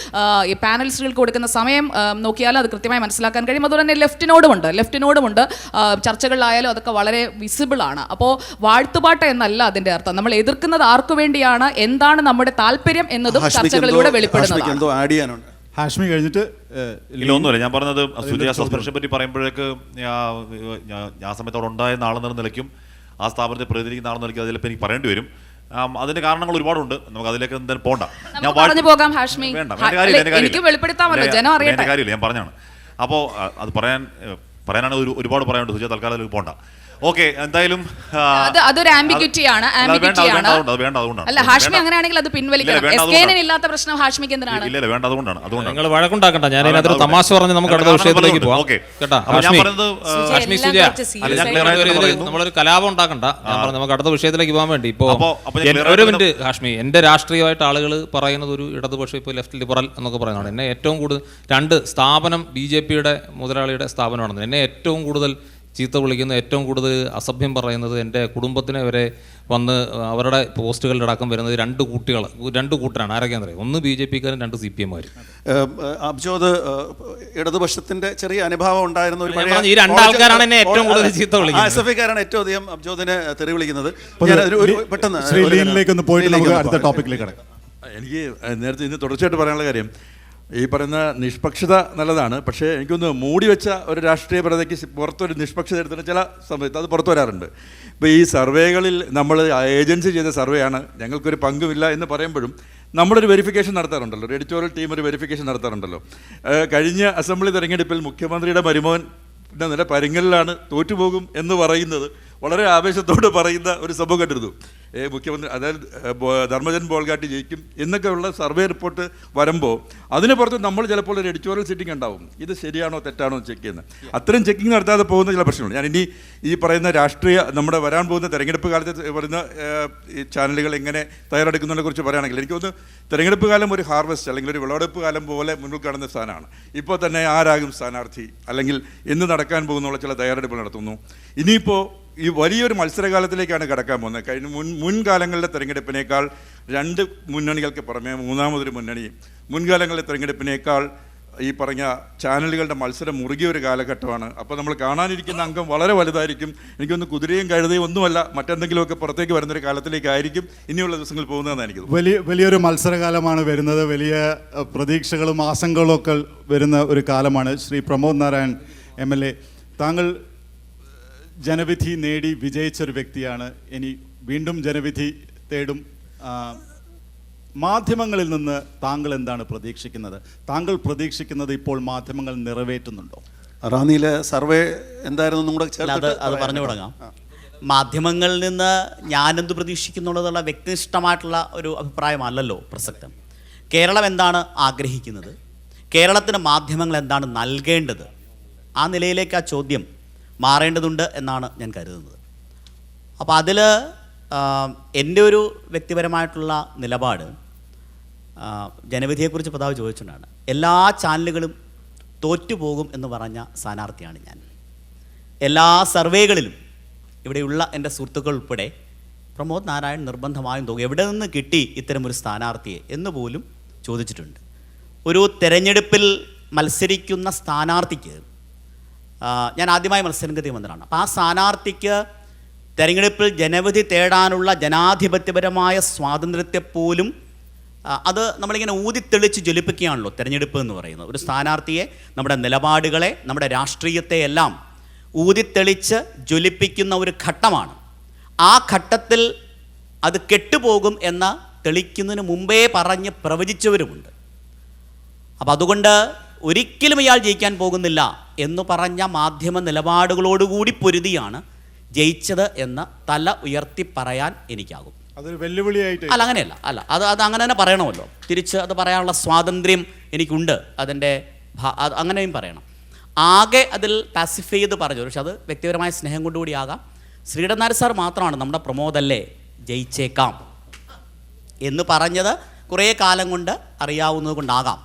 ഈ പാനലിസ്റ്റുകൾക്ക് കൊടുക്കുന്ന സമയം നോക്കിയാൽ അത് കൃത്യമായി മനസ്സിലാക്കാൻ കഴിയും. അതുപോലെ തന്നെ ലെഫ്റ്റിനോടുമുണ്ട് ചർച്ചകളിലായാലും അതൊക്കെ വളരെ വിസിബിൾ ആണ്. അപ്പോൾ വാഴ്ത്തുപാട്ട് എന്നല്ല അതിൻ്റെ അർത്ഥം. നമ്മൾ എതിർക്കുന്നത് ആർക്കു വേണ്ടിയാണ്, എന്താണ് നമ്മുടെ താല്പര്യം എന്നതും ചർച്ചകളിലൂടെ വെളിപ്പെടുന്നതാണ്. ഹാഷ്മി കഴിഞ്ഞിട്ട് ഒന്നുമില്ല, ഞാൻ പറഞ്ഞത് സുജയ സസ്പെൻഷനെ പറ്റി പറയുമ്പോഴേക്ക് ഞാൻ സമയത്ത് അവിടെ ഉണ്ടായിരുന്ന ആളെന്ന നിലയ്ക്കും ആ സ്ഥാപനത്തെ പ്രതിനിധിക്കുന്ന ആളെന്ന നിലയ്ക്കും അതിലിപ്പോൾ എനിക്ക് പറയേണ്ടി വരും. അതിന്റെ കാരണങ്ങൾ ഒരുപാടുണ്ട്, നമുക്ക് അതിലേക്ക് എന്തായാലും പോകണ്ട. കാര്യമില്ല, ഞാൻ പറഞ്ഞാണ്. അപ്പോൾ അത് പറയാനാണ് ഒരുപാട് പറയാനുണ്ട്. സുജയ തൽക്കാലം അതിലേക്ക് പോകണ്ട. ഓക്കെ, എന്തായാലും അതൊരു ആംബിഗ്വിറ്റിയാണ്. അല്ല, ഹാഷ്മി അങ്ങനെയാണെങ്കിൽ അത് പിൻവലിക്കണം. ഇല്ലാത്ത പ്രശ്നം ഹാഷ്മിക്ക് എന്തിനാണ്? ഇല്ല, വേണ്ട, അതുകൊണ്ടാണ് നിങ്ങൾ വഴക്കുണ്ടാക്കണ്ട. ഞാൻ അതിനകത്തൊരു തമാശ പറഞ്ഞ് നമുക്ക് അടുത്ത വിഷയത്തിലേക്ക് പോകാം. നമ്മളൊരു കലാപം ഉണ്ടാക്കണ്ട. ഞാൻ പറഞ്ഞു നമുക്ക് അടുത്ത വിഷയത്തിലേക്ക് പോകാൻ വേണ്ടി. ഇപ്പോൾ ഒരു മിനിറ്റ് ഹാഷ്മി, എൻ്റെ രാഷ്ട്രീയമായിട്ട് ആളുകൾ പറയുന്നത് ഒരു ഇടതുപക്ഷം, ഇപ്പോൾ ലെഫ്റ്റ് ലിബറൽ എന്നൊക്കെ പറയുന്നതാണ്. എന്നെ ഏറ്റവും കൂടുതൽ രണ്ട് സ്ഥാപനം BJPയുടെ മുതലാളിയുടെ സ്ഥാപനമാണെന്ന് എന്നെ ഏറ്റവും കൂടുതൽ ചീത്ത വിളിക്കുന്ന, ഏറ്റവും കൂടുതൽ അസഭ്യം പറയുന്നത്, എൻ്റെ കുടുംബത്തിനെ വരെ വന്ന് അവരുടെ പോസ്റ്റുകളുടെ അടക്കം വരുന്നത് രണ്ട് കൂട്ടരാണ്. ആരൊക്കെയാണെന്ന് അറിയാം? ഒന്ന് BJPക്കാരും, രണ്ട് CPM-കാരും. അബ്ജോദ് ഇടതുപക്ഷത്തിന്റെ ചെറിയ അനുഭവം ഉണ്ടായിരുന്ന ഈ രണ്ടാൾക്കാരാണ് എന്നെ ഏറ്റവും കൂടുതൽ ചീത്ത വിളിക്കുന്നത്. SFIക്കാരാണ് ഏറ്റവും അധികം അബ്ജോദിനെ തെറി വിളിക്കുന്നത്. പെട്ടെന്ന് അടുത്ത ടോപ്പിക്കിലേക്ക് കിടക്കാം. എനിക്ക് നേരത്തെ ഇന്ന് തുടർച്ചയായിട്ട് പറയാനുള്ള കാര്യം, ഈ പറയുന്ന നിഷ്പക്ഷത നല്ലതാണ്. പക്ഷേ എനിക്കൊന്ന് മൂടി വെച്ച ഒരു രാഷ്ട്രീയ പ്രതയ്ക്ക് പുറത്തൊരു നിഷ്പക്ഷത എടുത്തിട്ട് ചില സമയത്ത് അത് പുറത്തു വരാറുണ്ട്. ഇപ്പോൾ ഈ സർവേകളിൽ നമ്മൾ ഏജൻസി ചെയ്ത സർവേയാണ്, ഞങ്ങൾക്കൊരു പങ്കുമില്ല എന്ന് പറയുമ്പോഴും നമ്മളൊരു വെരിഫിക്കേഷൻ നടത്താറുണ്ടല്ലോ, ഒരു എഡിറ്റോറിയൽ ടീം ഒരു വെരിഫിക്കേഷൻ നടത്താറുണ്ടല്ലോ. കഴിഞ്ഞ അസംബ്ലി തെരഞ്ഞെടുപ്പിൽ മുഖ്യമന്ത്രിയുടെ മരുമോൻ നില പരിങ്ങലിലാണ് തോറ്റുപോകും എന്ന് പറയുന്നത് വളരെ ആവേശത്തോട് പറയുന്ന ഒരു സംഭവം കണ്ടിരുന്നു. മുഖ്യമന്ത്രി, അതായത് ധർമ്മജൻ ബോൾഗാട്ടി ജയിക്കും എന്നൊക്കെയുള്ള സർവേ റിപ്പോർട്ട് വരുമ്പോൾ അതിന് പുറത്ത് നമ്മൾ ചിലപ്പോൾ ഒരു എഡിറ്റോറിയൽ സിറ്റിംഗ് ഉണ്ടാവും, ഇത് ശരിയാണോ തെറ്റാണോ എന്ന് ചെക്ക് ചെയ്യുന്നത്. അത്തരം ചെക്കിങ് നടത്താതെ പോകുന്ന ചില പ്രശ്നങ്ങളുണ്ട്. ഞാൻ ഈ പറയുന്ന രാഷ്ട്രീയ നമ്മുടെ വരാൻ പോകുന്ന തെരഞ്ഞെടുപ്പ് കാലത്ത് വരുന്ന ഈ ചാനലുകൾ എങ്ങനെ തയ്യാറെടുക്കുന്നതിനെ കുറിച്ച് പറയുകയാണെങ്കിൽ എനിക്ക് തോന്നുന്നു തെരഞ്ഞെടുപ്പ് കാലം ഒരു ഹാർവെസ്റ്റ് അല്ലെങ്കിൽ ഒരു വിളവെടുപ്പ് കാലം പോലെ മുന്നിൽ കാണുന്ന സ്ഥാനമാണ്. ഇപ്പോൾ തന്നെ ആരാകും സ്ഥാനാർത്ഥി, അല്ലെങ്കിൽ എന്ന് നടക്കാൻ പോകുന്നുള്ള ചില തയ്യാറെടുപ്പുകൾ നടത്തുന്നു. ഇനിയിപ്പോൾ ഈ വലിയൊരു മത്സരകാലത്തിലേക്കാണ് കടക്കാൻ പോകുന്നത്. കഴിഞ്ഞ മുൻകാലങ്ങളിലെ തെരഞ്ഞെടുപ്പിനേക്കാൾ രണ്ട് മുന്നണികൾക്ക് പുറമെ മൂന്നാമതൊരു മുന്നണി, മുൻകാലങ്ങളിലെ തെരഞ്ഞെടുപ്പിനേക്കാൾ ഈ പറഞ്ഞ ചാനലുകളുടെ മത്സരം മുറുകിയ ഒരു കാലഘട്ടമാണ്. അപ്പോൾ നമ്മൾ കാണാനിരിക്കുന്ന അംഗം വളരെ വലുതായിരിക്കും. എനിക്കൊന്ന് കുതിരയും കഴുതയും ഒന്നുമല്ല, മറ്റെന്തെങ്കിലുമൊക്കെ പുറത്തേക്ക് വരുന്നൊരു കാലത്തിലേക്കായിരിക്കും ഇനിയുള്ള ദിവസങ്ങൾ പോകുന്നതെന്ന് എനിക്ക് വലിയൊരു മത്സരകാലമാണ് വരുന്നത്. വലിയ പ്രതീക്ഷകളും ആശങ്കകളും ഒക്കെ വരുന്ന ഒരു കാലമാണ്. ശ്രീ പ്രമോദ് നാരായൺ MLA, താങ്കൾ ജനവിധി നേടി വിജയിച്ചൊരു വ്യക്തിയാണ്. ഇനി വീണ്ടും ജനവിധി തേടും. മാധ്യമങ്ങളിൽ നിന്ന് താങ്കൾ എന്താണ് പ്രതീക്ഷിക്കുന്നത്? താങ്കൾ പ്രതീക്ഷിക്കുന്നത് ഇപ്പോൾ മാധ്യമങ്ങൾ നിറവേറ്റുന്നുണ്ടോ? റാന്നിയിലെ സർവേ എന്തായിരുന്നു കൂടെ അത് പറഞ്ഞു തുടങ്ങാം. മാധ്യമങ്ങളിൽ നിന്ന് ഞാനെന്ത് പ്രതീക്ഷിക്കുന്നുള്ളതുള്ള വ്യക്തിനിഷ്ഠമായിട്ടുള്ള ഒരു അഭിപ്രായമല്ലല്ലോ പ്രസക്തം. കേരളം എന്താണ് ആഗ്രഹിക്കുന്നത്, കേരളത്തിന് മാധ്യമങ്ങൾ എന്താണ് നൽകേണ്ടത്, ആ നിലയിലേക്ക് ആ ചോദ്യം മാറേണ്ടതുണ്ട് എന്നാണ് ഞാൻ കരുതുന്നത്. അപ്പോൾ അതിൽ എൻ്റെ ഒരു വ്യക്തിപരമായിട്ടുള്ള നിലപാട്, ജനവിധിയെക്കുറിച്ച് പ്രതാപ് ചോദിച്ചുകൊണ്ടാണ്. എല്ലാ ചാനലുകളും തോറ്റുപോകും എന്ന് പറഞ്ഞ സ്ഥാനാർത്ഥിയാണ് ഞാൻ. എല്ലാ സർവേകളിലും ഇവിടെയുള്ള എൻ്റെ സുഹൃത്തുക്കൾ ഉൾപ്പെടെ പ്രമോദ് നാരായൺ നിർബന്ധമായും തോന്നും, എവിടെ നിന്ന് കിട്ടി ഇത്തരമൊരു സ്ഥാനാർത്ഥിയെ എന്ന് പോലും ചോദിച്ചിട്ടുണ്ട്. ഒരു തെരഞ്ഞെടുപ്പിൽ മത്സരിക്കുന്ന സ്ഥാനാർത്ഥിക്ക്, ഞാൻ ആദ്യമായി മത്സരരംഗത്ത് വന്നതാണ്, അപ്പോൾ ആ സ്ഥാനാർത്ഥിക്ക് തെരഞ്ഞെടുപ്പിൽ ജനവിധി തേടാനുള്ള ജനാധിപത്യപരമായ സ്വാതന്ത്ര്യത്തെപ്പോലും അത് നമ്മളിങ്ങനെ ഊതിത്തെളിച്ച് ജ്വലിപ്പിക്കുകയാണല്ലോ തിരഞ്ഞെടുപ്പ് എന്ന് പറയുന്നത്. ഒരു സ്ഥാനാർത്ഥിയെ, നമ്മുടെ നിലപാടുകളെ, നമ്മുടെ രാഷ്ട്രീയത്തെ എല്ലാം ഊതിത്തെളിച്ച് ജ്വലിപ്പിക്കുന്ന ഒരു ഘട്ടമാണ്. ആ ഘട്ടത്തിൽ അത് കെട്ടുപോകും എന്ന് തെളിക്കുന്നതിന് മുമ്പേ പറഞ്ഞ് പ്രവചിച്ചവരുമുണ്ട്. അപ്പം അതുകൊണ്ട് ഒരിക്കലും ഇയാൾ ജയിക്കാൻ പോകുന്നില്ല എന്ന് പറഞ്ഞ മാധ്യമ നിലപാടുകളോടുകൂടി പൊരുതിയാണ് ജയിച്ചത് എന്ന് തല ഉയർത്തി പറയാൻ എനിക്കാകും. അതൊരു വെല്ലുവിളിയായിട്ട് അല്ല, അങ്ങനെയല്ല. അല്ല, അത് അങ്ങനെ തന്നെ പറയണമല്ലോ. തിരിച്ച് അത് പറയാനുള്ള സ്വാതന്ത്ര്യം എനിക്കുണ്ട്. അതിൻ്റെ അങ്ങനെയും പറയണം. ആകെ അതിൽ പാസിഫൈ ചെയ്ത് പറഞ്ഞു, പക്ഷെ അത് വ്യക്തിപരമായ സ്നേഹം കൊണ്ടുകൂടി ആകാം. ശ്രീധരൻ നായർ സാർ മാത്രമാണ് നമ്മുടെ പ്രമോദല്ലേ ജയിച്ചേക്കാം എന്ന് പറഞ്ഞത് കുറേ കാലം കൊണ്ട് അറിയാവുന്നത് കൊണ്ടാകാം.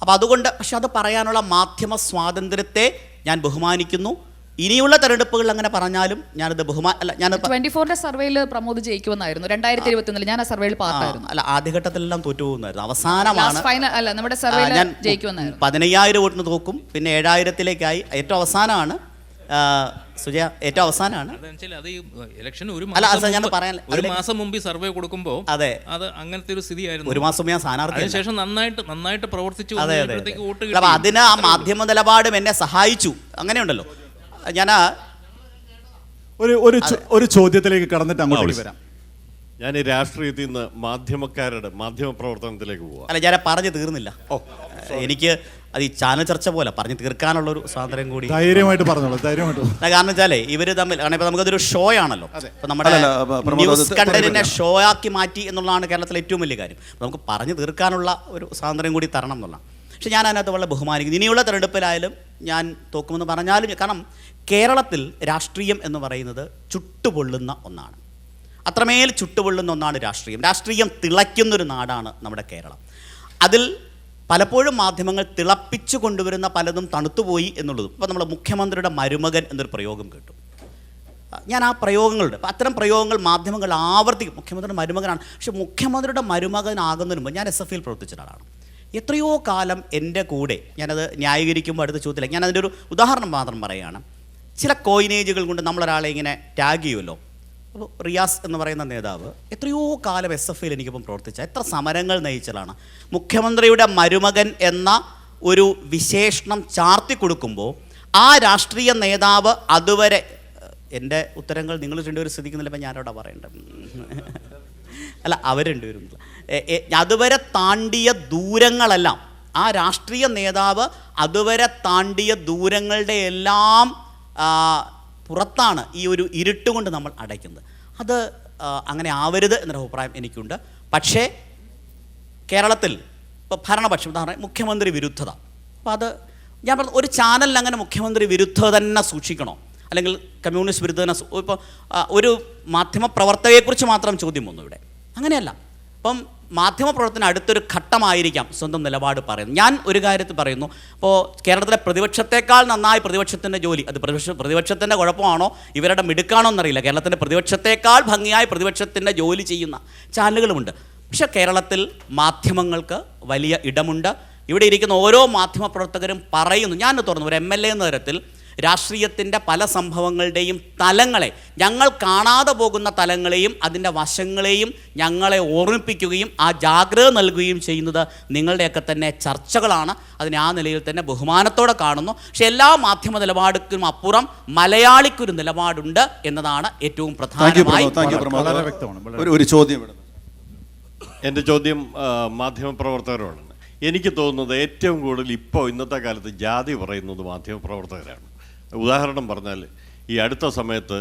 അപ്പോൾ അതുകൊണ്ട്, പക്ഷെ അത് പറയാനുള്ള മാധ്യമ സ്വാതന്ത്ര്യത്തെ ഞാൻ ബഹുമാനിക്കുന്നു. ഇനിയുള്ള തെരഞ്ഞെടുപ്പുകളിൽ അങ്ങനെ പറഞ്ഞാലും ഞാനത് ഞാൻ 24-ന്റെ സർവേയിൽ പ്രമോദ് ജയിക്കുമെന്നായിരുന്നു 2021. ഞാൻ ആ സർവേയിൽ പാർട്ടായിരുന്നു. അല്ല, ആദ്യഘട്ടത്തിലെല്ലാം തോറ്റുപോകുന്നായിരുന്നു. അവസാനമാണ് അല്ല, നമ്മുടെ സർവേയിൽ ജയിക്കുമെന്നായിരുന്നു. 15,000 വോട്ടിന് തോക്കും, പിന്നെ 7,000-ലേക്കായി. ഏറ്റവും അവസാനമാണ് സുജയ, ഏറ്റവും അവസാനമാണ്. ഒരു മാസം മുമ്പ് സർവേ കൊടുക്കുമ്പോൾ അതെ, അത് അങ്ങനത്തെ ഒരു സ്ഥിതിയായിരുന്നു. ഒരു മാസം ഞാൻ സ്ഥാനാർത്ഥി, അതിനുശേഷം നന്നായിട്ട് പ്രവർത്തിച്ചു. അതിന് ആ മാധ്യമ നിലപാടും എന്നെ സഹായിച്ചു. അങ്ങനെയുണ്ടല്ലോ. ഞാൻ ഒരു ചോദ്യത്തിലേക്ക് കടന്നിട്ട് അങ്ങോട്ട് വരാം. ഞാൻ ഈ രാഷ്ട്രീയത്തിൽ നിന്ന് മാധ്യമ പ്രവർത്തനത്തിലേക്ക് പോവാം. അല്ല, ഞാൻ പറഞ്ഞു തീർന്നില്ല. എനിക്ക് അത് ഈ ചാനൽ ചർച്ച പോലെ പറഞ്ഞു തീർക്കാനുള്ളൊരു സ്വാതന്ത്ര്യം കൂടി. ധൈര്യമായിട്ട് പറഞ്ഞോളൂ, ധൈര്യമായിട്ട്. കാരണം വെച്ചാലേ ഇവര് തമ്മിൽ, കാരണം ഇപ്പൊ നമുക്കതൊരു ഷോ ആണല്ലോ. ഇപ്പൊ നമ്മുടെ ന്യൂസ് കണ്ടന്റിനെ ഷോ ആക്കി മാറ്റി എന്നുള്ളതാണ് കേരളത്തിലെ ഏറ്റവും വലിയ കാര്യം. നമുക്ക് പറഞ്ഞു തീർക്കാനുള്ള ഒരു സ്വാതന്ത്ര്യം കൂടി തരണം എന്നുള്ളതാണ്. പക്ഷെ ഞാൻ അതിനകത്ത് വളരെ ബഹുമാനിക്കുന്നു. ഇനിയുള്ള തെരഞ്ഞെടുപ്പിലായാലും ഞാൻ തോക്കുമെന്ന് പറഞ്ഞാലും, കാരണം കേരളത്തിൽ രാഷ്ട്രീയം എന്ന് പറയുന്നത് ചുട്ടുപൊള്ളുന്ന ഒന്നാണ്. അത്രമേൽ ചുട്ടുപൊള്ളുന്ന ഒന്നാണ് രാഷ്ട്രീയം. രാഷ്ട്രീയം തിളയ്ക്കുന്നൊരു നാടാണ് നമ്മുടെ കേരളം. അതിൽ പലപ്പോഴും മാധ്യമങ്ങൾ തിളപ്പിച്ചു കൊണ്ടുവരുന്ന പലതും തണുത്തുപോയി എന്നുള്ളതും. ഇപ്പോൾ നമ്മൾ മുഖ്യമന്ത്രിയുടെ മരുമകൻ എന്നൊരു പ്രയോഗം കേട്ടു. ഞാൻ ആ പ്രയോഗങ്ങളുണ്ട്, അപ്പോൾ അത്തരം പ്രയോഗങ്ങൾ മാധ്യമങ്ങൾ ആവർത്തിക്കും. മുഖ്യമന്ത്രിയുടെ മരുമകനാണ്. പക്ഷേ മുഖ്യമന്ത്രിയുടെ മരുമകനാകുന്നതിന് മുമ്പ് ഞാൻ SFIയിൽ പ്രവർത്തിച്ച ഒരാളാണ്. എത്രയോ കാലം എൻ്റെ കൂടെ, ഞാനത് ന്യായീകരിക്കുമ്പോൾ അടുത്ത ചോദ്യത്തിലേക്ക് ഞാൻ അതിൻ്റെ ഒരു ഉദാഹരണം മാത്രം പറയുകയാണ്. ചില കോയിനേജുകൾ കൊണ്ട് നമ്മളൊരാളെ ഇങ്ങനെ ടാഗ് ചെയ്യുമല്ലോ. അപ്പോൾ റിയാസ് എന്ന് പറയുന്ന നേതാവ് എത്രയോ കാലം SFIയിൽ എനിക്കിപ്പം പ്രവർത്തിച്ച, എത്ര സമരങ്ങൾ നയിച്ചതാണ്. മുഖ്യമന്ത്രിയുടെ മരുമകൻ എന്ന ഒരു വിശേഷണം ചാർത്തി കൊടുക്കുമ്പോൾ ആ രാഷ്ട്രീയ നേതാവ് അതുവരെ, എൻ്റെ ഉത്തരങ്ങൾ നിങ്ങൾ രണ്ടുപേരും ശ്രദ്ധിക്കുന്നില്ല, ഇപ്പം ഞാനവിടെ പറയേണ്ടത് അല്ല, അവർ രണ്ടുപേരും അതുവരെ താണ്ടിയ ദൂരങ്ങളെല്ലാം, ആ രാഷ്ട്രീയ നേതാവ് അതുവരെ താണ്ടിയ ദൂരങ്ങളുടെ എല്ലാം പുറത്താണ് ഈ ഒരു ഇരുട്ടുകൊണ്ട് നമ്മൾ അടയ്ക്കുന്നത്. അത് അങ്ങനെ ആവരുത് എന്നൊരു അഭിപ്രായം എനിക്കുണ്ട്. പക്ഷേ കേരളത്തിൽ ഇപ്പോൾ ഭരണപക്ഷം, ഉദാഹരണം മുഖ്യമന്ത്രി വിരുദ്ധത, അപ്പോൾ അത് ഞാൻ പറഞ്ഞ ഒരു ചാനലിൽ അങ്ങനെ മുഖ്യമന്ത്രി വിരുദ്ധത തന്നെ സൂക്ഷിക്കണോ, അല്ലെങ്കിൽ കമ്മ്യൂണിസ്റ്റ് വിരുദ്ധ തന്നെ? ഇപ്പോൾ ഒരു മാധ്യമപ്രവർത്തകയെക്കുറിച്ച് മാത്രം ചോദ്യം വന്നു ഇവിടെ. അങ്ങനെയല്ല. അപ്പം മാധ്യമപ്രവർത്തനം അടുത്തൊരു ഘട്ടമായിരിക്കാം സ്വന്തം നിലപാട് പറയുന്നത്. ഞാൻ ഒരു കാര്യത്തിൽ പറയുന്നു, ഇപ്പോൾ കേരളത്തിലെ പ്രതിപക്ഷത്തേക്കാൾ നന്നായി പ്രതിപക്ഷത്തിൻ്റെ ജോലി, അത് പ്രതിപക്ഷത്തിൻ്റെ കുഴപ്പമാണോ ഇവരുടെ മിടുക്കാണോ എന്നറിയില്ല, കേരളത്തിൻ്റെ പ്രതിപക്ഷത്തേക്കാൾ ഭംഗിയായി പ്രതിപക്ഷത്തിൻ്റെ ജോലി ചെയ്യുന്ന ചാനലുകളുമുണ്ട്. പക്ഷേ കേരളത്തിൽ മാധ്യമങ്ങൾക്ക് വലിയ ഇടമുണ്ട്. ഇവിടെ ഇരിക്കുന്ന ഓരോ മാധ്യമപ്രവർത്തകരും പറയുന്നു, ഞാൻ തുറന്നു, ഒരു MLA എന്ന തരത്തിൽ രാഷ്ട്രീയത്തിൻ്റെ പല സംഭവങ്ങളുടെയും തലങ്ങളെ, ഞങ്ങൾ കാണാതെ പോകുന്ന തലങ്ങളെയും അതിൻ്റെ വശങ്ങളെയും ഞങ്ങളെ ഓർമ്മിപ്പിക്കുകയും ആ ജാഗ്രത നൽകുകയും ചെയ്യുന്നത് നിങ്ങളുടെയൊക്കെ തന്നെ ചർച്ചകളാണ്. അതിനെ ആ നിലയിൽ തന്നെ ബഹുമാനത്തോടെ കാണുന്നു. പക്ഷെ എല്ലാ മാധ്യമ നിലപാടുക്കും അപ്പുറം മലയാളിക്കൊരു നിലപാടുണ്ട് എന്നതാണ് ഏറ്റവും പ്രധാനമായി. ഒരു ചോദ്യം, എൻ്റെ ചോദ്യം മാധ്യമപ്രവർത്തകരോടാണ്. എനിക്ക് തോന്നുന്നത് ഏറ്റവും കൂടുതൽ ഇപ്പോൾ ഇന്നത്തെ കാലത്ത് ജാതി പറയുന്നത് മാധ്യമപ്രവർത്തകരാണ്. ഉദാഹരണം പറഞ്ഞാൽ, ഈ അടുത്ത സമയത്ത്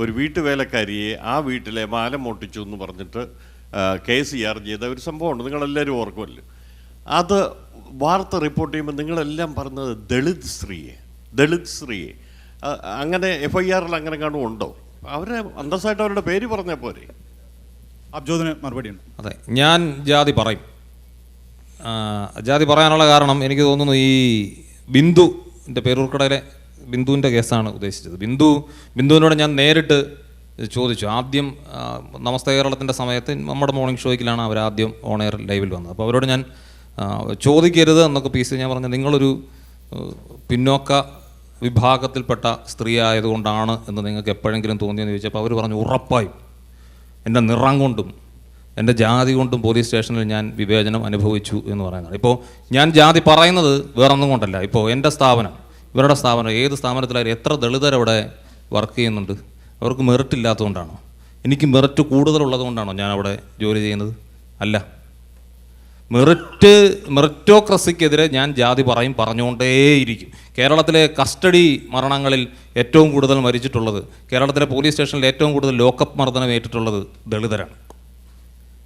ഒരു വീട്ടുവേലക്കാരിയെ ആ വീട്ടിലെ മാല മോട്ടിച്ചു എന്ന് പറഞ്ഞിട്ട് കേസ് ചാർജ് ചെയ്ത ഒരു സംഭവമുണ്ട്, നിങ്ങളെല്ലാവരും ഓർക്കുമല്ലോ. അത് വാർത്ത റിപ്പോർട്ട് ചെയ്യുമ്പോൾ നിങ്ങളെല്ലാം പറഞ്ഞത് ദളിത് സ്ത്രീയെ അങ്ങനെ FIRൽ അങ്ങനെ കാണും ഉണ്ടോ? അവരെ അന്തസ്സായിട്ട് അവരുടെ പേര് പറഞ്ഞാൽ പോരെ? അബ്ജോദിന് മറുപടി ഉണ്ട്. അതെ, ഞാൻ ജാതി പറയും. ജാതി പറയാനുള്ള കാരണം എനിക്ക് തോന്നുന്നു ഈ ബിന്ദുവിൻ്റെ പേരൂർക്കടയിലെ ബിന്ദുവിൻ്റെ കേസാണ് ഉദ്ദേശിച്ചത്. ബിന്ദുവിനോട് ഞാൻ നേരിട്ട് ചോദിച്ചു. ആദ്യം നമസ്തേ കേരളത്തിൻ്റെ സമയത്ത് നമ്മുടെ മോർണിംഗ് ഷോയ്ക്കിലാണ് അവരാദ്യം ഓൺ എയർ ലൈവിൽ വന്നത്. അപ്പോൾ അവരോട് ഞാൻ ചോദിക്കരുത് എന്നൊക്കെ പീസ് ഞാൻ പറഞ്ഞു, നിങ്ങളൊരു പിന്നോക്ക വിഭാഗത്തിൽപ്പെട്ട സ്ത്രീ ആയതുകൊണ്ടാണ് എന്ന് നിങ്ങൾക്ക് എപ്പോഴെങ്കിലും തോന്നിയെന്ന് ചോദിച്ചപ്പോൾ അവർ പറഞ്ഞു, ഉറപ്പായും എൻ്റെ നിറം കൊണ്ടും എൻ്റെ ജാതി കൊണ്ടും പോലീസ് സ്റ്റേഷനിൽ ഞാൻ വിവേചനം അനുഭവിച്ചു എന്ന് പറയുന്നത്. ഇപ്പോൾ ഞാൻ ജാതി പറയുന്നത് വേറൊന്നും കൊണ്ടല്ല. ഇപ്പോൾ എൻ്റെ സ്ഥാപനം, ഇവരുടെ സ്ഥാപനം, ഏത് സ്ഥാപനത്തിലായാലും എത്ര ദളിതരവിടെ വർക്ക് ചെയ്യുന്നുണ്ട്? അവർക്ക് മെറിറ്റ് ഇല്ലാത്തതുകൊണ്ടാണോ? എനിക്ക് മെറിറ്റ് കൂടുതലുള്ളത് കൊണ്ടാണോ ഞാൻ അവിടെ ജോലി ചെയ്യുന്നത്? അല്ല. മെറിറ്റോക്രസിക്കെതിരെ ഞാൻ ജാതി പറഞ്ഞുകൊണ്ടേയിരിക്കും. കേരളത്തിലെ കസ്റ്റഡി മരണങ്ങളിൽ ഏറ്റവും കൂടുതൽ മരിച്ചിട്ടുള്ളത്, കേരളത്തിലെ പോലീസ് സ്റ്റേഷനിൽ ഏറ്റവും കൂടുതൽ ലോക്കപ്പ് മർദ്ദനം ഏറ്റിട്ടുള്ളത് ദളിതരാണ്.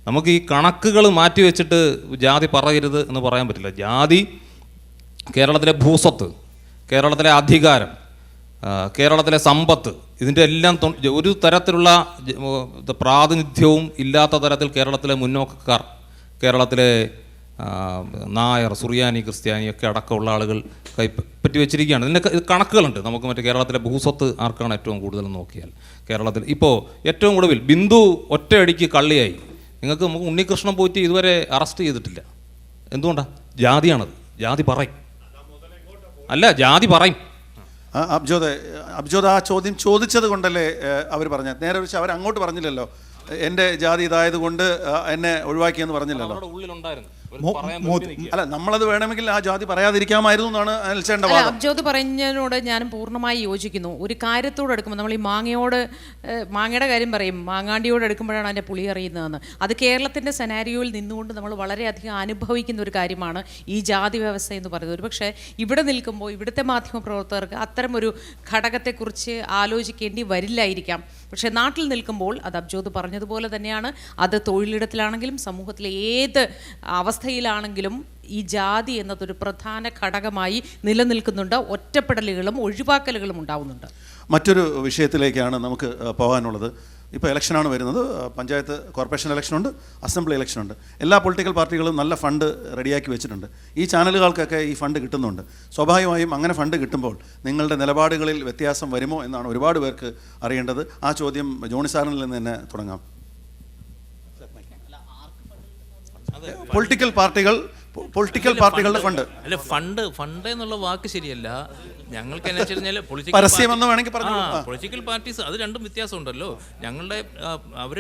നമുക്ക് ഈ കണക്കുകൾ മാറ്റി വെച്ചിട്ട് ജാതി പറയരുത് എന്ന് പറയാൻ പറ്റില്ല. ജാതി കേരളത്തിലെ ഭൂസ്വത്ത്, കേരളത്തിലെ അധികാരം, കേരളത്തിലെ സമ്പത്ത്, ഇതിൻ്റെ എല്ലാം ഒരു തരത്തിലുള്ള പ്രാതിനിധ്യവും ഇല്ലാത്ത തരത്തിൽ കേരളത്തിലെ മുന്നോക്കക്കാർ, കേരളത്തിലെ നായർ, സുറിയാനി, ക്രിസ്ത്യാനിയൊക്കെ അടക്കമുള്ള ആളുകൾ കൈപ്പറ്റി വെച്ചിരിക്കുകയാണ്. ഇതിൻ്റെ കണക്കുകളുണ്ട്. നമുക്ക് മറ്റേ കേരളത്തിലെ ഭൂസ്വത്ത് ആർക്കാണ് ഏറ്റവും കൂടുതൽ നോക്കിയാൽ കേരളത്തിൽ ഇപ്പോൾ ഏറ്റവും കൂടുതൽ ബിന്ദു ഒറ്റയടിക്ക് കള്ളിയായി. നിങ്ങൾക്ക് നമുക്ക് ഉണ്ണികൃഷ്ണൻ പോയിട്ട് ഇതുവരെ അറസ്റ്റ് ചെയ്തിട്ടില്ല. എന്തുകൊണ്ടാണ്? ജാതിയാണത്. ജാതി പറയും. അല്ല, ജാതി പറയും. അബ്ജോദ് ആ ചോദ്യം ചോദിച്ചത് കൊണ്ടല്ലേ അവർ പറഞ്ഞത്? നേരെ വെച്ച് അവർ അങ്ങോട്ട് പറഞ്ഞില്ലല്ലോ, എൻ്റെ ജാതി ഇതായത് കൊണ്ട് എന്നെ ഒഴിവാക്കിയെന്ന് പറഞ്ഞില്ലല്ലോ. അല്ല, നമ്മളത് വേണമെങ്കിൽ ആ ജാതി പറയാതിരിക്കാമായിരുന്നു എന്നാണ് അനിൽച്ചേട്ടൻ്റെ വാദം. അബ്ജോദ് പറഞ്ഞതിനോട് ഞാൻ പൂർണ്ണമായി യോജിക്കുന്നു. ഒരു കാര്യത്തോട് എടുക്കുമ്പോൾ നമ്മൾ ഈ മാങ്ങയുടെ കാര്യം പറയും, മാങ്ങാണ്ടിയോട് എടുക്കുമ്പോഴാണ് അതിൻ്റെ പുളി അറിയുന്നതെന്ന്. അത് കേരളത്തിൻ്റെ സെനാരിയോയിൽ നിന്നുകൊണ്ട് നമ്മൾ വളരെയധികം അനുഭവിക്കുന്ന ഒരു കാര്യമാണ് ഈ ജാതി വ്യവസ്ഥ എന്ന് പറയുന്നത്. ഒരു പക്ഷേ ഇവിടെ നിൽക്കുമ്പോൾ ഇവിടുത്തെ മാധ്യമപ്രവർത്തകർക്ക് അത്തരം ഒരു ഘടകത്തെക്കുറിച്ച് ആലോചിക്കേണ്ടി വരില്ലായിരിക്കാം. പക്ഷേ നാട്ടിൽ നിൽക്കുമ്പോൾ അത് അബ്ജോദ് പറഞ്ഞതുപോലെ തന്നെയാണ്. അത് തൊഴിലിടത്തിലാണെങ്കിലും സമൂഹത്തിലെ ഏത് അവസ്ഥയിലാണെങ്കിലും ഈ ജാതി എന്നതൊരു പ്രധാന ഘടകമായി നിലനിൽക്കുന്നുണ്ട്. ഒറ്റപ്പെടലുകളും ഒഴിവാക്കലുകളും ഉണ്ടാവുന്നുണ്ട്. മറ്റൊരു വിഷയത്തിലേക്കാണ് നമുക്ക് പോകാനുള്ളത്. ഇപ്പോൾ ഇലക്ഷനാണ് വരുന്നത്. പഞ്ചായത്ത് കോർപ്പറേഷൻ ഇലക്ഷനുണ്ട്, അസംബ്ലി ഇലക്ഷനുണ്ട്. എല്ലാ പൊളിറ്റിക്കൽ പാർട്ടികളും നല്ല ഫണ്ട് റെഡിയാക്കി വെച്ചിട്ടുണ്ട്. ഈ ചാനലുകൾക്കൊക്കെ ഈ ഫണ്ട് കിട്ടുന്നുണ്ട്. സ്വാഭാവികമായും അങ്ങനെ ഫണ്ട് കിട്ടുമ്പോൾ നിങ്ങളുടെ നിലപാടുകളിൽ വ്യത്യാസം വരുമോ എന്നാണ് ഒരുപാട് പേർക്ക് അറിയേണ്ടത്. ആ ചോദ്യം ജോണി സാറിൽ നിന്ന് തന്നെ തുടങ്ങാം. പൊളിറ്റിക്കൽ പാർട്ടികളുടെ ഫണ്ട് അല്ല, ഫണ്ട് എന്നുള്ള വാക്ക് ശരിയല്ല. ഞങ്ങൾക്ക് എന്നാ വെച്ച് കഴിഞ്ഞാൽ പൊളിറ്റിക്കൽ പാർട്ടീസ് അത് രണ്ടും വ്യത്യാസമുണ്ടല്ലോ. ഞങ്ങളുടെ അവർ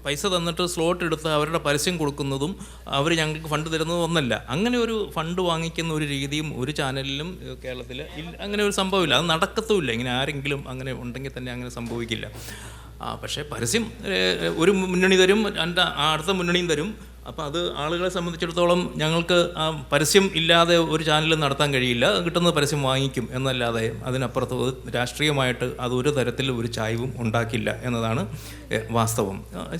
പൈസ തന്നിട്ട് സ്ലോട്ട് എടുത്ത് അവരുടെ പരസ്യം കൊടുക്കുന്നതും അവർ ഞങ്ങൾക്ക് ഫണ്ട് തരുന്നതും ഒന്നല്ല. അങ്ങനെ ഒരു ഫണ്ട് വാങ്ങിക്കുന്ന ഒരു രീതിയും ഒരു ചാനലിലും കേരളത്തിൽ അങ്ങനെ ഒരു സംഭവമില്ല. അത് നടക്കത്തുമില്ല. ഇങ്ങനെ ആരെങ്കിലും അങ്ങനെ ഉണ്ടെങ്കിൽ തന്നെ അങ്ങനെ സംഭവിക്കില്ല. പക്ഷേ പരസ്യം ഒരു മുന്നണി തരും, അടുത്ത മുന്നണിയും തരും. അപ്പോൾ അത് ആളുകളെ സംബന്ധിച്ചിടത്തോളം ഞങ്ങൾക്ക് പരസ്യം ഇല്ലാതെ ഒരു ചാനലും നടത്താൻ കഴിയില്ല. കിട്ടുന്ന പരസ്യം വാങ്ങിക്കും എന്നല്ലാതെ അതിനപ്പുറത്ത് രാഷ്ട്രീയമായിട്ട് അതൊരു തരത്തിൽ ഒരു ചായ്വും ഉണ്ടാക്കില്ല എന്നതാണ് വാസ്തവം.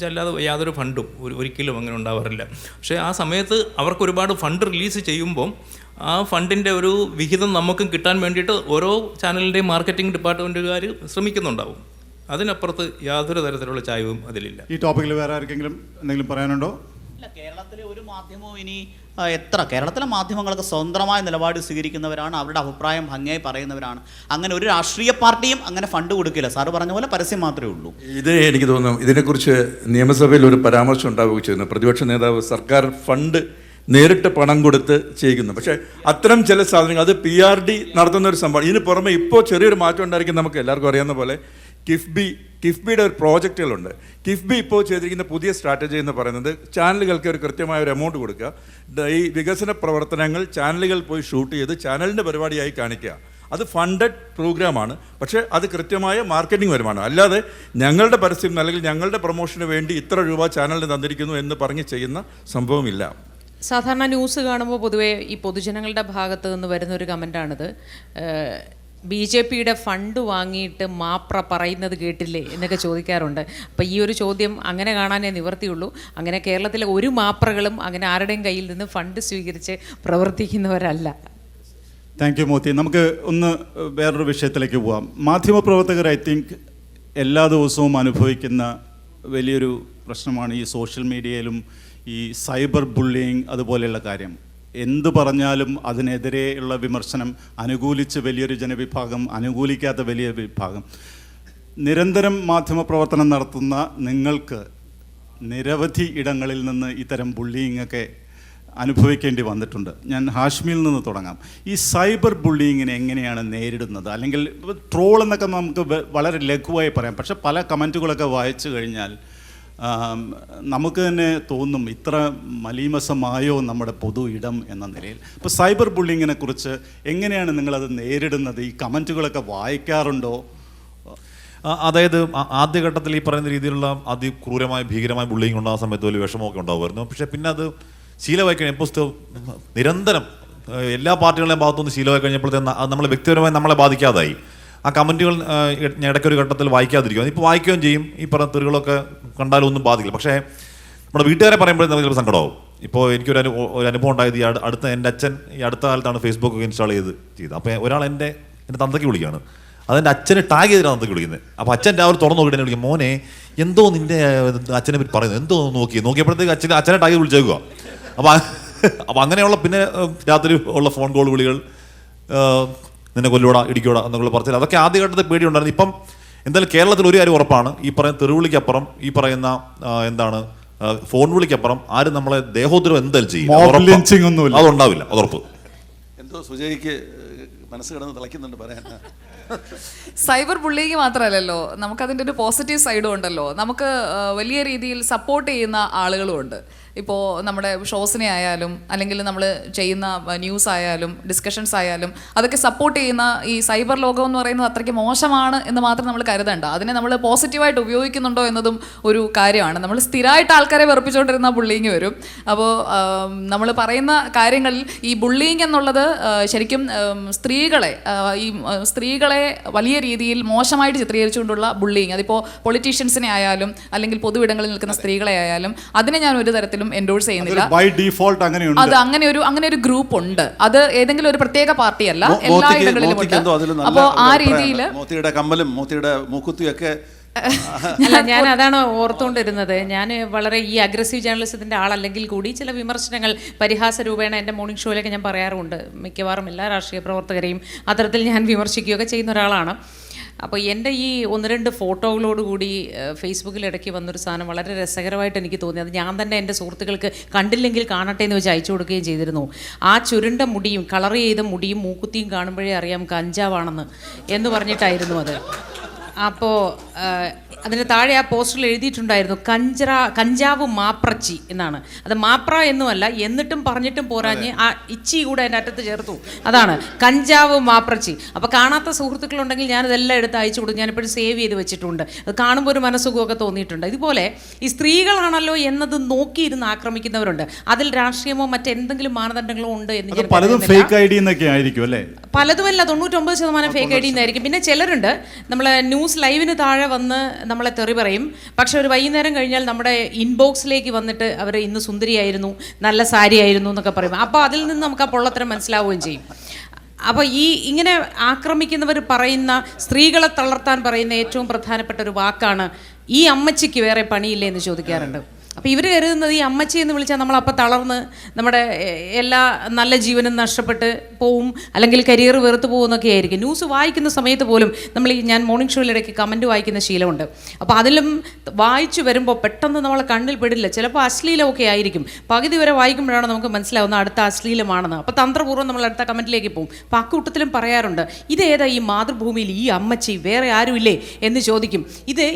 അല്ലാതെ യാതൊരു ഫണ്ടും ഒരിക്കലും അങ്ങനെ ഉണ്ടാവാറില്ല. പക്ഷേ ആ സമയത്ത് അവർക്ക് ഒരുപാട് ഫണ്ട് റിലീസ് ചെയ്യുമ്പം ആ ഫണ്ടിൻ്റെ ഒരു വിഹിതം നമുക്കും കിട്ടാൻ വേണ്ടിയിട്ട് ഓരോ ചാനലിൻ്റെയും മാർക്കറ്റിംഗ് ഡിപ്പാർട്ട്മെൻറ്റുകാർ ശ്രമിക്കുന്നുണ്ടാവും. അതിനപ്പുറത്ത് യാതൊരു തരത്തിലുള്ള ചായവും അതിലില്ല. ഈ ടോപ്പിക്കിൽ വേറെ ആർക്കെങ്കിലും എന്തെങ്കിലും പറയാനുണ്ടോ? കേരളത്തിലെ ഒരു മാധ്യമവും ഇനി കേരളത്തിലെ മാധ്യമങ്ങൾക്ക് സ്വന്തമായ നിലപാട് സ്വീകരിക്കുന്നവരാണ്, അവരുടെ അഭിപ്രായം ഭംഗിയായി പറയുന്നവരാണ്. അങ്ങനെ ഒരു രാഷ്ട്രീയ പാർട്ടിയും അങ്ങനെ ഫണ്ട് കൊടുക്കില്ല. സാറ് പറഞ്ഞ പോലെ പരസ്യം മാത്രമേ ഉള്ളൂ. ഇത് എനിക്ക് തോന്നുന്നു ഇതിനെക്കുറിച്ച് നിയമസഭയിൽ ഒരു പരാമർശം ഉണ്ടാവുകയും ചെയ്യുന്നു. പ്രതിപക്ഷ നേതാവ് സർക്കാർ ഫണ്ട് നേരിട്ട് പണം കൊടുത്ത് ചെയ്യുന്നു. പക്ഷേ അത്തരം ചില സാധനങ്ങൾ അത് PRD നടത്തുന്ന ഒരു സംഭവം. ഇതിന് പുറമെ ഇപ്പോൾ ചെറിയൊരു മാറ്റം ഉണ്ടായിരിക്കും. നമുക്ക് എല്ലാവർക്കും അറിയാവുന്ന പോലെ കിഫ്ബിയുടെ ഒരു പ്രോജക്റ്റുകളുണ്ട്. കിഫ്ബി ഇപ്പോൾ ചെയ്തിരിക്കുന്ന പുതിയ സ്ട്രാറ്റജി എന്ന് പറയുന്നത് ചാനലുകൾക്ക് ഒരു കൃത്യമായ ഒരു എമൗണ്ട് കൊടുക്കുക. ഈ വികസന പ്രവർത്തനങ്ങൾ ചാനലുകൾ പോയി ഷൂട്ട് ചെയ്ത് ചാനലിൻ്റെ പരിപാടിയായി കാണിക്കുക. അത് ഫണ്ടഡ് പ്രോഗ്രാമാണ്. പക്ഷേ അത് കൃത്യമായ മാർക്കറ്റിംഗ് വരുമാനം. അല്ലാതെ ഞങ്ങളുടെ പരസ്യം അല്ലെങ്കിൽ ഞങ്ങളുടെ പ്രൊമോഷന് വേണ്ടി ഇത്ര രൂപ ചാനലിന് തന്നിരിക്കുന്നു എന്ന് പറഞ്ഞ് ചെയ്യുന്ന സംഭവമില്ല. സാധാരണ ന്യൂസ് കാണുമ്പോൾ പൊതുവേ ഈ പൊതുജനങ്ങളുടെ ഭാഗത്ത് നിന്ന് വരുന്നൊരു കമൻ്റാണിത്. BJPയുടെ ഫണ്ട് വാങ്ങിയിട്ട് മാപ്ര പറയുന്നത് കേട്ടില്ലേ എന്നൊക്കെ ചോദിക്കാറുണ്ട്. അപ്പോൾ ഈ ഒരു ചോദ്യം അങ്ങനെ കാണാനേ നിവർത്തിയുള്ളൂ. അങ്ങനെ കേരളത്തിലെ ഒരു മാപ്രകളും അങ്ങനെ ആരുടെയും കയ്യിൽ നിന്ന് ഫണ്ട് സ്വീകരിച്ച് പ്രവർത്തിക്കുന്നവരല്ല. Thank you Moti. നമുക്ക് ഒന്ന് വേറൊരു വിഷയത്തിലേക്ക് പോവാം. മാധ്യമപ്രവർത്തകർ ഐ തിങ്ക് എല്ലാ ദിവസവും അനുഭവിക്കുന്ന വലിയൊരു പ്രശ്നമാണ് ഈ സോഷ്യൽ മീഡിയയിലും ഈ സൈബർ ബുള്ളിയിങ് അതുപോലെയുള്ള കാര്യം. എന്തു പറഞ്ഞാലും അതിനെതിരെയുള്ള വിമർശനം, അനുകൂലിച്ച് വലിയൊരു ജനവിഭാഗം, അനുകൂലിക്കാത്ത വലിയ വിഭാഗം. നിരന്തരം മാധ്യമപ്രവർത്തനം നടത്തുന്ന നിങ്ങൾക്ക് നിരവധി ഇടങ്ങളിൽ നിന്ന് ഇത്തരം ബുള്ളിയിങ്ങൊക്കെ അനുഭവിക്കേണ്ടി വന്നിട്ടുണ്ട്. ഞാൻ ഹാഷ്മിയിൽ നിന്ന് തുടങ്ങാം. ഈ സൈബർ ബുള്ളിയിങ്ങിനെ എങ്ങനെയാണ് നേരിടുന്നത്? അല്ലെങ്കിൽ ട്രോൾ എന്നൊക്കെ നമുക്ക് വളരെ ലഘുവായി പറയാം. പക്ഷേ പല കമൻറ്റുകളൊക്കെ വായിച്ചു കഴിഞ്ഞാൽ നമുക്ക് തന്നെ തോന്നും ഇത്ര മലീമസമായോ നമ്മുടെ പൊതു ഇടം എന്ന നിലയിൽ. ഇപ്പോൾ സൈബർ ബുള്ളിങ്ങിനെ കുറിച്ച് എങ്ങനെയാണ് നിങ്ങളത് നേരിടുന്നത്? ഈ കമൻറ്റുകളൊക്കെ വായിക്കാറുണ്ടോ? അതായത് ആദ്യഘട്ടത്തിൽ ഈ പറയുന്ന രീതിയിലുള്ള അതിക്രൂരമായ ഭീകരമായ ബുള്ളിങ് ഉണ്ടാകുന്ന സമയത്ത് വലിയ വിഷമമൊക്കെ ഉണ്ടാകുമായിരുന്നു. പക്ഷേ പിന്നെ അത് ശീലമായി കഴിഞ്ഞപ്പോൾ നിരന്തരം എല്ലാ പാർട്ടികളുടെയും ഭാഗത്തുനിന്ന് ശീലമായി കഴിഞ്ഞപ്പോഴത്തേന് അത് നമ്മളെ വ്യക്തിപരമായി നമ്മളെ ബാധിക്കാതായി. ആ കമൻറ്റുകൾ ഞാൻ ഇടയ്ക്കൊരു ഘട്ടത്തിൽ വായിക്കാതിരിക്കും. ഇപ്പോൾ വായിക്കുകയും ചെയ്യും. ഈ പറഞ്ഞ തെറികളൊക്കെ കണ്ടാലും ഒന്നും ബാധിക്കില്ല. പക്ഷേ നമ്മുടെ വീട്ടുകാരെ പറയുമ്പോഴേ നമുക്ക് ചിലപ്പോൾ സങ്കടമാവും. ഇപ്പോൾ എനിക്കൊരു അനുഭവം ഉണ്ടായത് അടുത്ത എൻ്റെ അച്ഛൻ ഈ അടുത്ത കാലത്താണ് ഫേസ്ബുക്ക് ഇൻസ്റ്റാൾ ചെയ്തത്. അപ്പോൾ ഒരാൾ എൻ്റെ തന്തയ്ക്ക് വിളിക്കുകയാണ്. അതെൻ്റെ അച്ഛനെ ടാഗ് ചെയ്തിട്ടാണ് തന്തയ്ക്ക് വിളിക്കുന്നത്. അപ്പോൾ അച്ഛൻ രാവിലെ തുറന്നു നോക്കിയിട്ട് എന്നെ വിളിക്കും, മോനെ എന്തോ നിൻ്റെ അച്ഛനെ പറ്റി പറയുന്നത്, എന്തോ നോക്കിയപ്പോഴത്തേക്ക് അച്ഛനെ ടാഗ് വിളിച്ചേക്കുക. അപ്പോൾ അങ്ങനെയുള്ള പിന്നെ രാത്രി ഉള്ള ഫോൺ കോൾ വിളികൾ, നിന്നെ കൊല്ലൂടാ ഇടിക്കൂടാ എന്നൊക്കെ പറഞ്ഞാൽ അതൊക്കെ ആദ്യഘട്ടത്തിൽ പേടിയുണ്ടായിരുന്നു. ഇപ്പം എന്തായാലും കേരളത്തിൽ ഒരു കാര്യം ഉറപ്പാണ്, ഈ പറയുന്ന തെറിവിളിക്കപ്പുറം ഈ പറയുന്ന ഫോൺ വിളിക്കപ്പുറം ആരും നമ്മളെ ദേഹോദ്രവം എന്തായാലും ചെയ്യും, അതുണ്ടാവില്ല, അത് ഉറപ്പ്. എന്തോ സുജയ്ക്ക് മനസ്സ് കിടന്ന് തിളയ്ക്കുന്നുണ്ട് പറയാൻ. സൈബർ ബുള്ളിങ് മാത്രമല്ലല്ലോ, നമുക്കതിൻ്റെ ഒരു പോസിറ്റീവ് സൈഡും ഉണ്ടല്ലോ. നമുക്ക് വലിയ രീതിയിൽ സപ്പോർട്ട് ചെയ്യുന്ന ആളുകളും ഉണ്ട്. ഇപ്പോൾ നമ്മുടെ ഷോസിനെ ആയാലും അല്ലെങ്കിൽ നമ്മൾ ചെയ്യുന്ന ന്യൂസ് ആയാലും ഡിസ്കഷൻസ് ആയാലും അതൊക്കെ സപ്പോർട്ട് ചെയ്യുന്ന ഈ സൈബർ ലോകം എന്ന് പറയുന്നത് അത്രയ്ക്ക് മോശമാണ് എന്ന് മാത്രം നമ്മൾ കരുതണ്ട. അതിനെ നമ്മൾ പോസിറ്റീവായിട്ട് ഉപയോഗിക്കുന്നുണ്ടോ എന്നതും ഒരു കാര്യമാണ്. നമ്മൾ സ്ഥിരമായിട്ട് ആൾക്കാരെ വെറുപ്പിച്ചുകൊണ്ടിരുന്ന ബുള്ളിങ് വരും. അപ്പോൾ നമ്മൾ പറയുന്ന കാര്യങ്ങളിൽ ഈ ബുള്ളിങ് എന്നുള്ളത് ശരിക്കും സ്ത്രീകളെ വലിയ രീതിയിൽ മോശമായിട്ട് ചിത്രീകരിച്ചുകൊണ്ടുള്ള ബുള്ളിങ്, അതിപ്പോൾ പൊളിറ്റീഷ്യൻസിനെ ആയാലും അല്ലെങ്കിൽ പൊതുവിടങ്ങളിൽ നിൽക്കുന്ന സ്ത്രീകളെ ആയാലും അതിനെ ഞാൻ ഒരു തരത്തിലും എൻഡോഴ്സ് ചെയ്യുന്നില്ല. അത് അങ്ങനെ ഒരു ഗ്രൂപ്പ് ഉണ്ട്. അത് ഏതെങ്കിലും ഒരു പ്രത്യേക പാർട്ടിയല്ല, എല്ലാ ഇടങ്ങളിലും ഉണ്ട്. അപ്പോൾ ആ രീതിയിൽ മോത്തിയുടെ കമ്മലും മോത്തിയുടെ മൂക്കുത്തിയും ഒക്കെ അല്ല, ഞാൻ അതാണ് ഓർത്തുകൊണ്ടിരുന്നത്. ഞാൻ വളരെ ഈ അഗ്രസീവ് ജേർണലിസത്തിൻ്റെ ആളല്ലെങ്കിൽ കൂടി ചില വിമർശനങ്ങൾ പരിഹാസ രൂപേണ എൻ്റെ മോർണിംഗ് ഷോയിലൊക്കെ ഞാൻ പറയാറുണ്ട്. മിക്കവാറും എല്ലാ രാഷ്ട്രീയ പ്രവർത്തകരെയും അത്തരത്തിൽ ഞാൻ വിമർശിക്കുകയൊക്കെ ചെയ്യുന്ന ഒരാളാണ്. അപ്പോൾ എൻ്റെ ഈ 1-2 ഫോട്ടോകളോടുകൂടി ഫേസ്ബുക്കിൽ ഇടയ്ക്ക് വന്നൊരു സാധനം വളരെ രസകരമായിട്ട് എനിക്ക് തോന്നി. അത് ഞാൻ തന്നെ എൻ്റെ സുഹൃത്തുക്കൾക്ക് കണ്ടില്ലെങ്കിൽ കാണട്ടെ എന്ന് വെച്ച് അയച്ചു കൊടുക്കുകയും ചെയ്തിരുന്നു. ആ ചുരുണ്ട മുടിയും കളർ ചെയ്ത മുടിയും മൂക്കുത്തിയും കാണുമ്പോഴേ അറിയാം കഞ്ചാവാണെന്ന് എന്ന് പറഞ്ഞിട്ടായിരുന്നു അത്. അപ്പോൾ അതിന് താഴെ ആ പോസ്റ്ററിൽ എഴുതിയിട്ടുണ്ടായിരുന്നു കഞ്ചാവ് മാപ്രച്ചി എന്നാണ്. അത് മാപ്ര എന്നുമല്ല, എന്നിട്ടും പറഞ്ഞിട്ടും പോരാഞ്ഞ് ആ ഇച്ചി കൂടെ അതിൻ്റെ അറ്റത്ത് ചേർത്തു. അതാണ് കഞ്ചാവ് മാപ്രച്ചി. അപ്പോൾ കാണാത്ത സുഹൃത്തുക്കളുണ്ടെങ്കിൽ ഞാനിതെല്ലാം എടുത്ത് അയച്ചു കൊടുക്കും. ഞാനിപ്പോഴും സേവ് ചെയ്ത് വെച്ചിട്ടുണ്ട്. അത് കാണുമ്പോൾ ഒരു മനസ്സുഖമൊക്കെ തോന്നിയിട്ടുണ്ട്. ഇതുപോലെ ഈ സ്ത്രീകളാണല്ലോ എന്നത് നോക്കിയിരുന്ന് ആക്രമിക്കുന്നവരുണ്ട്. അതിൽ രാഷ്ട്രീയമോ മറ്റെന്തെങ്കിലും മാനദണ്ഡങ്ങളോ ഉണ്ട് എന്ന് ഞാൻ പലതും ഫേക്ക് ഐഡി എന്നൊക്കെ ആയിരിക്കും അല്ലേ? പലതുമല്ല, 99% ഫേക്ക് ഐഡി എന്നായിരിക്കും. പിന്നെ ചിലരുണ്ട് നമ്മളെ ന്യൂസ് ലൈവിന് താഴെ വന്ന് നമ്മളെ തെറി പറയും. പക്ഷെ ഒരു വൈകുന്നേരം കഴിഞ്ഞാൽ നമ്മുടെ ഇൻബോക്സിലേക്ക് വന്നിട്ട് അവർ ഇന്ന് സുന്ദരിയായിരുന്നു, നല്ല സാരി ആയിരുന്നു എന്നൊക്കെ പറയും. അപ്പോൾ അതിൽ നിന്ന് നമുക്ക് ആ പൊള്ളത്തരം മനസ്സിലാവുകയും ചെയ്യും. അപ്പോൾ ഇങ്ങനെ ആക്രമിക്കുന്നവർ പറയുന്ന, സ്ത്രീകളെ തളർത്താൻ പറയുന്ന ഏറ്റവും പ്രധാനപ്പെട്ട ഒരു വാക്കാണ് ഈ അമ്മച്ചിക്ക് വേറെ പണിയില്ലേ എന്ന് ചോദിക്കാറുണ്ട്. അപ്പോൾ ഇവർ കരുതുന്നത് ഈ അമ്മച്ചി എന്ന് വിളിച്ചാൽ നമ്മളപ്പോൾ തളർന്ന് നമ്മുടെ എല്ലാ നല്ല ജീവനും നഷ്ടപ്പെട്ട് പോവും, അല്ലെങ്കിൽ കരിയർ വെറുത്ത് പോകുന്നൊക്കെ ആയിരിക്കും. ന്യൂസ് വായിക്കുന്ന സമയത്ത് പോലും ഞാൻ മോർണിംഗ് ഷോയിലിടയ്ക്ക് കമൻറ്റ് വായിക്കുന്ന ശീലമുണ്ട്. അപ്പോൾ അതിലും വായിച്ചു വരുമ്പോൾ പെട്ടെന്ന് നമ്മളെ കണ്ണിൽ പെടില്ല. ചിലപ്പോൾ അശ്ലീലമൊക്കെ ആയിരിക്കും. പകുതി വരെ വായിക്കുമ്പോഴാണ് നമുക്ക് മനസ്സിലാവുന്നത് അടുത്ത അശ്ലീലമാണെന്ന്. അപ്പോൾ തന്ത്രപൂർവ്വം നമ്മൾ അടുത്ത കമൻറ്റിലേക്ക് പോകും. അപ്പോൾ അക്കൂട്ടത്തിലും പറയാറുണ്ട്, ഇതേതാ ഈ മാതൃഭൂമിയിൽ ഈ അമ്മച്ചി വേറെ ആരുമില്ലേ എന്ന് ചോദിക്കും.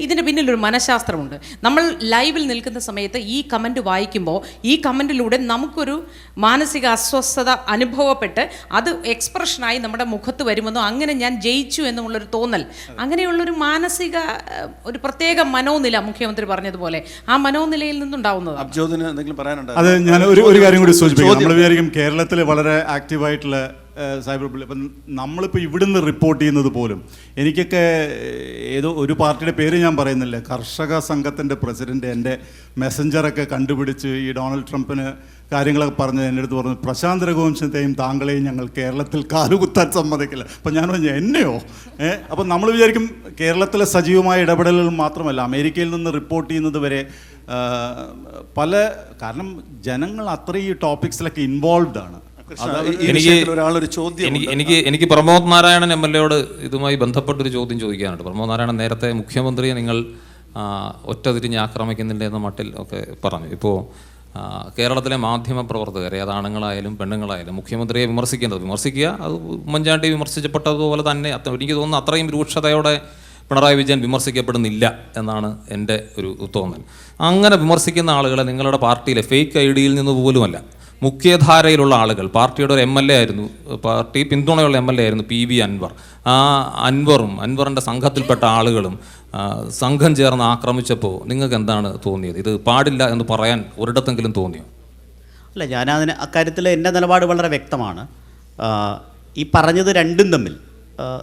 ഇതിന് പിന്നിലൊരു മനഃശാസ്ത്രമുണ്ട്. നമ്മൾ ലൈവിൽ നിൽക്കുന്ന സമയത്ത് ഈ കമൻറ്റ് വായിക്കുമ്പോൾ ഈ കമൻറ്റിലൂടെ നമുക്കൊരു മാനസിക അസ്വസ്ഥത അനുഭവപ്പെട്ട് അത് എക്സ്പ്രഷനായി നമ്മുടെ മുഖത്ത് വരുമെന്നോ അങ്ങനെ ഞാൻ ജയിച്ചു എന്നുള്ളൊരു തോന്നൽ, അങ്ങനെയുള്ളൊരു മാനസിക ഒരു പ്രത്യേക മനോനില മുഖ്യമന്ത്രി പറഞ്ഞതുപോലെ ആ മനോനിലയിൽ നിന്നുണ്ടാവുന്നത്. അത് ഞാൻ ഒരു കാര്യം കൂടി സൂചിപ്പിക്കാം. നമ്മൾ വിചാരിക്കും കേരളത്തിൽ വളരെ ആക്റ്റീവായിട്ടുള്ള സൈബർ ബുള്ളി. അപ്പം നമ്മളിപ്പോൾ ഇവിടുന്ന് റിപ്പോർട്ട് ചെയ്യുന്നത് പോലും എനിക്കൊക്കെ ഏതോ ഒരു പാർട്ടിയുടെ പേര് ഞാൻ പറയുന്നില്ല, കർഷക സംഘത്തിൻ്റെ പ്രസിഡന്റ് എൻ്റെ മെസ്സഞ്ചറൊക്കെ കണ്ടുപിടിച്ച് ഈ ഡൊണാൾഡ് ട്രംപിന് കാര്യങ്ങളൊക്കെ പറഞ്ഞ് എൻ്റെ അടുത്ത് പറഞ്ഞു, പ്രശാന്ത് രഘുവംശത്തെയും താങ്കളെയും ഞങ്ങൾ കേരളത്തിൽ കാലുകുത്താൻ സമ്മതിക്കില്ല. അപ്പം ഞാൻ പറഞ്ഞു എന്നെയോ? അപ്പം നമ്മൾ വിചാരിക്കും കേരളത്തിലെ സജീവമായ ഇടപെടലുകൾ മാത്രമല്ല, അമേരിക്കയിൽ നിന്ന് റിപ്പോർട്ട് ചെയ്യുന്നത് വരെ കാരണം ജനങ്ങൾ അത്രയും ഈ ടോപ്പിക്സിലൊക്കെ ഇൻവോൾവ് ആണ്. എനിക്ക് പ്രമോദ് നാരായണൻ MLA ഇതുമായി ബന്ധപ്പെട്ടൊരു ചോദ്യം ചോദിക്കാനുണ്ട്. പ്രമോദ് നാരായണൻ നേരത്തെ മുഖ്യമന്ത്രിയെ നിങ്ങൾ ഒറ്റതിരിഞ്ഞ് ആക്രമിക്കുന്നില്ല എന്ന മട്ടിൽ ഒക്കെ പറഞ്ഞു. ഇപ്പോൾ കേരളത്തിലെ മാധ്യമ പ്രവർത്തകരെ, അത് ആണുങ്ങളായാലും പെണ്ണുങ്ങളായാലും, മുഖ്യമന്ത്രിയെ വിമർശിക്കുക, അത് ഉമ്മൻചാണ്ടി വിമർശിച്ചപ്പെട്ടതുപോലെ തന്നെ എനിക്ക് തോന്നുന്നു അത്രയും രൂക്ഷതയോടെ പിണറായി വിജയൻ വിമർശിക്കപ്പെടുന്നില്ല എന്നാണ് എൻ്റെ ഒരു തോന്നൽ. അങ്ങനെ വിമർശിക്കുന്ന ആളുകളെ നിങ്ങളുടെ പാർട്ടിയിലെ ഫേക്ക് ഐ ഡിയിൽ നിന്ന് പോലുമല്ല, മുഖ്യധാരയിലുള്ള ആളുകൾ, പാർട്ടിയുടെ ഒരു MLA ആയിരുന്നു, പാർട്ടി പിന്തുണയുള്ള MLA ആയിരുന്നു PV അൻവർ. ആ അൻവറിൻ്റെ സംഘത്തിൽപ്പെട്ട ആളുകളും സംഘം ചേർന്ന് ആക്രമിച്ചപ്പോൾ നിങ്ങൾക്ക് എന്താണ് തോന്നിയത്? ഇത് പാടില്ല എന്ന് പറയാൻ ഒരിടത്തെങ്കിലും തോന്നിയോ? അല്ല, ഞാനതിന് അക്കാര്യത്തിൽ എൻ്റെ നിലപാട് വളരെ വ്യക്തമാണ്. ഈ പറഞ്ഞത് രണ്ടും തമ്മിൽ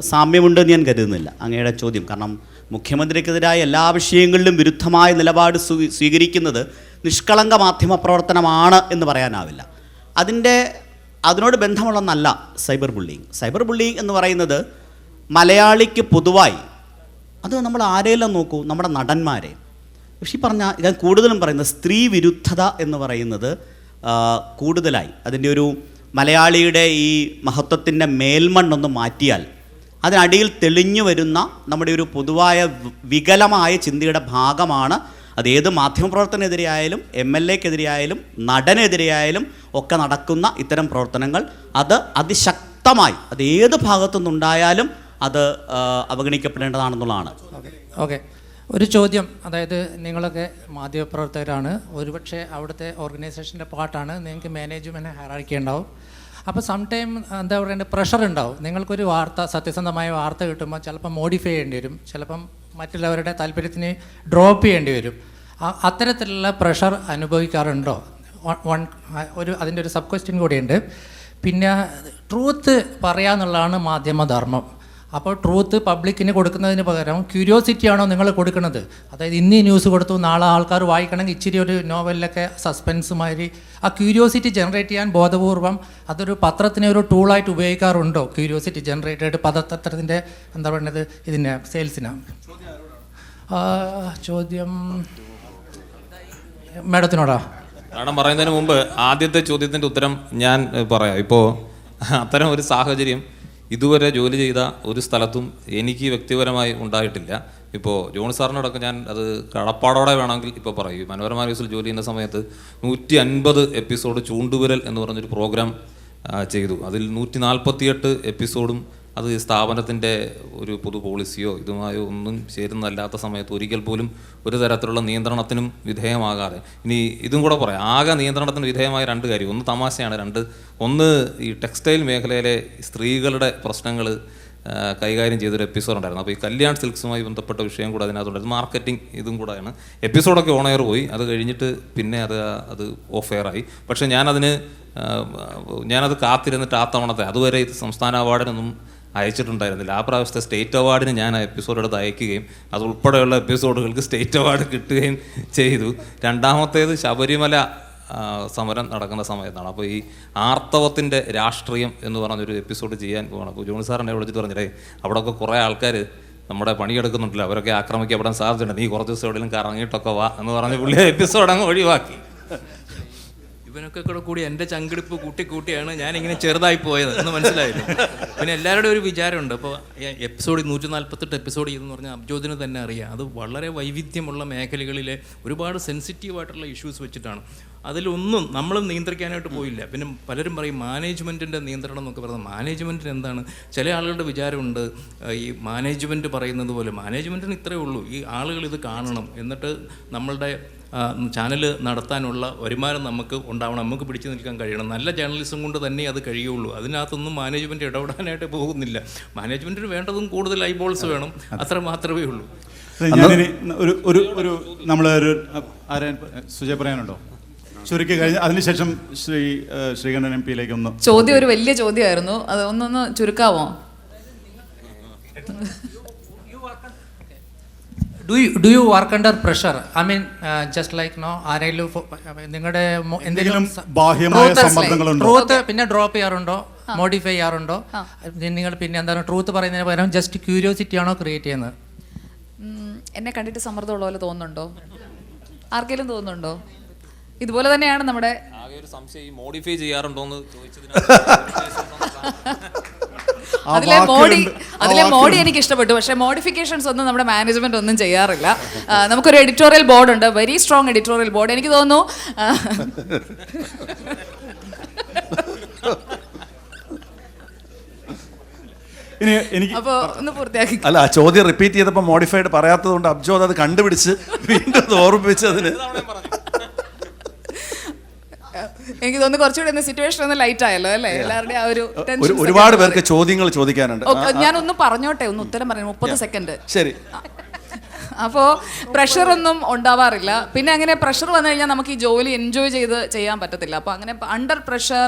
സാമ്യമുണ്ടെന്ന് ഞാൻ കരുതുന്നില്ല, അങ്ങയുടെ ചോദ്യം. കാരണം മുഖ്യമന്ത്രിക്കെതിരായ എല്ലാ വിഷയങ്ങളിലും വിരുദ്ധമായ നിലപാട് സ്വീകരിക്കുന്നത് നിഷ്കളങ്ക മാധ്യമ പ്രവർത്തനമാണ് എന്ന് പറയാനാവില്ല. അതിനോട് ബന്ധമുള്ളതല്ല സൈബർ ബുള്ളിങ്. സൈബർ ബുള്ളിങ് എന്ന് പറയുന്നത് മലയാളിക്ക് പൊതുവായി, അത് നമ്മൾ ആരെയെല്ലാം നോക്കൂ, നമ്മുടെ നടന്മാരെ. പക്ഷേ ഈ ഞാൻ കൂടുതലും പറയുന്നത് സ്ത്രീ വിരുദ്ധത എന്ന് പറയുന്നത് കൂടുതലായി അതിൻ്റെ ഒരു മലയാളിയുടെ ഈ മഹത്വത്തിൻ്റെ മേൽമണ്ണൊന്ന് മാറ്റിയാൽ അതിനടിയിൽ തെളിഞ്ഞു വരുന്ന നമ്മുടെ ഒരു പൊതുവായ വികലമായ ചിന്തയുടെ ഭാഗമാണ്. അത് ഏത് മാധ്യമപ്രവർത്തനെതിരെയായാലും MLAക്കെതിരെയായാലും നടനെതിരെയായാലും ഒക്കെ നടക്കുന്ന ഇത്തരം പ്രവർത്തനങ്ങൾ അത് അതിശക്തമായി അത് ഏത് ഭാഗത്തുനിന്നുണ്ടായാലും അത് അവഗണിക്കപ്പെടേണ്ടതാണെന്നുള്ളതാണ്. ഓക്കെ, ഒരു ചോദ്യം. അതായത് നിങ്ങളൊക്കെ മാധ്യമപ്രവർത്തകരാണ്, ഒരുപക്ഷെ അവിടുത്തെ ഓർഗനൈസേഷൻ്റെ പാർട്ടാണ്, നിങ്ങൾക്ക് മാനേജ്മെൻറ്റ് ഹയറാർക്കി ഉണ്ടാവും. അപ്പോൾ സംടൈം എന്താ പറയുക, പ്രഷർ ഉണ്ടാവും. നിങ്ങൾക്കൊരു വാർത്ത, സത്യസന്ധമായ വാർത്ത കിട്ടുമ്പോൾ ചിലപ്പോൾ മോഡിഫൈ ചെയ്യേണ്ടി വരും, ചിലപ്പം മറ്റുള്ളവരുടെ താല്പര്യത്തിന് ഡ്രോപ്പ് ചെയ്യേണ്ടി വരും. അത്തരത്തിലുള്ള പ്രഷർ അനുഭവിക്കാറുണ്ടോ? അതിൻ്റെ ഒരു സബ് ക്വസ്റ്റ്യൻ കൂടിയുണ്ട്. പിന്നെ ട്രൂത്ത് പറയാന്നുള്ളതാണ് മാധ്യമധർമ്മം. അപ്പോൾ ട്രൂത്ത് പബ്ലിക്കിന് കൊടുക്കുന്നതിന് പകരം ക്യൂരിയോസിറ്റിയാണോ നിങ്ങൾ കൊടുക്കുന്നത്? അതായത് ഇന്ന് ഈ ന്യൂസ് കൊടുത്തു, നാളെ ആൾക്കാർ വായിക്കണമെങ്കിൽ ഇച്ചിരി ഒരു നോവലിലൊക്കെ സസ്പെൻസ് മാതിരി ആ ക്യൂരിയോസിറ്റി ജനറേറ്റ് ചെയ്യാൻ ബോധപൂർവം അതൊരു പത്രത്തിനെ ഒരു ടൂളായിട്ട് ഉപയോഗിക്കാറുണ്ടോ? ക്യൂരിയോസിറ്റി ജനറേറ്റഡ് പത്രത്തിൻ്റെ എന്താ പറയുന്നത് ഇതിൻ്റെ സെയിൽസിനാണ്. ചോദ്യം മാഡത്തിനോടാ. കാരണം പറയുന്നതിന് മുമ്പ് ആദ്യത്തെ ചോദ്യത്തിൻ്റെ ഉത്തരം ഞാൻ പറയാം. ഇപ്പോൾ അത്തരം ഒരു സാഹചര്യം ഇതുവരെ ജോലി ചെയ്ത ഒരു സ്ഥലത്തും എനിക്ക് വ്യക്തിപരമായി ഉണ്ടായിട്ടില്ല. ഇപ്പോൾ ജോൺ സാറിനോടൊക്കെ ഞാൻ അത് കടപ്പാടോടെ വേണമെങ്കിൽ ഇപ്പോൾ പറയും. മനോരമ ന്യൂസിൽ ജോലി ചെയ്യുന്ന സമയത്ത് 150 എപ്പിസോഡ് ചൂണ്ടുവിരൽ എന്ന് പറഞ്ഞൊരു പ്രോഗ്രാം ചെയ്തു. അതിൽ 148 എപ്പിസോഡും അത് സ്ഥാപനത്തിൻ്റെ ഒരു പൊതു പോളിസിയോ ഇതുമായോ ഒന്നും ചേരുന്നതല്ലാത്ത സമയത്ത് ഒരിക്കൽ പോലും ഒരു തരത്തിലുള്ള നിയന്ത്രണത്തിനും വിധേയമാകാതെ. ഇനി ഇതും കൂടെ പറയാം, ആകെ നിയന്ത്രണത്തിന് വിധേയമായ 2 കാര്യം. ഒന്ന് തമാശയാണ്, ഒന്ന് ഈ ടെക്സ്റ്റൈൽ മേഖലയിലെ സ്ത്രീകളുടെ പ്രശ്നങ്ങൾ കൈകാര്യം ചെയ്തൊരു എപ്പിസോഡ് ഉണ്ടായിരുന്നു. അപ്പോൾ ഈ കല്യാൺ സിൽക്സുമായി ബന്ധപ്പെട്ട വിഷയം കൂടെ അതിനകത്തുണ്ടായിരുന്നു. മാർക്കറ്റിംഗ് ഇതും കൂടെയാണ്. എപ്പിസോഡൊക്കെ ഓൺ എയർ പോയി, അത് കഴിഞ്ഞിട്ട് പിന്നെ അത് ഓഫ് എയർ ആയി. പക്ഷേ ഞാനത് കാത്തിരുന്നിട്ട് ആ തവണത്തെ അതുവരെ ഇത് സംസ്ഥാന അവാർഡിനൊന്നും അയച്ചിട്ടുണ്ടായിരുന്നില്ല. ആ പ്രാവശ്യത്തെ സ്റ്റേറ്റ് അവാർഡിന് ഞാൻ ആ എപ്പിസോഡ് എടുത്ത് അയക്കുകയും അതുൾപ്പെടെയുള്ള എപ്പിസോഡുകൾക്ക് സ്റ്റേറ്റ് അവാർഡ് കിട്ടുകയും ചെയ്തു. രണ്ടാമത്തേത് ശബരിമല സമരം നടക്കുന്ന സമയത്താണ്. അപ്പോൾ ഈ ആർത്തവത്തിൻ്റെ രാഷ്ട്രീയം എന്ന് പറഞ്ഞൊരു എപ്പിസോഡ് ചെയ്യാൻ പോകണം. അപ്പോൾ ജോണി സാറിനെ വിളിച്ചിട്ട് പറഞ്ഞിട്ടേ അവിടെയൊക്കെ കുറേ ആൾക്കാർ നമ്മുടെ പണിയെടുക്കുന്നുണ്ടല്ലോ, അവരൊക്കെ ആക്രമിക്കപ്പെടാൻ സാധ്യതയുണ്ട്, നീ കുറച്ച് ദിവസം എവിടെയെങ്കിലും കറങ്ങിയിട്ടൊക്കെ വാ എന്ന് പറഞ്ഞ് പുള്ളി എപ്പിസോഡ് അങ്ങ് ഒഴിവാക്കി. ഇവനൊക്കെ കൂടി എൻ്റെ ചങ്കിടിപ്പ് കൂട്ടിയാണ് ഞാനിങ്ങനെ ചെറുതായി പോയത് എന്ന് മനസ്സിലായില്ല. പിന്നെ എല്ലാവരുടെയും ഒരു വിചാരമുണ്ട്. അപ്പോൾ എപ്പിസോഡ് 148 എപ്പിസോഡ് ചെയ്തെന്ന് പറഞ്ഞാൽ അബ്ജോദിന് തന്നെ അറിയാം, അത് വളരെ വൈവിധ്യമുള്ള മേഖലകളിലെ ഒരുപാട് സെൻസിറ്റീവായിട്ടുള്ള ഇഷ്യൂസ് വെച്ചിട്ടാണ്. അതിലൊന്നും നമ്മൾ നിയന്ത്രിക്കാനായിട്ട് പോയില്ല. പിന്നെ പലരും പറയും മാനേജ്മെൻറ്റിൻ്റെ നിയന്ത്രണം എന്നൊക്കെ പറയുന്നത്. മാനേജ്മെൻറ്റിന് എന്താണ്, ചില ആളുകളുടെ വിചാരമുണ്ട് ഈ മാനേജ്മെൻറ്റ് പറയുന്നത് പോലെ മാനേജ്മെൻറ്റിന് ഇത്രയേ ഉള്ളൂ, ഈ ആളുകൾ ഇത് കാണണം, എന്നിട്ട് നമ്മളുടെ ചാനൽ നടത്താനുള്ള വരുമാനം നമുക്ക് ഉണ്ടാവണം, നമുക്ക് പിടിച്ചു നിൽക്കാൻ കഴിയണം. നല്ല ജേർണലിസം കൊണ്ട് തന്നെ അത് കഴിയുള്ളൂ. അതിനകത്തൊന്നും മാനേജ്മെൻറ്റ് ഇടപെടാനായിട്ട് പോകുന്നില്ല. മാനേജ്മെൻറ്റിന് വേണ്ടതും കൂടുതൽ ഐബോൾസ് വേണം, അത്ര മാത്രമേ ഉള്ളൂ. നമ്മളൊരു സുജയ് പറയാനുണ്ടോ? ചുരുക്കി കഴിഞ്ഞ് അതിനുശേഷം ശ്രീകണ്ഠൻ MP ഒന്ന്. ചോദ്യം ഒരു വലിയ ചോദ്യമായിരുന്നു, അത് ഒന്നൊന്ന് ചുരുക്കാമോ? Do you work under pressure? I mean, just like ആരെങ്കിലും നിങ്ങളുടെ എന്തെങ്കിലും ബാഹ്യമായ സമ്മർദ്ദങ്ങളുണ്ടോ? ട്രൂത്ത് പിന്നെ ഡ്രോപ്പ് ചെയ്യാറുണ്ടോ, മോഡിഫൈ ചെയ്യാറുണ്ടോ? നിങ്ങൾ പിന്നെ എന്താണ് ട്രൂത്ത് പറയുന്നതിന് പകരം ജസ്റ്റ് ക്യൂരിയോസിറ്റി ആണോ ക്രിയേറ്റ് ചെയ്യുന്നത്? എന്നെ കണ്ടിട്ട് സമ്മർദ്ദമുള്ള പോലെ തോന്നുന്നുണ്ടോ? ആർക്കെങ്കിലും തോന്നുന്നുണ്ടോ? ഇതുപോലെ തന്നെയാണ് നമ്മുടെ ആകെ ഒരു സംശയം, മോഡിഫൈ ചെയ്യാറുണ്ടോ എന്ന് ചോദിച്ചതിന് അതിലെ മോഡി എനിക്ക് ഇഷ്ടപ്പെട്ടു. പക്ഷേ മോഡിഫിക്കേഷൻസ് ഒന്നും നമ്മുടെ മാനേജ്മെന്റ് ഒന്നും ചെയ്യാറില്ല. നമുക്കൊരു എഡിറ്റോറിയൽ ബോർഡ് ഉണ്ട്, വെരി സ്ട്രോങ് എഡിറ്റോറിയൽ ബോർഡ്. എനിക്ക് തോന്നുന്നു ഇനി എനിക്ക് അപ്പോൾ ഒന്ന് പൂർത്തിയാക്കി. അല്ല, ആ ചോദ്യം റിപ്പീറ്റ് ചെയ്തപ്പോൾ മോഡിഫൈഡ് പറയാത്തത് കൊണ്ട് അബ്ജോദ് അത് കണ്ടുപിടിച്ച് വീണ്ടും അത് ഓർമ്മിപ്പിച്ച് അതിന് എനിക്ക് തോന്നുന്നു കുറച്ചുകൂടി ഒന്ന് സിറ്റുവേഷൻ ഒന്ന് ലൈറ്റ് ആയല്ലോ അല്ലേ? എല്ലാവരുടെയും ആ ഒരു ടെൻഷൻ. ഒരുപാട് പേർക്ക് ചോദ്യങ്ങൾ ചോദിക്കാനുണ്ട്. ഞാനൊന്ന് പറഞ്ഞോട്ടെ, ഒന്ന് ഉത്തരം പറഞ്ഞു. 30 സെക്കൻഡ്. ശരി. അപ്പോൾ പ്രഷറൊന്നും ഉണ്ടാവാറില്ല. പിന്നെ അങ്ങനെ പ്രഷർ വന്നു കഴിഞ്ഞാൽ നമുക്ക് ഈ ജോലി എൻജോയ് ചെയ്ത് ചെയ്യാൻ പറ്റത്തില്ല. അപ്പോൾ അങ്ങനെ അണ്ടർ പ്രഷർ,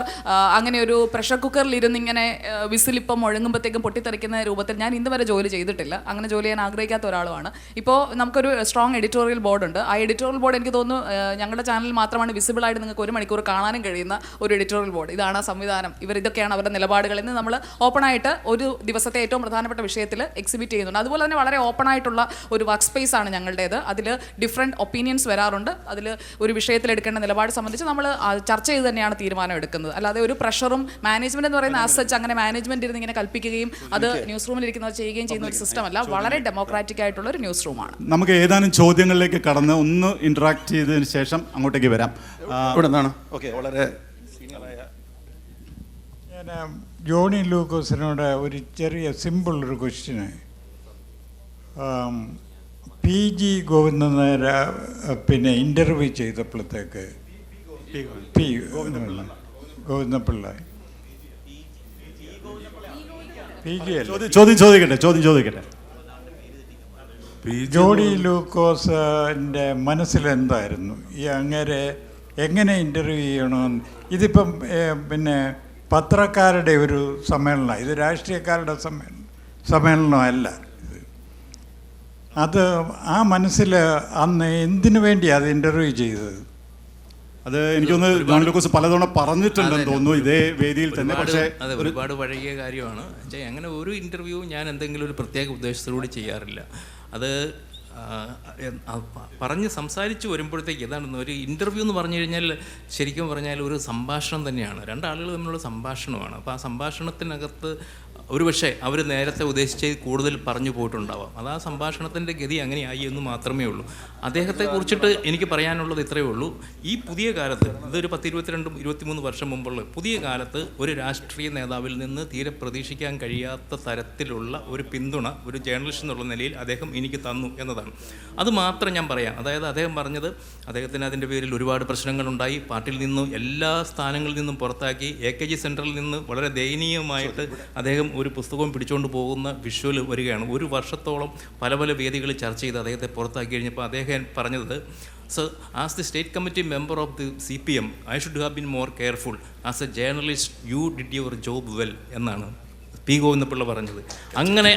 അങ്ങനെ ഒരു പ്രഷർ കുക്കറിൽ ഇരുന്ന് ഇങ്ങനെ വിസിലിപ്പം മുഴങ്ങുമ്പോഴത്തേക്കും പൊട്ടിത്തെറിക്കുന്ന രൂപത്തിൽ ഞാൻ ഇന്ന് വരെ ജോലി ചെയ്തിട്ടില്ല. അങ്ങനെ ജോലി ചെയ്യാൻ ആഗ്രഹിക്കാത്ത ഒരാളുമാണ്. ഇപ്പോൾ നമുക്കൊരു സ്ട്രോങ് എഡിറ്റോറിയൽ ബോർഡുണ്ട്. ആ എഡിറ്റോറിയൽ ബോർഡ് എനിക്ക് തോന്നുന്നു ഞങ്ങളുടെ ചാനലിൽ മാത്രമാണ് വിസിബിളായിട്ട് നിങ്ങൾക്ക് 1 മണിക്കൂർ കാണാനും കഴിയുന്ന ഒരു എഡിറ്റോറിയൽ ബോർഡ്. ഇതാണ് ആ സംവിധാനം, ഇതൊക്കെയാണ് അവരുടെ നിലപാടുകൾ എന്ന് നമ്മൾ ഓപ്പണായിട്ട് ഒരു ദിവസത്തെ ഏറ്റവും പ്രധാനപ്പെട്ട വിഷയത്തിൽ എക്സിബിറ്റ് ചെയ്യുന്നുണ്ട്. അതുപോലെ തന്നെ വളരെ ഓപ്പൺ ആയിട്ടുള്ള ഒരു വർക്ക് സ്പേസ് ആണ് ഞങ്ങളുടേത്. അതിൽ ഡിഫറെൻറ്റ് ഒപ്പീനിയൻസ് വരാറുണ്ട്. അതിൽ ഒരു വിഷയത്തിൽ എടുക്കേണ്ട നിലപാട് സംബന്ധിച്ച് നമ്മൾ ചർച്ച ചെയ്ത് തന്നെയാണ് തീരുമാനം എടുക്കുന്നത്. അല്ലാതെ ഒരു പ്രഷറും മാനേജ്മെന്റ് എന്ന് പറയുന്ന ആസ് സച്ച് അങ്ങനെ മാനേജ്മെന്റ് ഇരുന്ന് ഇങ്ങനെ കൽപ്പിക്കുകയും അത് ന്യൂസ് റൂമിൽ ഇരിക്കുന്നവർ ചെയ്യുകയും ചെയ്യുന്ന ഒരു സിസ്റ്റം അല്ല. വളരെ ഡെമോക്രാറ്റിക് ആയിട്ടുള്ള ഒരു ന്യൂസ് റൂമാണ്. നമുക്ക് ഏതാനും ചോദ്യങ്ങളിലേക്ക് കടന്ന് ഒന്ന് ഇന്ററാക്ട് ചെയ്തതിന് ശേഷം അങ്ങോട്ടേക്ക് വരാം. ഇവിടെ നിന്നാണ്. ഓക്കെ, വളരെ ഞാൻ ജോണി ലൂക്കോസിനോട് ഒരു ചെറിയ സിമ്പിൾ ഒരു ക്വസ്റ്റ്യന്. PG ഗോവിന്ദൻ നായർ പിന്നെ ഇൻ്റർവ്യൂ ചെയ്തപ്പോഴത്തേക്ക് ഗോവിന്ദപിള്ള ചോദ്യം ചോദിക്കട്ടെ. ജോണി ലൂക്കോസിൻ്റെ മനസ്സിലെന്തായിരുന്നു ഈ അങ്ങേരെ എങ്ങനെ ഇൻ്റർവ്യൂ ചെയ്യണമെന്ന്? ഇതിപ്പം പിന്നെ പത്രക്കാരുടെ ഒരു സമ്മേളനമാണ്, ഇത് രാഷ്ട്രീയക്കാരുടെ സമ്മേളനമല്ല. അത് ആ മനസ്സിൽ അന്ന് എന്തിനു വേണ്ടിയാണ് അത് ഇൻ്റർവ്യൂ ചെയ്തത്? അത് എനിക്കൊന്ന് ജോണി ലൂക്കോസ് പലതവണ പറഞ്ഞിട്ടുണ്ടെന്ന് തോന്നുന്നു ഇതേ വേദിയിൽ തന്നെ. പക്ഷേ അത് ഒരുപാട് പഴകിയ കാര്യമാണ്. അങ്ങനെ ഒരു ഇൻ്റർവ്യൂ ഞാൻ എന്തെങ്കിലും ഒരു പ്രത്യേക ഉദ്ദേശത്തോടുകൂടി ചെയ്യാറില്ല. അത് പറഞ്ഞ് സംസാരിച്ച് വരുമ്പോഴത്തേക്ക് ഏതാണെന്ന് ഒരു ഇൻ്റർവ്യൂ എന്ന് പറഞ്ഞു കഴിഞ്ഞാൽ ശരിക്കും പറഞ്ഞാൽ ഒരു സംഭാഷണം തന്നെയാണ്. രണ്ടാളുകൾ തമ്മിലുള്ള സംഭാഷണമാണ്. അപ്പോൾ ആ സംഭാഷണത്തിനകത്ത് ഒരുപക്ഷെ അവർ നേരത്തെ ഉദ്ദേശിച്ച് കൂടുതൽ പറഞ്ഞു പോയിട്ടുണ്ടാവാം. അത് ആ സംഭാഷണത്തിൻ്റെ ഗതി അങ്ങനെയായി എന്ന് മാത്രമേ ഉള്ളൂ. അദ്ദേഹത്തെ കുറിച്ചിട്ട് എനിക്ക് പറയാനുള്ളത് ഇത്രയേ ഉള്ളൂ. ഈ പുതിയ കാലത്ത്, ഇതൊരു 22-23 വർഷം മുമ്പുള്ള പുതിയ കാലത്ത് ഒരു രാഷ്ട്രീയ നേതാവിൽ നിന്ന് തീരെ പ്രതീക്ഷിക്കാൻ കഴിയാത്ത തരത്തിലുള്ള ഒരു പിന്തുണ ഒരു ജേർണലിസ്റ്റ് എന്നുള്ള നിലയിൽ അദ്ദേഹം എനിക്ക് തന്നു എന്നതാണ്. അത് മാത്രം ഞാൻ പറയാം. അതായത് അദ്ദേഹം പറഞ്ഞത് അദ്ദേഹത്തിന് അതിൻ്റെ പേരിൽ ഒരുപാട് പ്രശ്നങ്ങളുണ്ടായി, പാർട്ടിയിൽ നിന്നും എല്ലാ സ്ഥാനങ്ങളിൽ നിന്നും പുറത്താക്കി, AKG സെൻറ്ററിൽ നിന്ന് വളരെ ദയനീയമായിട്ട് അദ്ദേഹം ഒരു പുസ്തകവും പിടിച്ചുകൊണ്ട് പോകുന്ന വിഷ്വൽ വരികയാണ്. 1 വർഷത്തോളം പല വേദികളിൽ ചർച്ച ചെയ്ത് അദ്ദേഹത്തെ പുറത്താക്കി കഴിഞ്ഞപ്പോൾ അദ്ദേഹം പറഞ്ഞത്, sir, as the state committee member of the CPM I should have been more careful. As A journalist you did your job well എന്നാണ് P. ഗോവിന്ദപിള്ള പറഞ്ഞത്. അങ്ങനെ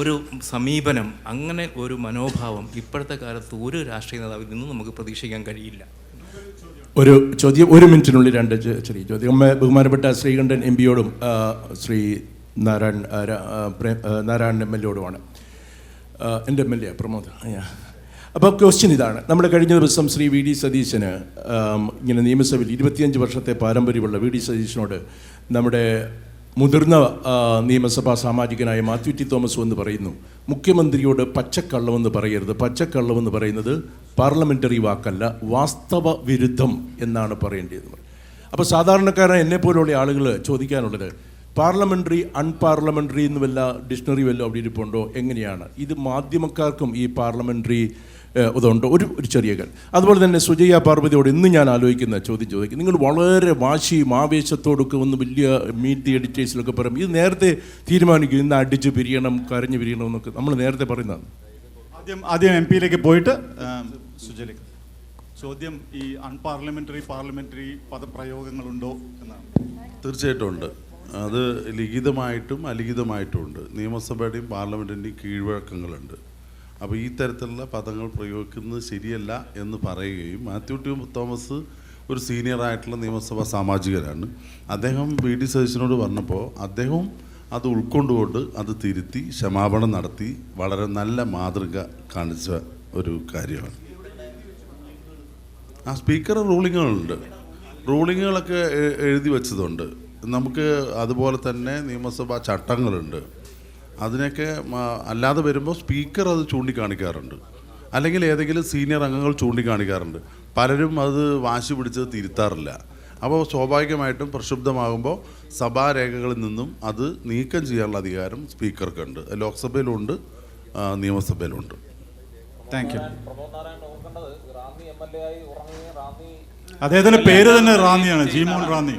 ഒരു സമീപനം, അങ്ങനെ ഒരു മനോഭാവം ഇപ്പോഴത്തെ കാലത്ത് ഒരു രാഷ്ട്രീയ നേതാവിൽ നിന്നും നമുക്ക് പ്രതീക്ഷിക്കാൻ കഴിയില്ല. ഒരു ചോദ്യം, 1 മിനിറ്റിനുള്ളിൽ 2 ചെറിയ ചോദ്യം. ബഹുമാനപ്പെട്ട ശ്രീകണ്ഠൻ MPയോടും ശ്രീ നാരായണൻ MLAയോടുമാണ്. എൻ്റെ MLA പ്രമോദ്. അപ്പോൾ ക്വസ്റ്റ്യൻ ഇതാണ്. നമ്മുടെ കഴിഞ്ഞ ദിവസം ശ്രീ VD സതീശന് ഇങ്ങനെ നിയമസഭയിൽ 25 വർഷത്തെ പാരമ്പര്യമുള്ള VD സതീശനോട് നമ്മുടെ മുതിർന്ന നിയമസഭാ സാമാജികനായ മാത്യു ടി തോമസ് എന്ന് പറയുന്നു, മുഖ്യമന്ത്രിയോട് പച്ചക്കള്ളമെന്ന് പറയരുത്, പച്ചക്കള്ളമെന്ന് പറയുന്നത് പാർലമെൻ്ററി വാക്കല്ല, വാസ്തവ വിരുദ്ധം എന്നാണ് പറയേണ്ടത്. അപ്പോൾ സാധാരണക്കാരൻ എന്നെപ്പോലുള്ള ആളുകൾ ചോദിക്കാനുള്ളത്, പാർലമെൻ്ററി അൺപാർലമെൻ്ററി എന്ന് വല്ല ഡിക്ഷണറി വല്ല അവിടെ ഇരിപ്പുണ്ടോ, എങ്ങനെയാണ് ഇത്? മാധ്യമക്കാർക്കും ഈ പാർലമെൻ്ററി ഇതുണ്ട്. ഒരു ചെറിയ കാര്യം. അതുപോലെ തന്നെ സുജയ പാർവതിയോട് ഇന്ന് ഞാൻ ആലോചിക്കുന്ന ചോദിക്കും, നിങ്ങൾ വളരെ വാശിയും ആവേശത്തോടൊക്കെ ഒന്ന് വലിയ മീറ്റ് ദി എഡിറ്റേഴ്സിലൊക്കെ പറയും, ഇത് നേരത്തെ തീരുമാനിക്കും, ഇന്ന് അടിച്ച് പിരിയണം, കരഞ്ഞു പിരിയണം എന്നൊക്കെ നമ്മൾ നേരത്തെ പറയുന്നതാണ്. ആദ്യം MP-യിലേക്ക് പോയിട്ട് സുജയിലേക്ക്. ചോദ്യം ഈ അൺപാർലമെൻ്ററി പാർലമെൻ്ററി പദപ്രയോഗങ്ങളുണ്ടോ എന്നാണ്. തീർച്ചയായിട്ടും ഉണ്ട്. അത് ലിഖിതമായിട്ടും അലിഖിതമായിട്ടും ഉണ്ട്. നിയമസഭയുടെയും പാർലമെൻറ്റിൻ്റെയും കീഴ്വഴക്കങ്ങളുണ്ട്. അപ്പോൾ ഈ തരത്തിലുള്ള പദങ്ങൾ പ്രയോഗിക്കുന്നത് ശരിയല്ല എന്ന് പറയുകയും, മാത്യു ടി തോമസ് ഒരു സീനിയറായിട്ടുള്ള നിയമസഭാ സാമാജികനാണ്. അദ്ദേഹം VD സതീശനോട് പറഞ്ഞപ്പോൾ അദ്ദേഹം അത് ഉൾക്കൊണ്ടുകൊണ്ട് അത് തിരുത്തി ക്ഷമാപണം നടത്തി വളരെ നല്ല മാതൃക കാണിച്ച ഒരു കാര്യമാണ്. ആ സ്പീക്കർ റൂളിങ്ങുകളൊക്കെ എഴുതി വെച്ചതുണ്ട്. നമുക്ക് അതുപോലെ തന്നെ നിയമസഭാ ചട്ടങ്ങളുണ്ട്. അതിനൊക്കെ അല്ലാതെ വരുമ്പോൾ സ്പീക്കർ അത് ചൂണ്ടിക്കാണിക്കാറുണ്ട്, അല്ലെങ്കിൽ ഏതെങ്കിലും സീനിയർ അംഗങ്ങൾ ചൂണ്ടിക്കാണിക്കാറുണ്ട്. പലരും അത് വാശി പിടിച്ചത് തിരുത്താറില്ല. അപ്പോൾ സ്വാഭാവികമായിട്ടും പ്രക്ഷുബ്ധമാകുമ്പോൾ സഭാരേഖകളിൽ നിന്നും അത് നീക്കം ചെയ്യാനുള്ള അധികാരം സ്പീക്കർക്കുണ്ട്. ലോക്സഭയിലുണ്ട്, നിയമസഭയിലുണ്ട്. Thank you. അദ്ദേഹത്തിന്റെ പേര് തന്നെ റാന്നിയാണ്, ജീമോൻ റാന്നി.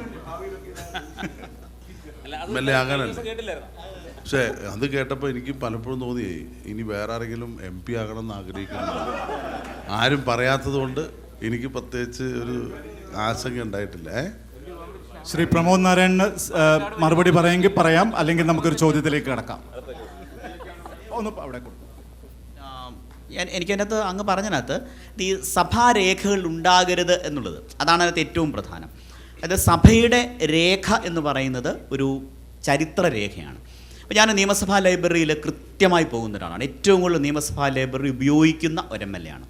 MLA ആകാനല്ല. പക്ഷേ അത് കേട്ടപ്പോൾ എനിക്ക് പലപ്പോഴും തോന്നിയേ ഇനി വേറെ ആരെങ്കിലും MP ആകണം എന്ന് ആഗ്രഹിക്കുന്നു. ആരും പറയാത്തത് കൊണ്ട് എനിക്ക് പ്രത്യേകിച്ച് ഒരു ആശങ്ക ഉണ്ടായിട്ടില്ല. ശ്രീ പ്രമോദ് നാരായണന് മറുപടി പറയുമെങ്കിൽ പറയാം, അല്ലെങ്കിൽ നമുക്കൊരു ചോദ്യത്തിലേക്ക് കിടക്കാം. ഒന്ന് അവിടെ എനിക്കതിനകത്ത് അങ്ങ് പറഞ്ഞതിനകത്ത് ഈ സഭാരേഖകൾ ഉണ്ടാകരുത് എന്നുള്ളത് അതാണ് അതിനകത്ത് ഏറ്റവും പ്രധാനം. അത് സഭയുടെ രേഖ എന്ന് പറയുന്നത് ഒരു ചരിത്രരേഖയാണ്. അപ്പോൾ ഞാൻ നിയമസഭാ ലൈബ്രറിയിൽ കൃത്യമായി പോകുന്ന ഒരാളാണ്. ഏറ്റവും കൂടുതൽ നിയമസഭാ ലൈബ്രറി ഉപയോഗിക്കുന്ന ഒരു MLA ആണ്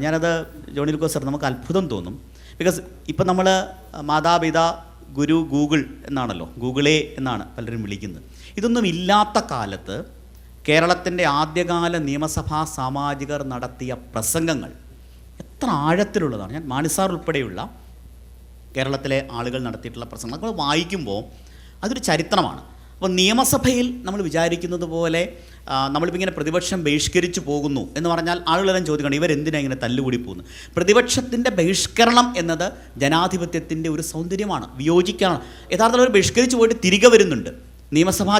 ഞാനത്. ജോണി ലൂക്കോസ് സാർ, നമുക്ക് അത്ഭുതം തോന്നും. ബിക്കോസ് ഇപ്പം നമ്മൾ മാതാപിതാ ഗുരു ഗൂഗിൾ എന്നാണല്ലോ, ഗൂഗിളേ എന്നാണ് പലരും വിളിക്കുന്നത്. ഇതൊന്നും ഇല്ലാത്ത കാലത്ത് കേരളത്തിൻ്റെ ആദ്യകാല നിയമസഭാ സാമാജികർ നടത്തിയ പ്രസംഗങ്ങൾ എത്ര ആഴത്തിലുള്ളതാണ്. ഞാൻ മാണിസാർ ഉൾപ്പെടെയുള്ള കേരളത്തിലെ ആളുകൾ നടത്തിയിട്ടുള്ള പ്രസംഗങ്ങൾ നമ്മൾ വായിക്കുമ്പോൾ അതൊരു ചരിത്രമാണ്. അപ്പോൾ നിയമസഭയിൽ നമ്മൾ വിചാരിക്കുന്നത് പോലെ നമ്മളിപ്പോൾ ഇങ്ങനെ പ്രതിപക്ഷം ബഹിഷ്കരിച്ചു പോകുന്നു എന്ന് പറഞ്ഞാൽ ആളുകളെല്ലാം ചോദിക്കണം, ഇവരെന്തിനാണ് ഇങ്ങനെ തല്ലുകൂടി പോകുന്നത്? പ്രതിപക്ഷത്തിൻ്റെ ബഹിഷ്കരണം എന്നത് ജനാധിപത്യത്തിൻ്റെ ഒരു സൗന്ദര്യമാണ്, വിയോജിക്കാണ്. യഥാർത്ഥത്തിൽ അവർ ബഹിഷ്കരിച്ചു പോയിട്ട് തിരികെ വരുന്നുണ്ട്, നിയമസഭാ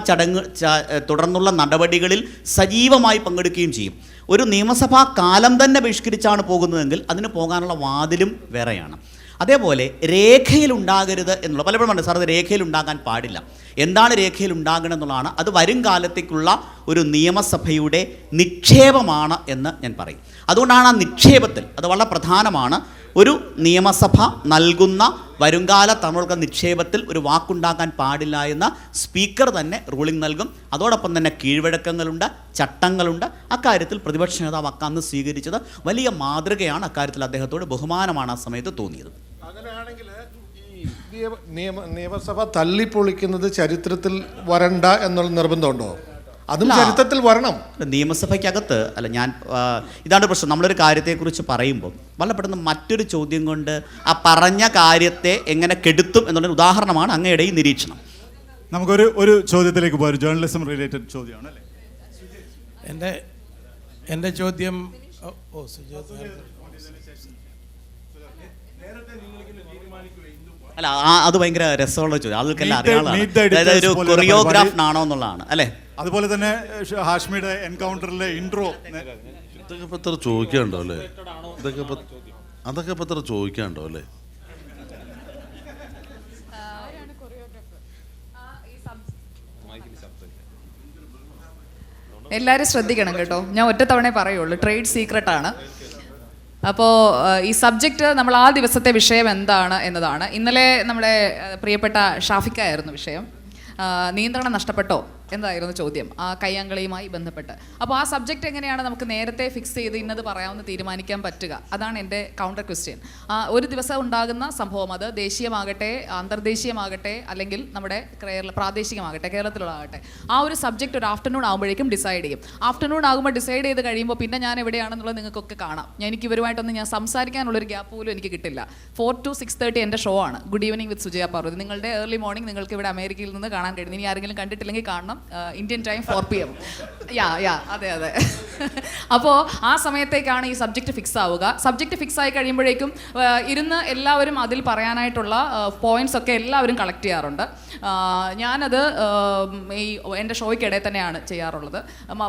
തുടർന്നുള്ള നടപടികളിൽ സജീവമായി പങ്കെടുക്കുകയും ചെയ്യും. ഒരു നിയമസഭാ കാലം തന്നെ ബഹിഷ്കരിച്ചാണ് പോകുന്നതെങ്കിൽ അതിന് പോകാനുള്ള വാതിലും വേറെയാണ്. അതേപോലെ രേഖയിലുണ്ടാകരുത് എന്നുള്ള പലപ്പോഴും ഉണ്ട് സാർ, അത് രേഖയിലുണ്ടാകാൻ പാടില്ല. എന്താണ് രേഖയിലുണ്ടാകണം എന്നുള്ളതാണ്. അത് വരും കാലത്തേക്കുള്ള ഒരു നിയമസഭയുടെ നിക്ഷേപമാണ് എന്ന് ഞാൻ പറയും. അതുകൊണ്ടാണ് ആ നിക്ഷേപത്തിൽ അത് വളരെ പ്രധാനമാണ്. ഒരു നിയമസഭ നൽകുന്ന വരുംകാല തമിഴ്ക നിക്ഷേപത്തിൽ ഒരു വാക്കുണ്ടാക്കാൻ പാടില്ല എന്ന് സ്പീക്കർ തന്നെ റൂളിംഗ് നൽകും. അതോടൊപ്പം തന്നെ കീഴ്വഴക്കങ്ങളുണ്ട്, ചട്ടങ്ങളുണ്ട്. അക്കാര്യത്തിൽ പ്രതിപക്ഷ നേതാവ് അന്ന് സ്വീകരിച്ചത് വലിയ മാതൃകയാണ്. അക്കാര്യത്തിൽ അദ്ദേഹത്തോട് ബഹുമാനമാണ് ആ സമയത്ത് തോന്നിയത്. അങ്ങനെയാണെങ്കിൽ ഈ നിയമസഭ തല്ലിപ്പൊളിക്കുന്നത് ചരിത്രത്തിൽ വരണ്ട എന്നുള്ള നിർബന്ധമുണ്ടോ? അതും ചരിത്രത്തിൽ വരണം. നിയമസഭയ്ക്കകത്ത് അല്ല, ഞാൻ ഇതാണ് പ്രശ്നം. നമ്മളൊരു കാര്യത്തെക്കുറിച്ച് പറയുമ്പോൾ വളരെ പെട്ടെന്ന് മറ്റൊരു ചോദ്യം കൊണ്ട് ആ പറഞ്ഞ കാര്യത്തെ എങ്ങനെ കെടുത്തും എന്നുള്ളൊരു ഉദാഹരണമാണ് അങ്ങയുടെ ഈ നിരീക്ഷണം. നമുക്കൊരു ചോദ്യത്തിലേക്ക് പോകാം. ജേർണലിസം റിലേറ്റഡ് ചോദ്യമാണ് അല്ലേ? എൻ്റെ ചോദ്യം അല്ല, അത് ഭയങ്കര രസമുള്ള ചോദ്യം. ആൾക്കെല്ലാം അറിയാവുന്നതാണ്. അതായത് ഒരു കൊറിയോഗ്രാഫ് ആണോ എന്നുള്ളതാണ് അല്ലേ? അതുപോലെ തന്നെ ഹാഷ്മിയുടെ എൻകൗണ്ടറിലെ ഇൻട്രോ ഇതൊക്കെ ഇപ്പം എത്ര ചോദിക്കാണ്ടോ അല്ലേ? അതൊക്കെ ഇപ്പം എത്ര ചോദിക്കാണ്ടോ അല്ലേ? എല്ലാവരും ശ്രദ്ധിക്കണം കേട്ടോ, ഞാൻ ഒറ്റത്തവണേ പറയുള്ളൂ, ട്രേഡ് സീക്രട്ടാണ്. അപ്പോൾ ഈ സബ്ജക്റ്റ് നമ്മൾ ആ ദിവസത്തെ വിഷയം എന്താണ് എന്നതാണ്. ഇന്നലെ നമ്മുടെ പ്രിയപ്പെട്ട ഷാഫിക്കായിരുന്നു വിഷയം. നിയന്ത്രണം നഷ്ടപ്പെട്ടോ എന്തായിരുന്നു ചോദ്യം, ആ കയ്യാങ്കളിയുമായി ബന്ധപ്പെട്ട്. അപ്പോൾ ആ സബ്ജക്റ്റ് എങ്ങനെയാണ് നമുക്ക് നേരത്തെ ഫിക്സ് ചെയ്ത് ഇന്നത് പറയാമെന്ന് തീരുമാനിക്കാൻ പറ്റുക? അതാണ് എൻ്റെ കൗണ്ടർ ക്വസ്റ്റ്യൻ. ഒരു ദിവസം ഉണ്ടാകുന്ന സംഭവം, അത് ദേശീയമാകട്ടെ അന്തർദേശീയമാകട്ടെ അല്ലെങ്കിൽ നമ്മുടെ പ്രാദേശികമാകട്ടെ കേരളത്തിലുള്ളതാകട്ടെ, ആ ഒരു സബ്ജക്റ്റ് ഒരു ആഫ്റ്റർനൂൺ ആകുമ്പോഴേക്കും ഡിസൈഡ് ചെയ്യും. ആഫ്റ്റർനൂൺ ആകുമ്പോൾ ഡിസൈഡ് ചെയ്ത് കഴിയുമ്പോൾ പിന്നെ ഞാൻ എവിടെയാണെന്നുള്ളത് നിങ്ങൾക്കൊക്കെ കാണാം. എനിക്ക് ഇവരുമായിട്ടൊന്നും ഞാൻ സംസാരിക്കാനുള്ളൊരു ഗ്യാപ്പ് പോലും എനിക്ക് കിട്ടില്ല. 4 to 6:30 എൻ്റെ ഷോ ആണ്, good evening with Sujaya Parvathi. നിങ്ങളുടെ ഏർലി മോർണിംഗ് നിങ്ങൾക്ക് ഇവിടെ അമേരിക്കയിൽ നിന്ന് കാണാൻ കഴിയും. ഇനി ആരെങ്കിലും കണ്ടിട്ടില്ലെങ്കിൽ കാണണം. Indian time 4 PM. അതെ. അപ്പോൾ ആ സമയത്തേക്കാണ് ഈ സബ്ജക്റ്റ് ഫിക്സ് ആവുക. സബ്ജക്റ്റ് ഫിക്സ് ആയി കഴിയുമ്പോഴേക്കും ഇരുന്ന് എല്ലാവരും അതിൽ പറയാനായിട്ടുള്ള പോയിന്റ്സ് ഒക്കെ എല്ലാവരും കളക്ട് ചെയ്യാറുണ്ട്. ഞാനത് ഈ എൻ്റെ ഷോയ്ക്കിടയിൽ തന്നെയാണ് ചെയ്യാറുള്ളത്.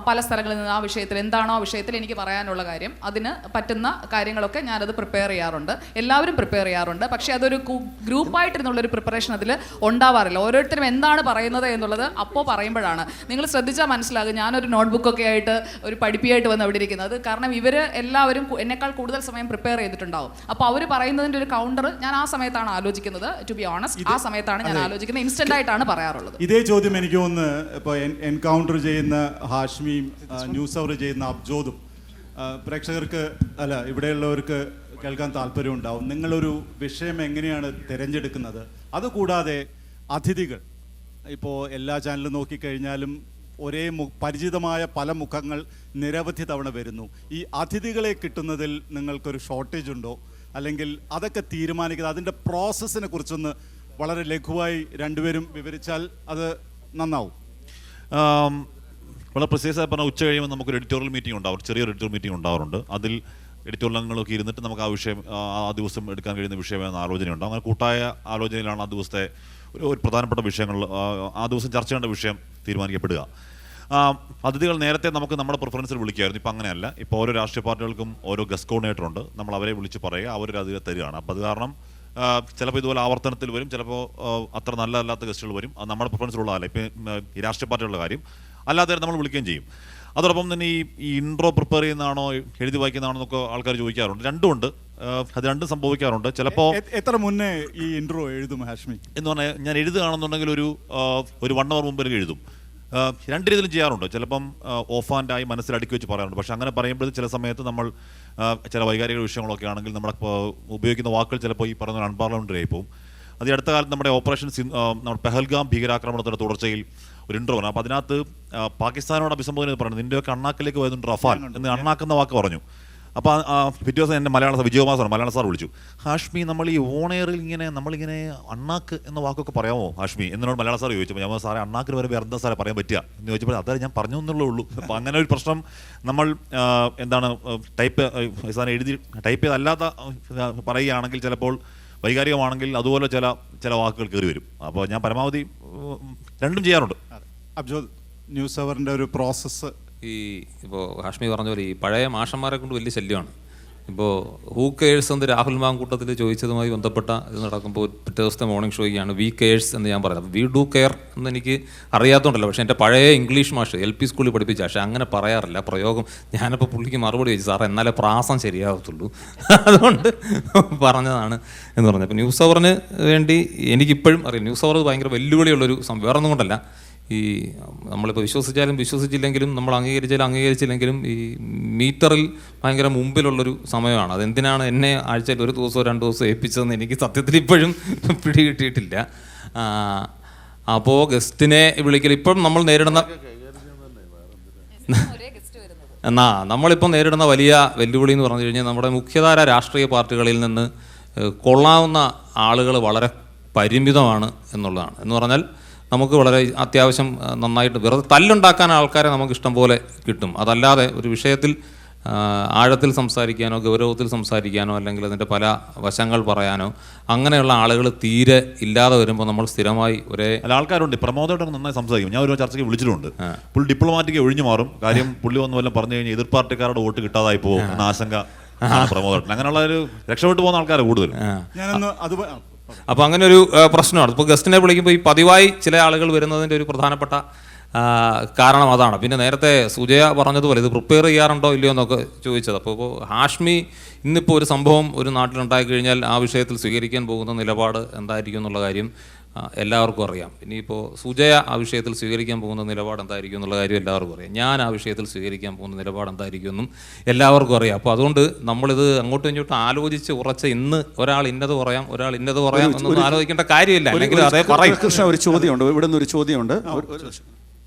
പല സ്ഥലങ്ങളിൽ നിന്ന് ആ വിഷയത്തിൽ എന്താണോ ആ വിഷയത്തിൽ എനിക്ക് പറയാനുള്ള കാര്യം, അതിന് പറ്റുന്ന കാര്യങ്ങളൊക്കെ ഞാനത് പ്രിപ്പയർ ചെയ്യാറുണ്ട്. എല്ലാവരും പ്രിപ്പയർ ചെയ്യാറുണ്ട്. പക്ഷേ അതൊരു ഗ്രൂപ്പായിട്ടിരുന്നുള്ളൊരു പ്രിപ്പറേഷൻ അതിൽ ഉണ്ടാവാറില്ല. ഓരോരുത്തരും എന്താണ് പറയുന്നത് എന്നുള്ളത് അപ്പോൾ പറയുമ്പോഴാണ്. നിങ്ങൾ ശ്രദ്ധിച്ചാൽ മനസ്സിലാകും, ഞാനൊരു നോട്ട്ബുക്കൊക്കെ ആയിട്ട് ഒരു പഠിപ്പിയായിട്ട് വന്ന് അവിടെ ഇരിക്കുന്നത്. കാരണം ഇവർ എല്ലാവരും എന്നെക്കാൾ കൂടുതൽ സമയം പ്രിപ്പയർ ചെയ്തിട്ടുണ്ടാവും. അപ്പോൾ അവർ പറയുന്നതിൻ്റെ ഒരു കൗണ്ടർ ഞാൻ ആ സമയത്താണ് ആലോചിക്കുന്നത്. ടു ബി ഓണസ്റ്റ്, ആ സമയത്താണ് ഞാൻ ആലോചിക്കുന്നത്. ഇൻസ്റ്റന്റ് ആയിട്ടാണ് പറയാറുള്ളത്. ഇതേ ചോദ്യം എനിക്ക് തോന്നുന്നു ഇപ്പോൾ എൻകൗണ്ടർ ചെയ്യുന്ന ഹാഷ്മിയും ന്യൂസ് അവർ ചെയ്യുന്ന അബ്ജോദും പ്രേക്ഷകർക്ക് അല്ല ഇവിടെയുള്ളവർക്ക് കേൾക്കാൻ താല്പര്യമുണ്ടാവും. നിങ്ങളൊരു വിഷയം എങ്ങനെയാണ് തിരഞ്ഞെടുക്കുന്നത്? അതുകൂടാതെ അതിഥികൾ, ഇപ്പോൾ എല്ലാ ചാനലും നോക്കിക്കഴിഞ്ഞാലും ഒരേ പരിചിതമായ പല മുഖങ്ങൾ നിരവധി തവണ വരുന്നു. ഈ അതിഥികളെ കിട്ടുന്നതിൽ നിങ്ങൾക്കൊരു ഷോർട്ടേജ് ഉണ്ടോ? അല്ലെങ്കിൽ അതൊക്കെ തീരുമാനിക്കുന്നത് അതിൻ്റെ പ്രോസസ്സിനെ കുറിച്ചൊന്ന് വളരെ ലഘുവായി രണ്ടുപേരും വിവരിച്ചാൽ അത് നന്നാവും. വളരെ പ്രത്യേകമായി പറഞ്ഞാൽ ഉച്ച കഴിയുമ്പോൾ നമുക്കൊരു എഡിറ്റോറിയൽ മീറ്റിംഗ് ഉണ്ടാവും, ചെറിയൊരു എഡിറ്റോറിയൽ മീറ്റിംഗ് ഉണ്ടാവാറുണ്ട്. അതിൽ എഡിറ്റോറിയൽ അംഗങ്ങളൊക്കെ ഇരുന്നിട്ട് നമുക്ക് ആ വിഷയം ആ ദിവസം എടുക്കാൻ കഴിയുന്ന വിഷയമെന്ന ആലോചനയുണ്ട്. അങ്ങനെ കൂട്ടായ ആലോചനയിലാണ് ആ ദിവസത്തെ ഒരു പ്രധാനപ്പെട്ട വിഷയങ്ങൾ ആ ദിവസം ചർച്ച ചെയ്യേണ്ട വിഷയം തീരുമാനിക്കപ്പെടുക. അതിഥികൾ നേരത്തെ നമുക്ക് നമ്മുടെ പ്രിഫറൻസിൽ വിളിക്കുമായിരുന്നു. ഇപ്പം അങ്ങനെയല്ല. ഇപ്പോൾ ഓരോ രാഷ്ട്രീയ പാർട്ടികൾക്കും ഓരോ ഗസ്റ്റ് കോർഡിനേറ്റർ ഉണ്ട്. നമ്മൾ അവരെ വിളിച്ച് പറയുക, അവരൊരു അതിഥിയെ തരികയാണ്. അപ്പോൾ അത് കാരണം ചിലപ്പോൾ ഇതുപോലെ ആവർത്തനത്തിൽ വരും, ചിലപ്പോൾ അത്ര നല്ലതല്ലാത്ത ഗസ്റ്റുകൾ വരും. അത് നമ്മുടെ പ്രിഫറൻസിലുള്ളതല്ല. ഇപ്പം ഈ രാഷ്ട്രീയ പാർട്ടികളുടെ കാര്യം അല്ലാതെ നമ്മൾ വിളിക്കുകയും ചെയ്യും. അതോടൊപ്പം തന്നെ ഈ ഇൻട്രോ പ്രിപ്പയർ ചെയ്യുന്നതാണോ എഴുതി വായിക്കുന്നതാണോ എന്നൊക്കെ ആൾക്കാർ ചോദിക്കാറുണ്ട്. രണ്ടുമുണ്ട്, അത് രണ്ടും സംഭവിക്കാറുണ്ട്. ചിലപ്പോൾ എത്ര മുന്നേ ഈ ഇൻട്രോ എഴുതും ഹാഷ്മി എന്ന് പറഞ്ഞാൽ ഞാൻ എഴുതുകയാണെന്നുണ്ടെങ്കിൽ ഒരു 1 hour മുമ്പ് എനിക്ക് എഴുതും. രണ്ട് രീതിയിലും ചെയ്യാറുണ്ട്. ചിലപ്പം ഓഫ് ആൻഡായി മനസ്സിൽ അടുക്കി വെച്ച് പറയാറുണ്ട്. പക്ഷേ അങ്ങനെ പറയുമ്പോൾ ചില സമയത്ത് നമ്മൾ ചില വൈകാരിക വിഷയങ്ങളൊക്കെ ആണെങ്കിൽ നമ്മുടെ ഉപയോഗിക്കുന്ന വാക്കുകൾ ചിലപ്പോൾ ഈ പറയുന്ന അൺപാർലമെൻ്ററി ആയി പോകും. അത് അടുത്ത കാലത്ത് നമ്മുടെ ഓപ്പറേഷൻ നമ്മുടെ പെഹൽഗാം ഭീകരാക്രമണത്തിൻ്റെ തുടർച്ചയിൽ ഒരു ഇൻട്രോ പറഞ്ഞു. അപ്പോൾ അതിനകത്ത് പാകിസ്ഥാനോട് അഭിസംബോധന പറഞ്ഞു, നിൻ്റെയൊക്കെ അണ്ണാക്കിലേക്ക് വരുന്നുണ്ട് റഫാൽ എന്ന് അണ്ണാക്കുന്ന വാക്ക് പറഞ്ഞു. അപ്പോൾ പിറ്റേ ദിവസം എൻ്റെ മലയാള സാർ വിളിച്ചു, ഹാഷ്മി നമ്മൾ ഈ ഓണെയറിൽ നമ്മളിങ്ങനെ അണ്ണാക്ക് എന്ന വാക്കൊക്കെ പറയാമോ ഹാഷ്മി എന്നോട് മലയാള സാർ ചോദിച്ചു. ഞാൻ സാറേ അണ്ണാക്കിന് വരെ വേറെ എന്താ സാറേ പറയാൻ പറ്റുക എന്ന് ചോദിച്ചപ്പോൾ അതായത് ഞാൻ പറഞ്ഞു എന്നുള്ളേ ഉള്ളൂ. അപ്പോൾ അങ്ങനെ ഒരു പ്രശ്നം നമ്മൾ ടൈപ്പ് ചെയ്തല്ലാത്ത പറയുകയാണെങ്കിൽ ചിലപ്പോൾ വൈകാരികമാണെങ്കിൽ അതുപോലെ ചില വാക്കുകൾ കയറി വരും. അപ്പോൾ ഞാൻ പരമാവധി രണ്ടും ചെയ്യാറുണ്ട്. അബ്ജോദ്, ന്യൂസ് അവറിൻ്റെ ഒരു പ്രോസസ്സ് ഇപ്പോൾ ഹാഷ്മി പറഞ്ഞ പോലെ ഈ പഴയ മാഷന്മാരെ കൊണ്ട് വലിയ ശല്യമാണ്. ഇപ്പോൾ ഹൂ കെയേഴ്സ് എന്ന് രാഹുൽ മാങ്കൂട്ടത്തിൽ ചോദിച്ചതുമായി ബന്ധപ്പെട്ട ഇത് നടക്കുമ്പോൾ പിറ്റേ ദിവസത്തെ മോർണിംഗ് ഷോയ്ക്കാണ് വി കെയേഴ്സ് എന്ന് ഞാൻ പറയുന്നത്. വി ഡു കെയർ എന്ന് എനിക്ക് അറിയാത്തതുകൊണ്ടല്ലോ. പക്ഷേ എൻ്റെ പഴയ ഇംഗ്ലീഷ് മാഷ് LP സ്കൂളിൽ പഠിപ്പിച്ച പക്ഷേ അങ്ങനെ പറയാറില്ല പ്രയോഗം. ഞാനിപ്പോൾ പുള്ളിക്ക് മറുപടി ചോദിച്ചു, സാറേ എന്നാലേ പ്രാസം ശരിയാകത്തുള്ളൂ, അതുകൊണ്ട് പറഞ്ഞതാണ് എന്ന് പറഞ്ഞു. അപ്പോൾ ന്യൂസ് അവറിന് വേണ്ടി എനിക്കിപ്പോഴും അറിയാം, ന്യൂസ് അവർ ഭയങ്കര വെല്ലുവിളിയുള്ളൊരു വേറെ ഒന്നും കൊണ്ടല്ല. ഈ നമ്മളിപ്പോൾ വിശ്വസിച്ചാലും വിശ്വസിച്ചില്ലെങ്കിലും നമ്മൾ അംഗീകരിച്ചില്ലെങ്കിലും ഈ മീറ്ററിൽ ഭയങ്കര മുമ്പിലുള്ളൊരു സമയമാണ്. അതെന്തിനാണ് എന്നെ ആഴ്ചയിൽ 1 ദിവസമോ 2 ദിവസമോ ഏൽപ്പിച്ചതെന്ന് എനിക്ക് സത്യത്തിൽ ഇപ്പോഴും പിടികിട്ടിയിട്ടില്ല. അപ്പോൾ ഗസ്റ്റിനെ വിളിക്കൽ ഇപ്പം നമ്മൾ നേരിടുന്ന നമ്മളിപ്പോൾ നേരിടുന്ന വലിയ വെല്ലുവിളി എന്ന് പറഞ്ഞു കഴിഞ്ഞാൽ നമ്മുടെ മുഖ്യധാര രാഷ്ട്രീയ പാർട്ടികളിൽ നിന്ന് കൊള്ളാവുന്ന ആളുകൾ വളരെ പരിമിതമാണ് എന്നുള്ളതാണ്. എന്ന് പറഞ്ഞാൽ നമുക്ക് വളരെ അത്യാവശ്യം നന്നായിട്ട് വെറുതെ തല്ലുണ്ടാക്കാൻ ആൾക്കാരെ നമുക്ക് ഇഷ്ടം പോലെ കിട്ടും. അതല്ലാതെ ഒരു വിഷയത്തിൽ ആഴത്തിൽ സംസാരിക്കാനോ ഗൗരവത്തിൽ സംസാരിക്കാനോ അല്ലെങ്കിൽ അതിൻ്റെ പല വശങ്ങൾ പറയാനോ അങ്ങനെയുള്ള ആളുകൾ തീരെ ഇല്ലാതെ വരുമ്പോൾ നമ്മൾ സ്ഥിരമായി ആൾക്കാരുണ്ട്. പ്രമോദോട്ട് നന്നായി സംസാരിക്കും. ഞാൻ ഒരു ചർച്ചയ്ക്ക് വിളിച്ചിട്ടുണ്ട്. പുള്ളി ഡിപ്ലോമാറ്റിക് ഒഴിഞ്ഞു മാറും. കാര്യം പുള്ളി വന്ന് വല്ലതും പറഞ്ഞു കഴിഞ്ഞാൽ എതിർ പാർട്ടിക്കാരുടെ വോട്ട് കിട്ടാതായി പോകും എന്ന ആശങ്ക പ്രമോദോട്ടൻ. അങ്ങനെയുള്ള ഒരു രക്ഷപ്പെട്ടു പോകുന്ന ആൾക്കാരെ കൂടുതൽ. അപ്പോൾ അങ്ങനെ ഒരു പ്രശ്നമാണ്. ഇപ്പോൾ ഗസ്റ്റിനെ വിളിക്കുമ്പോൾ ഈ പതിവായി ചില ആളുകൾ വരുന്നതിൻ്റെ ഒരു പ്രധാനപ്പെട്ട കാരണം അതാണ്. പിന്നെ നേരത്തെ സുജയ പറഞ്ഞതുപോലെ ഇത് പ്രിപ്പയർ ചെയ്യാറുണ്ടോ ഇല്ലയോ എന്നൊക്കെ ചോദിച്ചത്. അപ്പോൾ ഹാഷ്മി ഇന്നിപ്പോൾ ഒരു സംഭവം ഒരു നാട്ടിലുണ്ടായി കഴിഞ്ഞാൽ ആ വിഷയത്തിൽ സ്വീകരിക്കാൻ പോകുന്ന നിലപാട് എന്തായിരിക്കും എന്നുള്ള കാര്യം എല്ലാവർക്കും അറിയാം. ഇനിയിപ്പോൾ സുജയ ആ വിഷയത്തിൽ സ്വീകരിക്കാൻ പോകുന്ന നിലപാട് എന്തായിരിക്കും എന്നുള്ള കാര്യം എല്ലാവർക്കും അറിയാം. ഞാൻ ആ വിഷയത്തിൽ സ്വീകരിക്കാൻ പോകുന്ന നിലപാട് എന്തായിരിക്കുമെന്നും എല്ലാവർക്കും അറിയാം. അപ്പോൾ അതുകൊണ്ട് നമ്മളിത് അങ്ങോട്ടും ഇങ്ങോട്ടും ആലോചിച്ച് ഉറച്ച് ഇന്ന് ഒരാൾ ഇന്നത് പറയാം എന്നൊന്നും ആലോചിക്കേണ്ട കാര്യമില്ല. അല്ലെങ്കിൽ അതേ പറയും. കൃഷ്ണ, ഒരു ചോദ്യമുണ്ട്, ഇവിടെ നിന്ന് ഒരു ചോദ്യമുണ്ട്.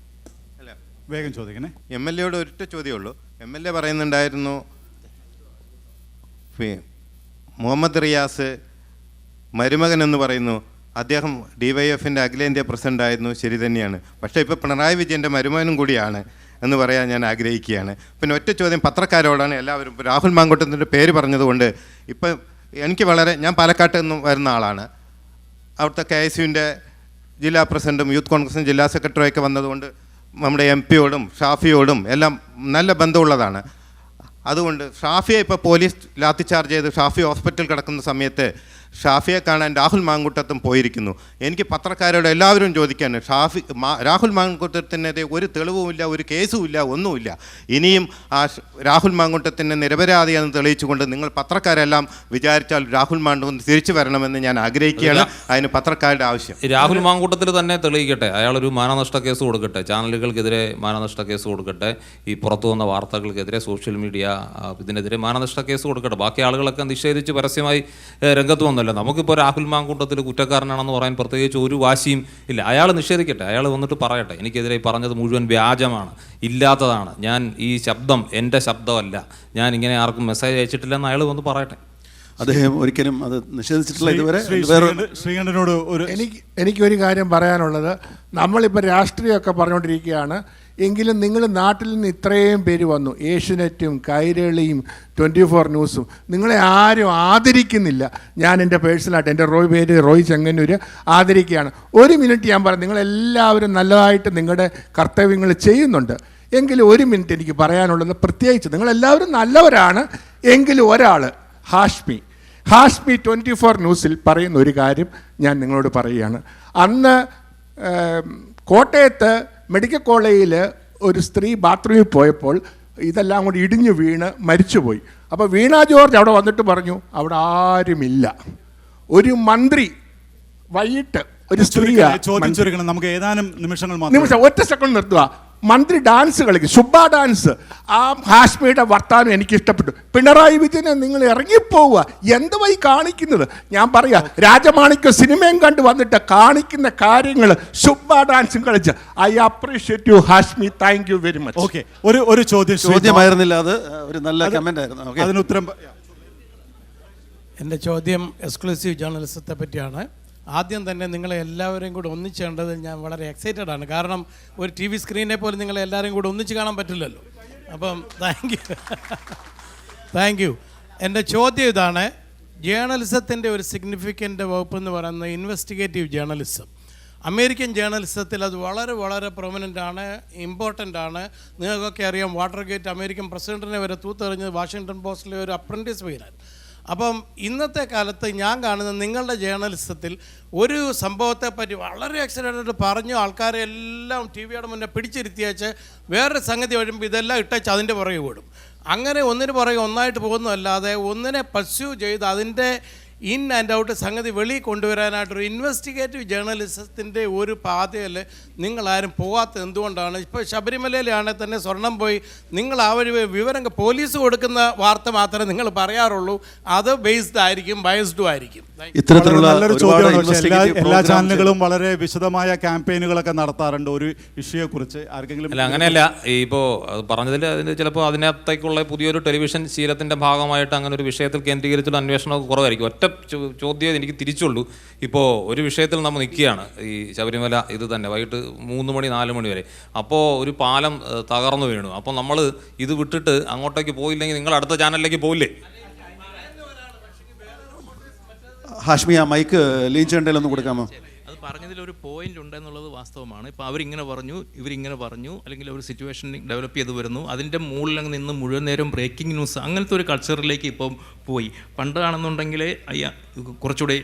വേഗം ചോദിക്കണേ. MLA യോട് ഒരൊറ്റ ചോദ്യമുള്ളൂ. MLA പറയുന്നുണ്ടായിരുന്നു മുഹമ്മദ് റിയാസ് മരുമകൻ എന്ന് പറയുന്നു, അദ്ദേഹം DYF-ന്റെ അഖിലേന്ത്യാ പ്രസിഡന്റ് ആയിരുന്നു, ശരി തന്നെയാണ്. പക്ഷേ ഇപ്പോൾ പിണറായി വിജയൻ്റെ മരുമകനും കൂടിയാണ് എന്ന് പറയാൻ ഞാൻ ആഗ്രഹിക്കുകയാണ്. പിന്നെ ഒറ്റ ചോദ്യം പത്രക്കാരോടാണ് എല്ലാവരും. രാഹുൽ മാങ്കൂട്ടത്തിൻ്റെ പേര് പറഞ്ഞതുകൊണ്ട് ഇപ്പം എനിക്ക് ഞാൻ പാലക്കാട്ട് നിന്നും വരുന്ന ആളാണ്. അവിടുത്തെ KSUവിൻ്റെ ജില്ലാ പ്രസിഡന്റും യൂത്ത് കോൺഗ്രസിൻ്റെ ജില്ലാ സെക്രട്ടറിയൊക്കെ വന്നതുകൊണ്ട് നമ്മുടെ MP-യോടും ഷാഫിയോടും എല്ലാം നല്ല ബന്ധമുള്ളതാണ്. അതുകൊണ്ട് ഷാഫിയെ ഇപ്പോൾ പോലീസ് ലാത്തി ചാർജ് ചെയ്ത് ഷാഫി ഹോസ്പിറ്റലിൽ കിടക്കുന്ന സമയത്ത് ഷാഫിയെ കാണാൻ രാഹുൽ മാങ്കൂട്ടത്തും പോയിരിക്കുന്നു. എനിക്ക് പത്രക്കാരോട് എല്ലാവരും ചോദിക്കാണ്, രാഹുൽ മാങ്കൂട്ടത്തിനെതിരെ ഒരു തെളിവുമില്ല, ഒരു കേസുമില്ല, ഒന്നുമില്ല. ഇനിയും ആ രാഹുൽ മാങ്കൂട്ടത്തിൻ്റെ നിരപരാധിയെന്ന് തെളിയിച്ചുകൊണ്ട് നിങ്ങൾ പത്രക്കാരെല്ലാം വിചാരിച്ചാൽ രാഹുൽ മാങ്കൂട്ടം തിരിച്ചു വരണമെന്ന് ഞാൻ ആഗ്രഹിക്കുകയാണ്. അതിന് പത്രക്കാരുടെ ആവശ്യം. രാഹുൽ മാങ്കൂട്ടത്തിൽ തന്നെ തെളിയിക്കട്ടെ, അയാളൊരു മാനനഷ്ട കേസ് കൊടുക്കട്ടെ, ചാനലുകൾക്കെതിരെ മാനനഷ്ട കേസ് കൊടുക്കട്ടെ, ഈ പുറത്തു വന്ന വാർത്തകൾക്കെതിരെ സോഷ്യൽ മീഡിയ ഇതിനെതിരെ മാനനഷ്ട കേസ് കൊടുക്കട്ടെ. ബാക്കി ആളുകളൊക്കെ നിഷേധിച്ച് പരസ്യമായി രംഗത്ത് വന്നല്ലോ. നമുക്കിപ്പോൾ രാഹുൽ മാങ്കൂട്ടത്തിൽ കുറ്റക്കാരനാണെന്ന് പറയാൻ പ്രത്യേകിച്ച് ഒരു വാശിയും ഇല്ല. അയാൾ നിഷേധിക്കട്ടെ, അയാൾ വന്നിട്ട് പറയട്ടെ, എനിക്കെതിരെ പറഞ്ഞത് മുഴുവൻ വ്യാജമാണ്, ഇല്ലാത്തതാണ്, ഞാൻ ഈ ശബ്ദം എൻ്റെ ശബ്ദമല്ല, ഞാൻ ഇങ്ങനെ ആർക്കും മെസ്സേജ് അയച്ചിട്ടില്ലെന്ന് അയാൾ വന്ന് പറയട്ടെ. അദ്ദേഹം ഒരിക്കലും അത് നിഷേധിച്ചിട്ടില്ല ഇതുവരെ. ശ്രീകണ്ഠനോട് ഒരു എനിക്കൊരു കാര്യം പറയാനുള്ളത്, നമ്മളിപ്പോൾ രാഷ്ട്രീയമൊക്കെ പറഞ്ഞുകൊണ്ടിരിക്കുകയാണ്, എങ്കിലും നിങ്ങൾ നാട്ടിൽ നിന്ന് ഇത്രയും പേര് വന്നു, ഏഷ്യനെറ്റും കൈരളിയും 24 ന്യൂസും, നിങ്ങളെ ആരും ആദരിക്കുന്നില്ല. ഞാൻ എൻ്റെ പേഴ്സണലായിട്ട്, എൻ്റെ പേര് റോയ് ചെങ്ങന്നൂർ, ആദരിക്കുകയാണ്. ഒരു മിനിറ്റ് ഞാൻ പറയാം, നിങ്ങളെല്ലാവരും നല്ലതായിട്ട് നിങ്ങളുടെ കർത്തവ്യങ്ങൾ ചെയ്യുന്നുണ്ട്. എങ്കിലും ഒരു മിനിറ്റ് എനിക്ക് പറയാനുള്ളത്, പ്രത്യേകിച്ച് നിങ്ങളെല്ലാവരും നല്ലവരാണ്, എങ്കിലും ഒരാൾ ഹാഷ്മി 24 ന്യൂസിൽ പറയുന്ന ഒരു കാര്യം ഞാൻ നിങ്ങളോട് പറയുകയാണ്. അന്ന് കോട്ടയത്ത് മെഡിക്കൽ കോളേജിൽ ഒരു സ്ത്രീ ബാത്റൂമിൽ പോയപ്പോൾ ഇതെല്ലാം കൂടി ഇടിഞ്ഞു വീണ് മരിച്ചുപോയി. അപ്പോൾ വീണ ജോർജ് അവിടെ വന്നിട്ട് പറഞ്ഞു അവിടെ ആരുമില്ല. ഒരു മന്ത്രി വൈകിട്ട് ഒരു സ്ത്രീ നമുക്ക് ഏതാനും നിമിഷം ഒറ്റ സെക്കൻഡ് നിർത്തുക. മന്ത്രി ഡാൻസ് കളിക്കും, ശുഭ ഡാൻസ്. ആ ഹാഷ്മിയുടെ വർത്താനം എനിക്ക് ഇഷ്ടപ്പെട്ടു. പിണറായി വിജയനെ നിങ്ങൾ ഇറങ്ങിപ്പോവുക, എന്തുവായി കാണിക്കുന്നത്? ഞാൻ പറയാ, രാജമാണിക്യ സിനിമയും കണ്ട് വന്നിട്ട് കാണിക്കുന്ന കാര്യങ്ങൾ ശുഭ ഡാൻസും കളിച്ച്. I appreciate you Hashmi, thank you very much. Okay, ഒരു ചോദ്യമായിരുന്നില്ല, അത് ഒരു നല്ല കമന്റ് ആയിരുന്നു. അതിന് ഉത്തരം. എൻ്റെ ചോദ്യം എക്സ്ക്ലൂസീവ് ജേർണലിസത്തെ പറ്റിയാണ്. ആദ്യം തന്നെ നിങ്ങളെ എല്ലാവരെയും കൂടെ ഒന്നിച്ചേണ്ടത് ഞാൻ വളരെ എക്സൈറ്റഡ് ആണ്. കാരണം ഒരു TV സ്ക്രീനെ പോലെ നിങ്ങളെ എല്ലാവരെയും കൂടെ ഒന്നിച്ച് കാണാൻ പറ്റില്ലല്ലോ. അപ്പം താങ്ക് യു. എൻ്റെ ചോദ്യം ഇതാണ്, ജേർണലിസത്തിൻ്റെ ഒരു സിഗ്നിഫിക്കൻ്റ് വകുപ്പ് എന്ന് പറയുന്നത് ഇൻവെസ്റ്റിഗേറ്റീവ് ജേർണലിസം. അമേരിക്കൻ ജേർണലിസത്തിൽ അത് വളരെ വളരെ പ്രൊമിനൻ്റ് ആണ്, ഇമ്പോർട്ടൻ്റ് ആണ്. നിങ്ങൾക്കൊക്കെ അറിയാം, വാട്ടർഗേറ്റ് അമേരിക്കൻ പ്രസിഡൻറ്റിനെ വരെ തൂത്തെറിഞ്ഞത് വാഷിങ്ടൺ പോസ്റ്റിലെ ഒരു അപ്രൻറ്റീസ് വീരാൻ. അപ്പം ഇന്നത്തെ കാലത്ത് ഞാൻ കാണുന്ന നിങ്ങളുടെ ജേർണലിസത്തിൽ ഒരു സംഭവത്തെപ്പറ്റി വളരെ എക്സലൻ്റായിട്ട് പറഞ്ഞു ആൾക്കാരെ എല്ലാം TV യുടെ മുന്നേ പിടിച്ചിരുത്തിയേച്ച് വേറൊരു സംഗതി വരുമ്പോൾ ഇതെല്ലാം ഇട്ടേച്ച് അതിൻ്റെ പുറകെ ഓടും. അങ്ങനെ ഒന്നിന് പുറകെ ഒന്നായിട്ട് പോകുന്നതല്ലാതെ ഒന്നിനെ പർസ്യൂ ചെയ്ത് അതിൻ്റെ ഇൻ ആൻഡ് ഔട്ട് സംഗതി വെളിയിൽ കൊണ്ടുവരാനായിട്ടൊരു ഇൻവെസ്റ്റിഗേറ്റീവ് ജേർണലിസത്തിൻ്റെ ഒരു പാതയിൽ നിങ്ങളാരും പോകാത്തത് എന്തുകൊണ്ടാണ്? ഇപ്പോൾ ശബരിമലയിലാണെങ്കിൽ തന്നെ സ്വർണം പോയി, നിങ്ങൾ ആ ഒരു വിവരം പോലീസ് കൊടുക്കുന്ന വാർത്ത മാത്രമേ നിങ്ങൾ പറയാറുള്ളൂ. അത് ബേസ്ഡ് ആയിരിക്കും, ബയസ്ഡും ആയിരിക്കും. ഇത്തരത്തിലുള്ള നല്ലൊരു ചോദ്യമാണ്. എല്ലാ ചാനലുകളും വളരെ വിശദമായ ക്യാമ്പയിനുകളൊക്കെ നടത്താറുണ്ട് ഒരു ഇഷ്യൂയെക്കുറിച്ച്. ആർക്കെങ്കിലും അല്ല, അങ്ങനെയല്ല. ഇപ്പോൾ പറഞ്ഞതിൽ അതിന് ചിലപ്പോൾ അതിനകത്തേക്കുള്ള പുതിയൊരു ടെലിവിഷൻ ശീലത്തിൻ്റെ ഭാഗമായിട്ട് അങ്ങനെ ഒരു വിഷയത്തിൽ കേന്ദ്രീകരിച്ചുള്ള അന്വേഷണമൊക്കെ കുറവായിരിക്കും. ഒറ്റ ചോദ്യം എനിക്ക് തിരിച്ചുള്ളൂ. ഇപ്പോൾ ഒരു വിഷയത്തിൽ നമ്മൾ നിൽക്കുകയാണ്, ഈ ശബരിമല ഇത് തന്നെ, വൈകിട്ട് 3 മണി 4 മണി വരെ. അപ്പോൾ ഒരു പാലം തകർന്നു വീണു. അപ്പോൾ നമ്മൾ ഇത് വിട്ടിട്ട് അങ്ങോട്ടേക്ക് പോയില്ലെങ്കിൽ നിങ്ങൾ അടുത്ത ചാനലിലേക്ക് പോയില്ലേ? ഹാഷ്മി, ആ മൈക്ക് ലീൻ ചെയ്യേണ്ടതിലൊന്ന് കൊടുക്കാമോ? അത് പറഞ്ഞതിലൊരു പോയിന്റ് ഉണ്ടെന്നുള്ളത് വാസ്തവമാണ്. ഇപ്പോൾ അവരിങ്ങനെ പറഞ്ഞു, ഇവരിങ്ങനെ പറഞ്ഞു, അല്ലെങ്കിൽ ഒരു സിറ്റുവേഷൻ ഡെവലപ്പ് ചെയ്ത് വരുന്നു, അതിൻ്റെ മുകളിലങ്ങ് നിന്ന് മുഴുവൻ നേരം ബ്രേക്കിംഗ് ന്യൂസ് അങ്ങനത്തെ ഒരു കൾച്ചറിലേക്ക് ഇപ്പം പോയി. പണ്ടാണെന്നുണ്ടെങ്കിൽ കുറച്ചുകൂടെ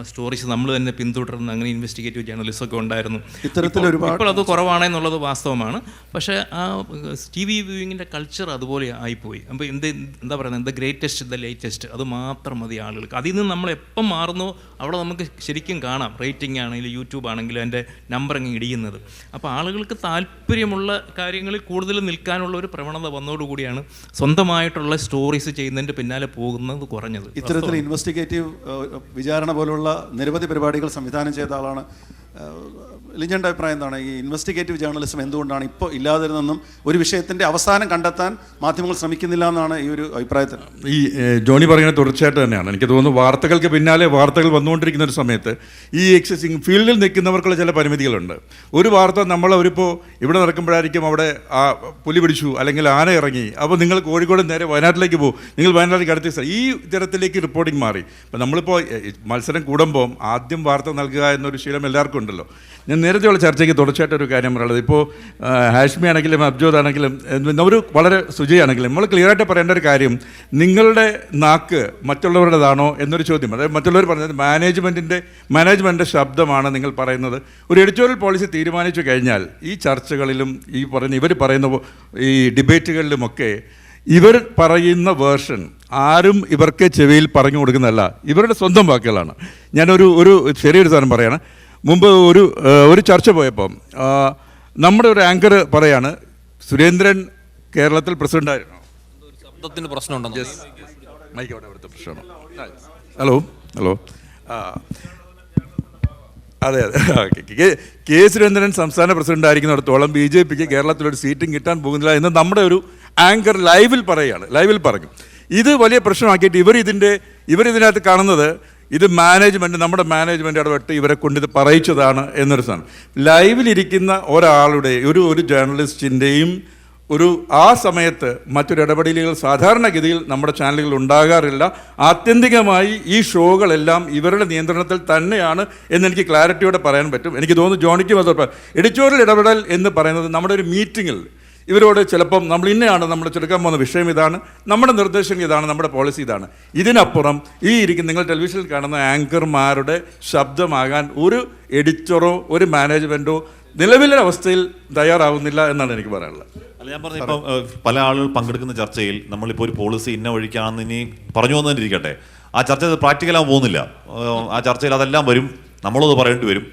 സ്റ്റോറീസ് നമ്മൾ തന്നെ പിന്തുടർന്ന് അങ്ങനെ ഇൻവെസ്റ്റിഗേറ്റീവ് ജേർണലിസം ഒക്കെ ഉണ്ടായിരുന്നു. ഇപ്പോൾ അത് കുറവാണെന്നുള്ളത് വാസ്തവമാണ്. പക്ഷേ ആ TV വ്യൂയിങ്ങിൻ്റെ കൾച്ചർ അതുപോലെ ആയിപ്പോയി. അപ്പോൾ എന്താ പറയുന്നത്, ദ ഗ്രേറ്റസ്റ്റ് ദ ലേറ്റസ്റ്റ്, അത് മാത്രം മതി ആളുകൾക്ക്. അതിൽ നിന്ന് നമ്മൾ എപ്പം മാറുന്നോ അവിടെ നമുക്ക് ശരിക്കും കാണാം, റേറ്റിംഗ് ആണെങ്കിലും യൂട്യൂബ് ആണെങ്കിലും അതിൻ്റെ നമ്പർ അങ്ങ് ഇടിയുന്നത്. അപ്പോൾ ആളുകൾക്ക് താല്പര്യമുള്ള കാര്യങ്ങളിൽ കൂടുതൽ നിൽക്കാനുള്ള ഒരു പ്രവണത വന്നതോടുകൂടിയാണ് സ്വന്തമായിട്ടുള്ള സ്റ്റോറീസ് ചെയ്യുന്നതിൻ്റെ പിന്നാലെ പോകുന്നത് കുറഞ്ഞത്. ഇത്തരത്തിൽ ഇൻവെസ്റ്റിഗേറ്റീവ് വിചാരണ പോലുള്ള നിരവധി പരിപാടികൾ സംവിധാനം ചെയ്ത ആളാണ്. ലിജൻ്റെ അഭിപ്രായം എന്താണ്? ഈ ഇൻവെസ്റ്റിഗേറ്റീവ് ജേർണലിസം എന്തുകൊണ്ടാണ് ഇപ്പോൾ ഇല്ലാതിരുന്നെന്നും ഒരു വിഷയത്തിൻ്റെ അവസാനം കണ്ടെത്താൻ മാധ്യമങ്ങൾ ശ്രമിക്കുന്നില്ല എന്നാണ് ഈ ഒരു അഭിപ്രായത്തിൽ. ഈ ജോണി പറയുന്നത് തുടർച്ചയായിട്ട് തന്നെയാണ്. എനിക്ക് തോന്നുന്നു വാർത്തകൾക്ക് പിന്നാലെ വാർത്തകൾ വന്നുകൊണ്ടിരിക്കുന്ന ഒരു സമയത്ത് ഈ എക്സിസ്റ്റിംഗ് ഫീൽഡിൽ നിൽക്കുന്നവർക്കുള്ള ചില പരിമിതികളുണ്ട്. ഒരു വാർത്ത അവരിപ്പോൾ ഇവിടെ നടക്കുമ്പോഴായിരിക്കും അവിടെ ആ പുലി പിടിച്ചു അല്ലെങ്കിൽ ആന ഇറങ്ങി, അപ്പോൾ നിങ്ങൾ കോഴിക്കോട് നേരെ വയനാട്ടിലേക്ക് പോകും, നിങ്ങൾ വയനാട്ടിലേക്ക് അടുത്ത ഈ തരത്തിലേക്ക് റിപ്പോർട്ടിംഗ് മാറി. അപ്പോൾ നമ്മളിപ്പോൾ മത്സരം കൂടുമ്പോൾ ആദ്യം വാർത്ത നൽകുക എന്നൊരു ശീലം എല്ലാവർക്കും ഉണ്ടല്ലോ. ഞാൻ നേരത്തെയുള്ള ചർച്ചയ്ക്ക് തുടർച്ചയായിട്ടൊരു കാര്യം പറയുന്നത്, ഇപ്പോൾ ഹാഷ്മി ആണെങ്കിലും അബ്ജോദ് ആണെങ്കിലും ഒരു വളരെ സുജയാണെങ്കിലും നമ്മൾ ക്ലിയറായിട്ട് പറയേണ്ട ഒരു കാര്യം, നിങ്ങളുടെ നാക്ക് മറ്റുള്ളവരുടേതാണോ എന്നൊരു ചോദ്യം. അതായത് മറ്റുള്ളവർ പറഞ്ഞത് മാനേജ്മെൻറ്റിൻ്റെ ശബ്ദമാണ് നിങ്ങൾ പറയുന്നത്. ഒരു എഡിറ്റോറിയൽ പോളിസി തീരുമാനിച്ചു കഴിഞ്ഞാൽ ഈ ചർച്ചകളിലും ഇവർ പറയുന്ന ഈ ഡിബേറ്റുകളിലുമൊക്കെ ഇവർ പറയുന്ന വേർഷൻ ആരും ഇവർക്ക് ചെവിയിൽ പറഞ്ഞു കൊടുക്കുന്നതല്ല, ഇവരുടെ സ്വന്തം വാക്കുകളാണ്. ഞാനൊരു ചെറിയൊരു സാധനം പറയാണ്. മുമ്പ് ഒരു ചർച്ച പോയപ്പോൾ നമ്മുടെ ഒരു ആങ്കർ പറയാണ്, സുരേന്ദ്രൻ കേരളത്തിൽ പ്രസിഡൻ്റായിരുന്നു. ശബ്ദത്തിന് പ്രശ്നമുണ്ടോ? മൈക്ക് അവിടെ അവിടുത്തെ പ്രശ്നമാണ്. ഹലോ അതെ കെ സുരേന്ദ്രൻ സംസ്ഥാന പ്രസിഡന്റ് ആയിരിക്കുന്നിടത്തോളം BJPക്ക് കേരളത്തിലൊരു സീറ്റും കിട്ടാൻ പോകുന്നില്ല എന്ന് നമ്മുടെ ഒരു ആങ്കർ ലൈവിൽ പറഞ്ഞു. ഇത് വലിയ പ്രശ്നമാക്കിയിട്ട് ഇവരിതിനകത്ത് കാണുന്നത് ഇത് നമ്മുടെ മാനേജ്മെൻറ്റ് ഇടപെട്ട് ഇവരെ കൊണ്ട് ഇത് പറയിച്ചതാണ് എന്നൊരു സാധനം. ലൈവിലിരിക്കുന്ന ഒരാളുടെ ഒരു ജേർണലിസ്റ്റിൻ്റെയും ആ സമയത്ത് മറ്റൊരു ഇടപെടലുകൾ സാധാരണഗതിയിൽ നമ്മുടെ ചാനലുകളിൽ ഉണ്ടാകാറില്ല. ആത്യന്തികമായി ഈ ഷോകളെല്ലാം ഇവരുടെ നിയന്ത്രണത്തിൽ തന്നെയാണ് എന്നെനിക്ക് ക്ലാരിറ്റിയോടെ പറയാൻ പറ്റും. എനിക്ക് തോന്നുന്നു ജോണിക്കും അത് എഡിറ്റോറിയൽ ഇടപെടൽ എന്ന് പറയുന്നത് നമ്മുടെ ഒരു മീറ്റിങ്ങിൽ ഇവരോട് ചിലപ്പം നമ്മൾ ഇന്നയാണ് നമ്മൾ ചെറുക്കാൻ പോകുന്ന വിഷയം ഇതാണ്, നമ്മുടെ നിർദ്ദേശങ്ങൾ ഇതാണ്, നമ്മുടെ പോളിസി ഇതാണ്. ഇതിനപ്പുറം നിങ്ങൾ ടെലിവിഷനിൽ കാണുന്ന ആങ്കർമാരുടെ ശബ്ദമാകാൻ ഒരു എഡിറ്ററോ ഒരു മാനേജ്മെൻറ്റോ നിലവിലെ അവസ്ഥയിൽ തയ്യാറാവുന്നില്ല എന്നാണ് എനിക്ക് പറയാനുള്ളത്. അല്ല, ഞാൻ പറഞ്ഞ ഇപ്പം പല ആളുകൾ പങ്കെടുക്കുന്ന ചർച്ചയിൽ നമ്മളിപ്പോൾ ഒരു പോളിസി ഇന്ന വഴിക്കാണെന്ന് ഇനി പറഞ്ഞു വന്നിരിക്കട്ടെ, ആ ചർച്ച പ്രാക്ടിക്കലാകാൻ പോകുന്നില്ല. ആ ചർച്ചയിൽ അതെല്ലാം വരും, നമ്മളത് പറയേണ്ടി വരും.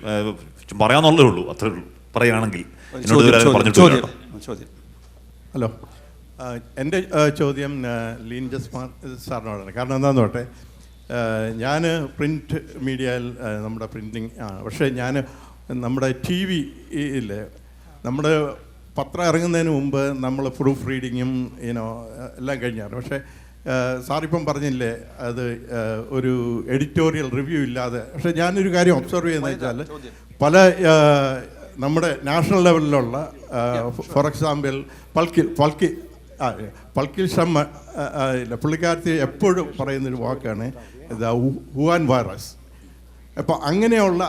പറയാന്നുള്ളേ ഉള്ളൂ, അത്രേ ഉള്ളൂ. പറയുകയാണെങ്കിൽ ഹലോ, എൻ്റെ ചോദ്യം ലീൻ ജസ്മാൻ സാറിനോടാണ്. കാരണം എന്താണെന്ന് പറയട്ടെ, ഞാൻ പ്രിൻറ്റ് മീഡിയയിൽ നമ്മുടെ പ്രിൻറ്റിങ് ആണ്. പക്ഷേ ഞാൻ നമ്മുടെ ടി വിയിൽ നമ്മുടെ പത്രം ഇറങ്ങുന്നതിന് മുമ്പ് നമ്മൾ പ്രൂഫ് റീഡിങ്ങും എല്ലാം കഴിഞ്ഞാണ്. പക്ഷേ സാറിപ്പം പറഞ്ഞില്ലേ അത് ഒരു എഡിറ്റോറിയൽ റിവ്യൂ ഇല്ലാതെ. പക്ഷേ ഞാനൊരു കാര്യം ഒബ്സർവ് ചെയ്യുന്നത് വെച്ചാൽ പല നമ്മുടെ നാഷണൽ ലെവലിലുള്ള ഫോർ എക്സാമ്പിൾ പൾക്കിൽ ഷമ്മ പുള്ളിക്കാരത്തി എപ്പോഴും പറയുന്നൊരു വാക്കാണ് വുഹാൻ വൈറസ്. അപ്പോൾ അങ്ങനെയുള്ള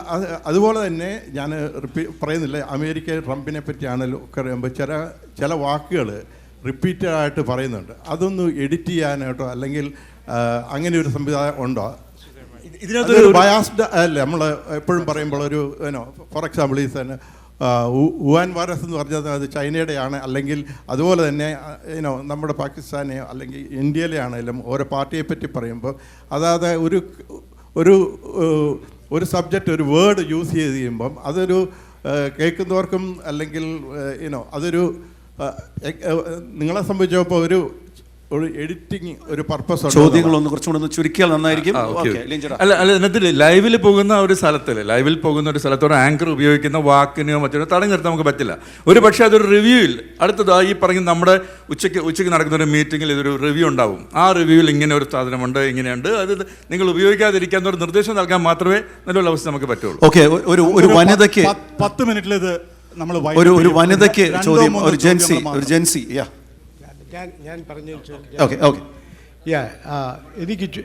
അതുപോലെ തന്നെ ഞാൻ പറയുന്നില്ല, അമേരിക്ക ട്രംപിനെ പറ്റിയാണല്ലോ പറയുമ്പോൾ ചില വാക്കുകൾ റിപ്പീറ്റഡായിട്ട് പറയുന്നുണ്ട്. അതൊന്ന് എഡിറ്റ് ചെയ്യാനായിട്ടോ അല്ലെങ്കിൽ അങ്ങനെ ഒരു സംവിധാനം ഉണ്ടോ? ഇതിനകത്ത് ബയാസ്ഡ് അല്ലേ നമ്മൾ എപ്പോഴും പറയുമ്പോൾ ഒരു ഫോർ എക്സാമ്പിൾ ഈ തന്നെ വുഹാൻ വൈറസ് എന്ന് പറഞ്ഞത് അത് ചൈനയുടെയാണ്, അല്ലെങ്കിൽ അതുപോലെ തന്നെ നമ്മുടെ പാകിസ്ഥാനെയോ അല്ലെങ്കിൽ ഇന്ത്യയിലെ ആണെങ്കിലും ഓരോ പാർട്ടിയെ പറ്റി പറയുമ്പോൾ അതായത് ഒരു സബ്ജക്റ്റ് ഒരു വേർഡ് യൂസ് ചെയ്ത് ചെയ്യുമ്പം അതൊരു കേൾക്കുന്നവർക്കും അല്ലെങ്കിൽ അതൊരു നിങ്ങളെ സംബന്ധിച്ചപ്പോൾ ഒരു എഡിറ്റിംഗ് ഒരു പർപ്പസ്. ചോദ്യങ്ങളൊന്ന് കുറച്ചുകൂടെ ചുരുക്കിയാൽ നന്നായിരിക്കും. അല്ല ഇതിനകത്ത് ലൈവിൽ പോകുന്ന ഒരു സ്ഥലത്ത് ഒരു ആങ്കർ ഉപയോഗിക്കുന്ന വാക്കിനെയോ മറ്റോ തടഞ്ഞു നിർത്താൻ നമുക്ക് പറ്റില്ല. ഒരു പക്ഷേ അതൊരു റിവ്യൂവിൽ അടുത്തത് ഈ പറഞ്ഞ നമ്മുടെ ഉച്ചയ്ക്ക് നടക്കുന്ന ഒരു മീറ്റിങ്ങിൽ ഇതൊരു റിവ്യൂ ഉണ്ടാവും. ആ റിവ്യൂവിൽ ഇങ്ങനെ ഒരു സാധനമുണ്ട്, ഇങ്ങനെയുണ്ട്, അത് നിങ്ങൾ ഉപയോഗിക്കാതിരിക്കാൻ ഒരു നിർദ്ദേശം നൽകാൻ മാത്രമേ നല്ലൊരു അവസ്ഥ നമുക്ക് പറ്റുള്ളൂ. ഓക്കെ, ഒരു വനിതയ്ക്ക് 10 മിനിറ്റിൽ ഇത് നമ്മൾ ഒരു വനിതയ്ക്ക് ചോദ്യം, ഒരു ജെൻസി ഞാൻ പറഞ്ഞു. ഓക്കെ ഓക്കെ,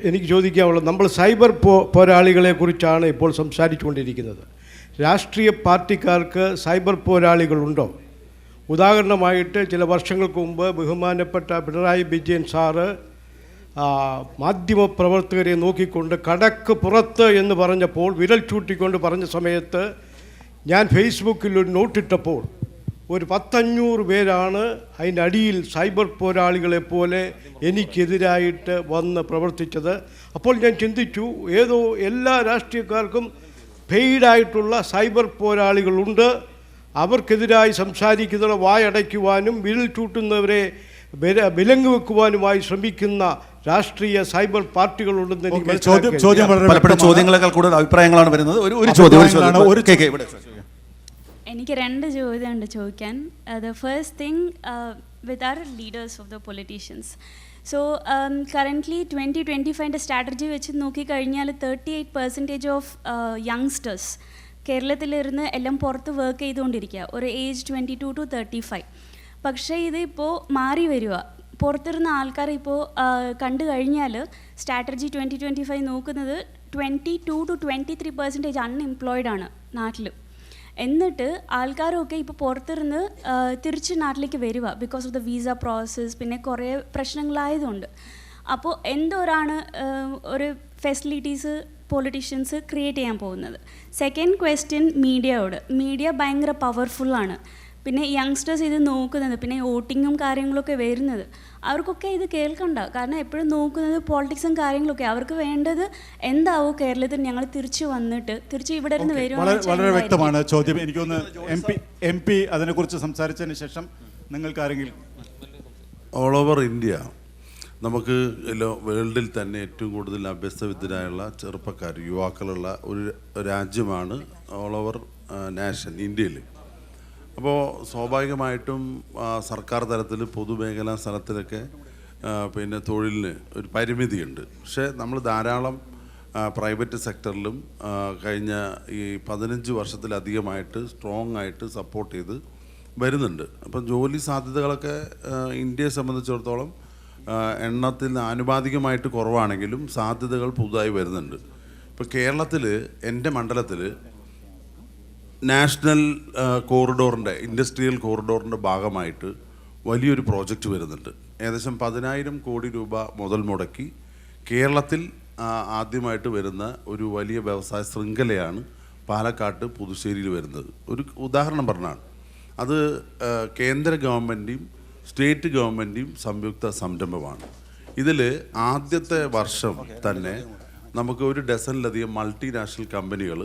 എനിക്ക് ചോദിക്കാനുള്ളത്, നമ്മൾ സൈബർ പോരാളികളെ കുറിച്ചാണ് ഇപ്പോൾ സംസാരിച്ചുകൊണ്ടിരിക്കുന്നത്. രാഷ്ട്രീയ പാർട്ടിക്കാർക്ക് സൈബർ പോരാളികളുണ്ടോ? ഉദാഹരണമായിട്ട് ചില വർഷങ്ങൾക്ക് മുമ്പ് ബഹുമാനപ്പെട്ട പിണറായി വിജയൻ സാറ് മാധ്യമപ്രവർത്തകരെ നോക്കിക്കൊണ്ട് കടക്ക് പുറത്ത് എന്ന് പറഞ്ഞപ്പോൾ വിരൽ ചൂട്ടിക്കൊണ്ട് പറഞ്ഞ സമയത്ത് ഞാൻ ഫേസ്ബുക്കിൽ ഒരു നോട്ടിട്ടപ്പോൾ ഒരു 500 പേരാണ് അതിൻ്റെ അടിയിൽ സൈബർ പോരാളികളെപ്പോലെ എനിക്കെതിരായിട്ട് വന്ന് പ്രവർത്തിച്ചത്. അപ്പോൾ ഞാൻ ചിന്തിച്ചു, എല്ലാ രാഷ്ട്രീയക്കാർക്കും പെയ്ഡായിട്ടുള്ള സൈബർ പോരാളികളുണ്ട്. അവർക്കെതിരായി സംസാരിക്കുന്നവരെ വായടയ്ക്കുവാനും വിരൽ ചൂട്ടുന്നവരെ വിലങ്ങ് വെക്കുവാനുമായി ശ്രമിക്കുന്ന രാഷ്ട്രീയ സൈബർ പാർട്ടികളുണ്ടെന്ന് എനിക്ക് പലപ്പോഴും ചോദ്യങ്ങളെക്കാൾ കൂടുതൽ അഭിപ്രായങ്ങളാണ് വരുന്നത്. എനിക്ക് 2 ചോദ്യമുണ്ട് ചോദിക്കാൻ. The first thing with our leaders of the politicians. So currently 2025 strategy വെച്ച് നോക്കിക്കഴിഞ്ഞാൽ 38% ഓഫ് യങ്സ്റ്റേഴ്സ് കേരളത്തിലിരുന്ന് എല്ലാം പുറത്ത് വർക്ക് ചെയ്തുകൊണ്ടിരിക്കുക, ഒരു ഏജ് 22 to 35. പക്ഷേ ഇതിപ്പോൾ മാറി വരിക. പുറത്തിരുന്ന ആൾക്കാർ ഇപ്പോൾ കണ്ടു കഴിഞ്ഞാൽ സ്ട്രാറ്റജി 2025 നോക്കുന്നത് 22 to 23% അൺഎംപ്ലോയിഡ് ആണ് നാട്ടിൽ. എന്നിട്ട് ആൾക്കാരൊക്കെ ഇപ്പോൾ പുറത്തിരുന്ന് തിരിച്ച് നാട്ടിലേക്ക് വരിക because of the visa process, പിന്നെ കുറേ പ്രശ്നങ്ങളായതുകൊണ്ട്. അപ്പോൾ എന്തോരാണ് ഒരു ഫെസിലിറ്റീസ് പൊളിറ്റീഷ്യൻസ് ക്രിയേറ്റ് ചെയ്യാൻ പോകുന്നത്? Second question മീഡിയയോട്. മീഡിയ ഭയങ്കര പവർഫുള്ളാണ്. പിന്നെ യങ്സ്റ്റേഴ്സ് ഇത് നോക്കുന്നത്, പിന്നെ വോട്ടിങ്ങും കാര്യങ്ങളൊക്കെ വരുന്നത്, അവർക്കൊക്കെ ഇത് കേൾക്കണ്ട. കാരണം എപ്പോഴും നോക്കുന്നത് പോളിറ്റിക്സും കാര്യങ്ങളൊക്കെ. അവർക്ക് വേണ്ടത് എന്താവോ കേരളത്തിൽ ഞങ്ങൾ തിരിച്ചു വന്നിട്ട് തിരിച്ച് ഇവിടെ ഇരുന്ന് വരുവാണ്. വളരെ വ്യക്തമാണ് ചോദ്യം. എനിക്കൊന്ന് എം പി അതിനെക്കുറിച്ച് സംസാരിച്ചതിന് ശേഷം നിങ്ങൾക്ക് ആരെങ്കിലും. ഓൾ ഓവർ ഇന്ത്യ നമുക്ക് വേൾഡിൽ തന്നെ ഏറ്റവും കൂടുതൽ അഭ്യസ്തവിദ്യരായുള്ള ചെറുപ്പക്കാർ, യുവാക്കളുള്ള ഒരു രാജ്യമാണ് ഓൾ ഓവർ നാഷൻ ഇന്ത്യയിൽ. അപ്പോൾ സ്വാഭാവികമായിട്ടും സർക്കാർ തലത്തിൽ പൊതുമേഖലാ സ്ഥലത്തിലൊക്കെ പിന്നെ തൊഴിലിന് ഒരു പരിമിതിയുണ്ട്. പക്ഷേ നമ്മൾ ധാരാളം പ്രൈവറ്റ് സെക്ടറിലും കഴിഞ്ഞ ഈ 15 വർഷത്തിലധികമായിട്ട് സ്ട്രോങ് ആയിട്ട് സപ്പോർട്ട് ചെയ്ത് വരുന്നുണ്ട്. അപ്പം ജോലി സാധ്യതകളൊക്കെ ഇന്ത്യയെ സംബന്ധിച്ചിടത്തോളം എണ്ണത്തിൽ ആനുപാതികമായിട്ട് കുറവാണെങ്കിലും സാധ്യതകൾ പുതുതായി വരുന്നുണ്ട്. ഇപ്പോൾ കേരളത്തിൽ എൻ്റെ മണ്ഡലത്തിൽ നാഷണൽ കോറിഡോറിൻ്റെ ഇൻഡസ്ട്രിയൽ കോറിഡോറിൻ്റെ ഭാഗമായിട്ട് വലിയൊരു പ്രോജക്റ്റ് വരുന്നുണ്ട്. ഏകദേശം 10,000 കോടി രൂപ മുതൽ മുടക്കി കേരളത്തിൽ ആദ്യമായിട്ട് വരുന്ന ഒരു വലിയ വ്യവസായ ശൃംഖലയാണ് പാലക്കാട്ട് പുതുശ്ശേരിയിൽ വരുന്നത്. ഒരു ഉദാഹരണം പറഞ്ഞാണ്, അത് കേന്ദ്ര ഗവൺമെൻറ്റെയും സ്റ്റേറ്റ് ഗവൺമെൻറ്റെയും സംയുക്ത സംരംഭമാണ്. ഇതിൽ ആദ്യത്തെ വർഷം തന്നെ നമുക്ക് 1 ഡസനിലധികം മൾട്ടിനാഷണൽ കമ്പനികൾ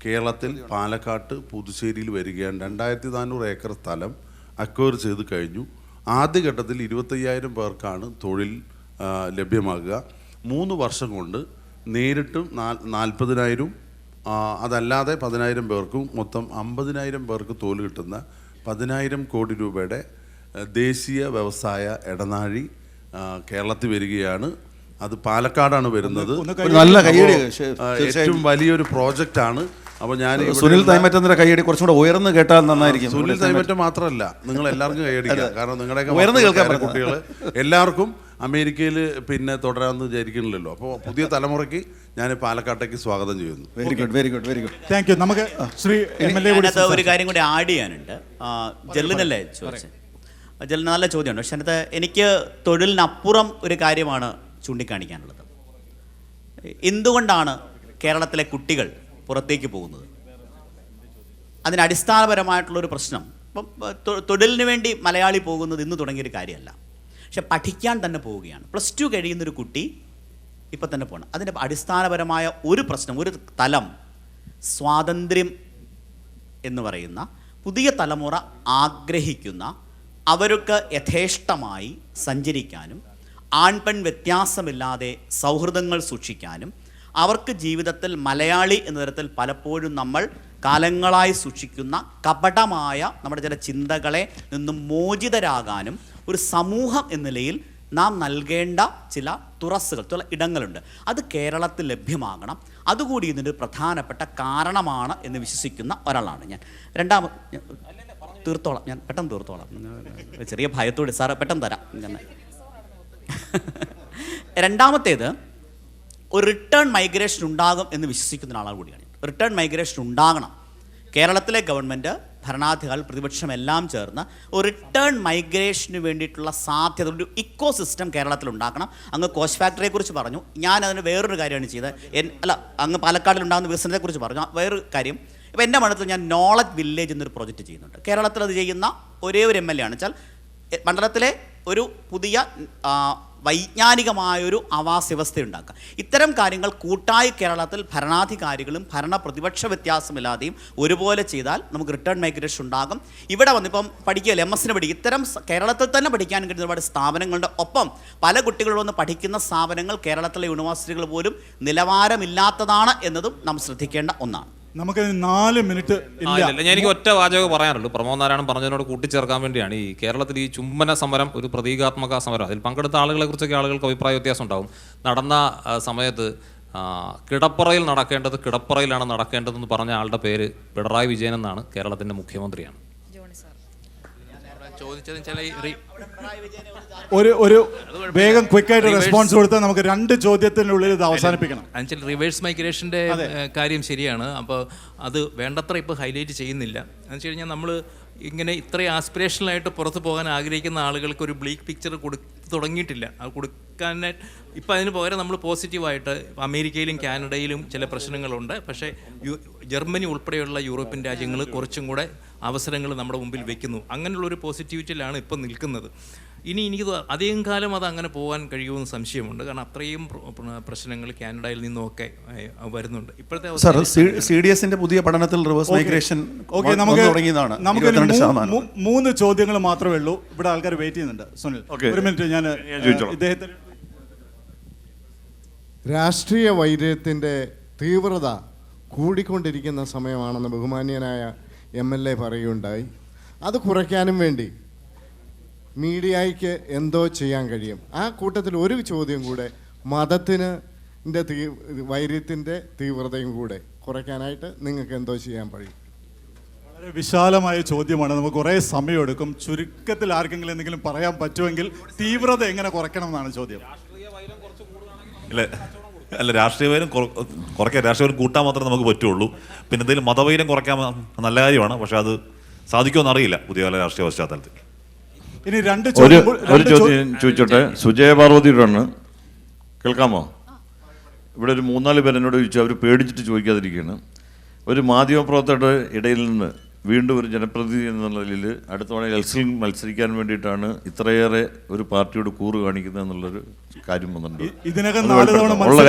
കേരളത്തിൽ പാലക്കാട്ട് പുതുശ്ശേരിയിൽ വരികയാണ്. 2400 ഏക്കർ സ്ഥലം അക്വയർ ചെയ്ത് കഴിഞ്ഞു. ആദ്യഘട്ടത്തിൽ 25,000 പേർക്കാണ് തൊഴിൽ ലഭ്യമാകുക. 3 വർഷം കൊണ്ട് നേരിട്ടും 40,000 അതല്ലാതെ 10,000 പേർക്കും മൊത്തം 50,000 പേർക്ക് തൊഴിൽ കിട്ടുന്ന 10,000 കോടി രൂപയുടെ ദേശീയ വ്യവസായ ഇടനാഴി കേരളത്തിൽ വരികയാണ്. അത് പാലക്കാടാണ് വരുന്നത്. നല്ല കൈയടി, ഏറ്റവും വലിയൊരു പ്രോജക്റ്റാണ്. അപ്പോൾ ഞാൻ സുനിൽ തൈമറ്റത്തിൻ്റെ കൈയടി കുറച്ചും കൂടെ ഉയർന്ന് കേട്ടാൽ നന്നായിരിക്കും. സുനിൽ തൈമറ്റ മാത്രമല്ല, നിങ്ങൾ എല്ലാവർക്കും കൈയടിക്കുക. കാരണം നിങ്ങളുടെയൊക്കെ കുട്ടികൾ എല്ലാവർക്കും അമേരിക്കയിൽ പിന്നെ തുടരാമെന്ന് വിചാരിക്കണില്ലല്ലോ. അപ്പോൾ പുതിയ തലമുറയ്ക്ക് ഞാൻ പാലക്കാട്ടേക്ക് സ്വാഗതം ചെയ്യുന്നു. Very good, very good, very good. Thank you. നമുക്ക് ശ്രീ ഒരു കാര്യം കൂടി ആഡ് ചെയ്യാനുണ്ട്. ജെല്ലിനല്ലേ ചോദിച്ചത്? ജെല്ലിന് നല്ല ചോദ്യമുണ്ട്. പക്ഷെ അതിനകത്ത് എനിക്ക് തൊഴിലിനപ്പുറം ഒരു കാര്യമാണ് ചൂണ്ടിക്കാണിക്കാനുള്ളത്. എന്തുകൊണ്ടാണ് കേരളത്തിലെ കുട്ടികൾ പുറത്തേക്ക് പോകുന്നത്? അതിന് അടിസ്ഥാനപരമായിട്ടുള്ളൊരു പ്രശ്നം, ഇപ്പം തൊഴിലിന് വേണ്ടി മലയാളി പോകുന്നത് ഇന്ന് തുടങ്ങിയൊരു കാര്യമല്ല. പക്ഷെ പഠിക്കാൻ തന്നെ പോവുകയാണ്. +2 കഴിയുന്നൊരു കുട്ടി ഇപ്പം തന്നെ പോകണം. അതിൻ്റെ അടിസ്ഥാനപരമായ ഒരു പ്രശ്നം, ഒരു തലം, സ്വാതന്ത്ര്യം എന്ന് പറയുന്ന പുതിയ തലമുറ ആഗ്രഹിക്കുന്ന, അവർക്ക് യഥേഷ്ടമായി സഞ്ചരിക്കാനും ആൺപെൺ വ്യത്യാസമില്ലാതെ സൗഹൃദങ്ങൾ സൂക്ഷിക്കാനും അവർക്ക് ജീവിതത്തിൽ മലയാളി എന്ന തരത്തിൽ പലപ്പോഴും നമ്മൾ കാലങ്ങളായി സൂക്ഷിക്കുന്ന കപടമായ നമ്മുടെ ചില ചിന്തകളെ നിന്നും മോചിതരാകാനും ഒരു സമൂഹം എന്ന നിലയിൽ നാം നൽകേണ്ട ചില തുറസ്സുകൾ, ചില ഇടങ്ങളുണ്ട്. അത് കേരളത്തിൽ ലഭ്യമാകണം. അതുകൂടി ഇതിൻ്റെ പ്രധാനപ്പെട്ട കാരണമാണ് എന്ന് വിശ്വസിക്കുന്ന ഒരാളാണ് ഞാൻ. തീർത്തോളാം, ഞാൻ പെട്ടെന്ന് തീർത്തോളാം. ചെറിയ ഭയത്തോടെ സാറ് പെട്ടെന്ന് തരാം. രണ്ടാമത്തേത്, ഒരു റിട്ടേൺ മൈഗ്രേഷൻ ഉണ്ടാകും എന്ന് വിശ്വസിക്കുന്ന ഒരാളാണ് കൂടിയാണ്. റിട്ടേൺ മൈഗ്രേഷൻ ഉണ്ടാകണം. കേരളത്തിലെ ഗവൺമെൻറ്, ഭരണാധികാരികൾ, പ്രതിപക്ഷം എല്ലാം ചേർന്ന് ഒരു റിട്ടേൺ മൈഗ്രേഷന് വേണ്ടിയിട്ടുള്ള സാധ്യത, ഒരു ഇക്കോ സിസ്റ്റം കേരളത്തിൽ ഉണ്ടാക്കണം. അങ്ങ് കോച്ച് ഫാക്ടറിയെ കുറിച്ച് പറഞ്ഞു. ഞാൻ അതിന് വേറൊരു കാര്യമാണ് ചെയ്തത്. അങ്ങ് പാലക്കാടിലുണ്ടാകുന്ന വികസനത്തെക്കുറിച്ച് പറഞ്ഞു. വേറൊരു കാര്യം, ഇപ്പോൾ എൻ്റെ മണ്ഡലത്തിൽ ഞാൻ നോളജ് വില്ലേജ് എന്നൊരു പ്രോജക്റ്റ് ചെയ്യുന്നുണ്ട്. കേരളത്തിൽ അത് ചെയ്യുന്ന ഒരേ ഒരു MLA ആണ്. വെച്ചാൽ മണ്ഡലത്തിലെ ഒരു പുതിയ വൈജ്ഞാനികമായൊരു ആവാസ വ്യവസ്ഥ ഉണ്ടാക്കുക. ഇത്തരം കാര്യങ്ങൾ കൂട്ടായി കേരളത്തിൽ ഭരണാധികാരികളും പ്രതിപക്ഷ വ്യത്യാസമില്ലാതെയും ഒരുപോലെ ചെയ്താൽ നമുക്ക് റിട്ടേൺ മൈഗ്രേഷൻ ഉണ്ടാകും. ഇവിടെ വന്നിപ്പം പഠിക്കുകയല്ലേ, MS പഠിക്കും. ഇത്തരം കേരളത്തിൽ തന്നെ പഠിക്കാൻ കഴിയുന്ന ഒരുപാട് സ്ഥാപനങ്ങളുടെ ഒപ്പം പല കുട്ടികൾ വന്ന് പഠിക്കുന്ന സ്ഥാപനങ്ങൾ കേരളത്തിലെ യൂണിവേഴ്സിറ്റികൾ പോലും നിലവാരമില്ലാത്തതാണ് എന്നതും നാം ശ്രദ്ധിക്കേണ്ട ഒന്നാണ്. നമുക്ക് 4 മിനിറ്റ് ഇല്ല. എനിക്ക് ഒറ്റ വാചകം പറയാനുള്ളൂ. പ്രമോദ് നാരായണൻ പറഞ്ഞതിനോട് കൂട്ടിച്ചേർക്കാൻ വേണ്ടിയാണ്. ഈ കേരളത്തിൽ ഈ ചുംബന സമരം ഒരു പ്രതീകാത്മക സമരം, അതിൽ പങ്കെടുത്ത ആളുകളെ കുറിച്ചൊക്കെ ആളുകൾക്ക് അഭിപ്രായ വ്യത്യാസം ഉണ്ടാവും. നടന്ന സമയത്ത് കിടപ്പറയിൽ നടക്കേണ്ടത് കിടപ്പറയിലാണ് നടക്കേണ്ടതെന്ന് പറഞ്ഞ ആളുടെ പേര് പിണറായി വിജയൻ എന്നാണ്. കേരളത്തിൻ്റെ മുഖ്യമന്ത്രിയാണ്. ഒരു വേഗം ക്വിക്കായിട്ട് റെസ്പോൺസ് കൊടുത്താൽ നമുക്ക് 2 ചോദ്യത്തിനുള്ളിൽ ഇത് അവസാനിപ്പിക്കണം. എന്നുവെച്ചാൽ റിവേഴ്സ് മൈഗ്രേഷൻ്റെ കാര്യം ശരിയാണ്. അപ്പോൾ അത് വേണ്ടത്ര ഇപ്പോൾ ഹൈലൈറ്റ് ചെയ്യുന്നില്ല. എന്ന് വെച്ച് കഴിഞ്ഞാൽ നമ്മൾ ഇങ്ങനെ ഇത്രയും ആസ്പിറേഷണലായിട്ട് പുറത്ത് പോകാൻ ആഗ്രഹിക്കുന്ന ആളുകൾക്ക് ഒരു ബ്ലീക്ക് പിക്ചർ തുടങ്ങിയിട്ടില്ല. അത് കൊടുക്കാനായിട്ട് ഇപ്പം അതിന് പകരം നമ്മൾ പോസിറ്റീവായിട്ട് അമേരിക്കയിലും കാനഡയിലും ചില പ്രശ്നങ്ങളുണ്ട്. പക്ഷേ ജർമ്മനി ഉൾപ്പെടെയുള്ള യൂറോപ്യൻ രാജ്യങ്ങൾ കുറച്ചും കൂടെ അവസരങ്ങൾ നമ്മുടെ മുമ്പിൽ വെക്കുന്നു. അങ്ങനെയുള്ളൊരു പോസിറ്റിവിറ്റിയിലാണ് ഇപ്പം നിൽക്കുന്നത്. ഇനി എനിക്ക് അധികം കാലം അത് അങ്ങനെ പോകാൻ കഴിയുമെന്ന് സംശയമുണ്ട്. കാരണം അത്രയും പ്രശ്നങ്ങൾ കാനഡയിൽ നിന്നുമൊക്കെ വരുന്നുണ്ട്. ഇപ്പോഴത്തെ CDSന്റെ പുതിയ പഠനത്തിൽ റിവേഴ്സ് മൈഗ്രേഷൻ തുടങ്ങിയതാണ്. നമുക്ക് 3 ചോദ്യങ്ങൾ മാത്രമേ ഉള്ളൂ. ഇവിടെ ആൾക്കാർ വെയിറ്റ് ചെയ്യുന്നുണ്ട്. സുനിൽ, ഒരു മിനിറ്റ്, ഞാൻ ഇദ്ദേഹത്തിന്. രാഷ്ട്രീയ വൈര്യത്തിൻ്റെ തീവ്രത കൂടിക്കൊണ്ടിരിക്കുന്ന സമയമാണെന്ന് ബഹുമാന്യനായ MLA പറയുകയുണ്ടായി. അത് കുറയ്ക്കാനും വേണ്ടി മീഡിയയ്ക്ക് എന്തോ ചെയ്യാൻ കഴിയും? ആ കൂട്ടത്തിൽ ഒരു ചോദ്യം കൂടെ, മതത്തിന് വൈര്യത്തിൻ്റെ തീവ്രതയും കൂടെ കുറയ്ക്കാനായിട്ട് നിങ്ങൾക്ക് എന്തോ ചെയ്യാൻ കഴിയും? വളരെ വിശാലമായ ചോദ്യമാണ്, നമുക്ക് കുറേ സമയമെടുക്കും. ചുരുക്കത്തിൽ ആർക്കെങ്കിലും എന്തെങ്കിലും പറയാൻ പറ്റുമെങ്കിൽ തീവ്രത എങ്ങനെ കുറയ്ക്കണം എന്നാണ് ചോദ്യം. അല്ല, രാഷ്ട്രീയ വൈരം കുറയ്ക്കാൻ, രാഷ്ട്രീയ വൈരം കൂട്ടാൻ മാത്രമേ നമുക്ക് പറ്റുള്ളൂ. പിന്നെ എന്തെങ്കിലും മതവൈരം കുറയ്ക്കാൻ നല്ല കാര്യമാണ്, പക്ഷെ അത് സാധിക്കുമെന്ന് അറിയില്ല പുതിയ കാല രാഷ്ട്രീയ പശ്ചാത്തലത്തിൽ. ഇനി ഒരു ചോദ്യം ചോദിച്ചോട്ടെ. സുജയ പാർവതിയോടാണ്, കേൾക്കാമോ? ഇവിടെ ഒരു 3-4 പേർ എന്നോട് ചോദിച്ചു, അവർ പേടിച്ചിട്ട് ചോദിക്കാതിരിക്കുകയാണ്. ഒരു മാധ്യമപ്രവർത്തകരുടെ ഇടയിൽ നിന്ന് വീണ്ടും ഒരു ജനപ്രതിനിധി എന്നുള്ള നിലയിൽ അടുത്ത തവണ ഇലക്ഷനിൽ മത്സരിക്കാൻ വേണ്ടിയിട്ടാണ് ഇത്രയേറെ ഒരു പാർട്ടിയോട് കൂറ് കാണിക്കുന്നത് എന്നുള്ളൊരു കാര്യം വന്നിട്ടുണ്ട്. ഇതിനകം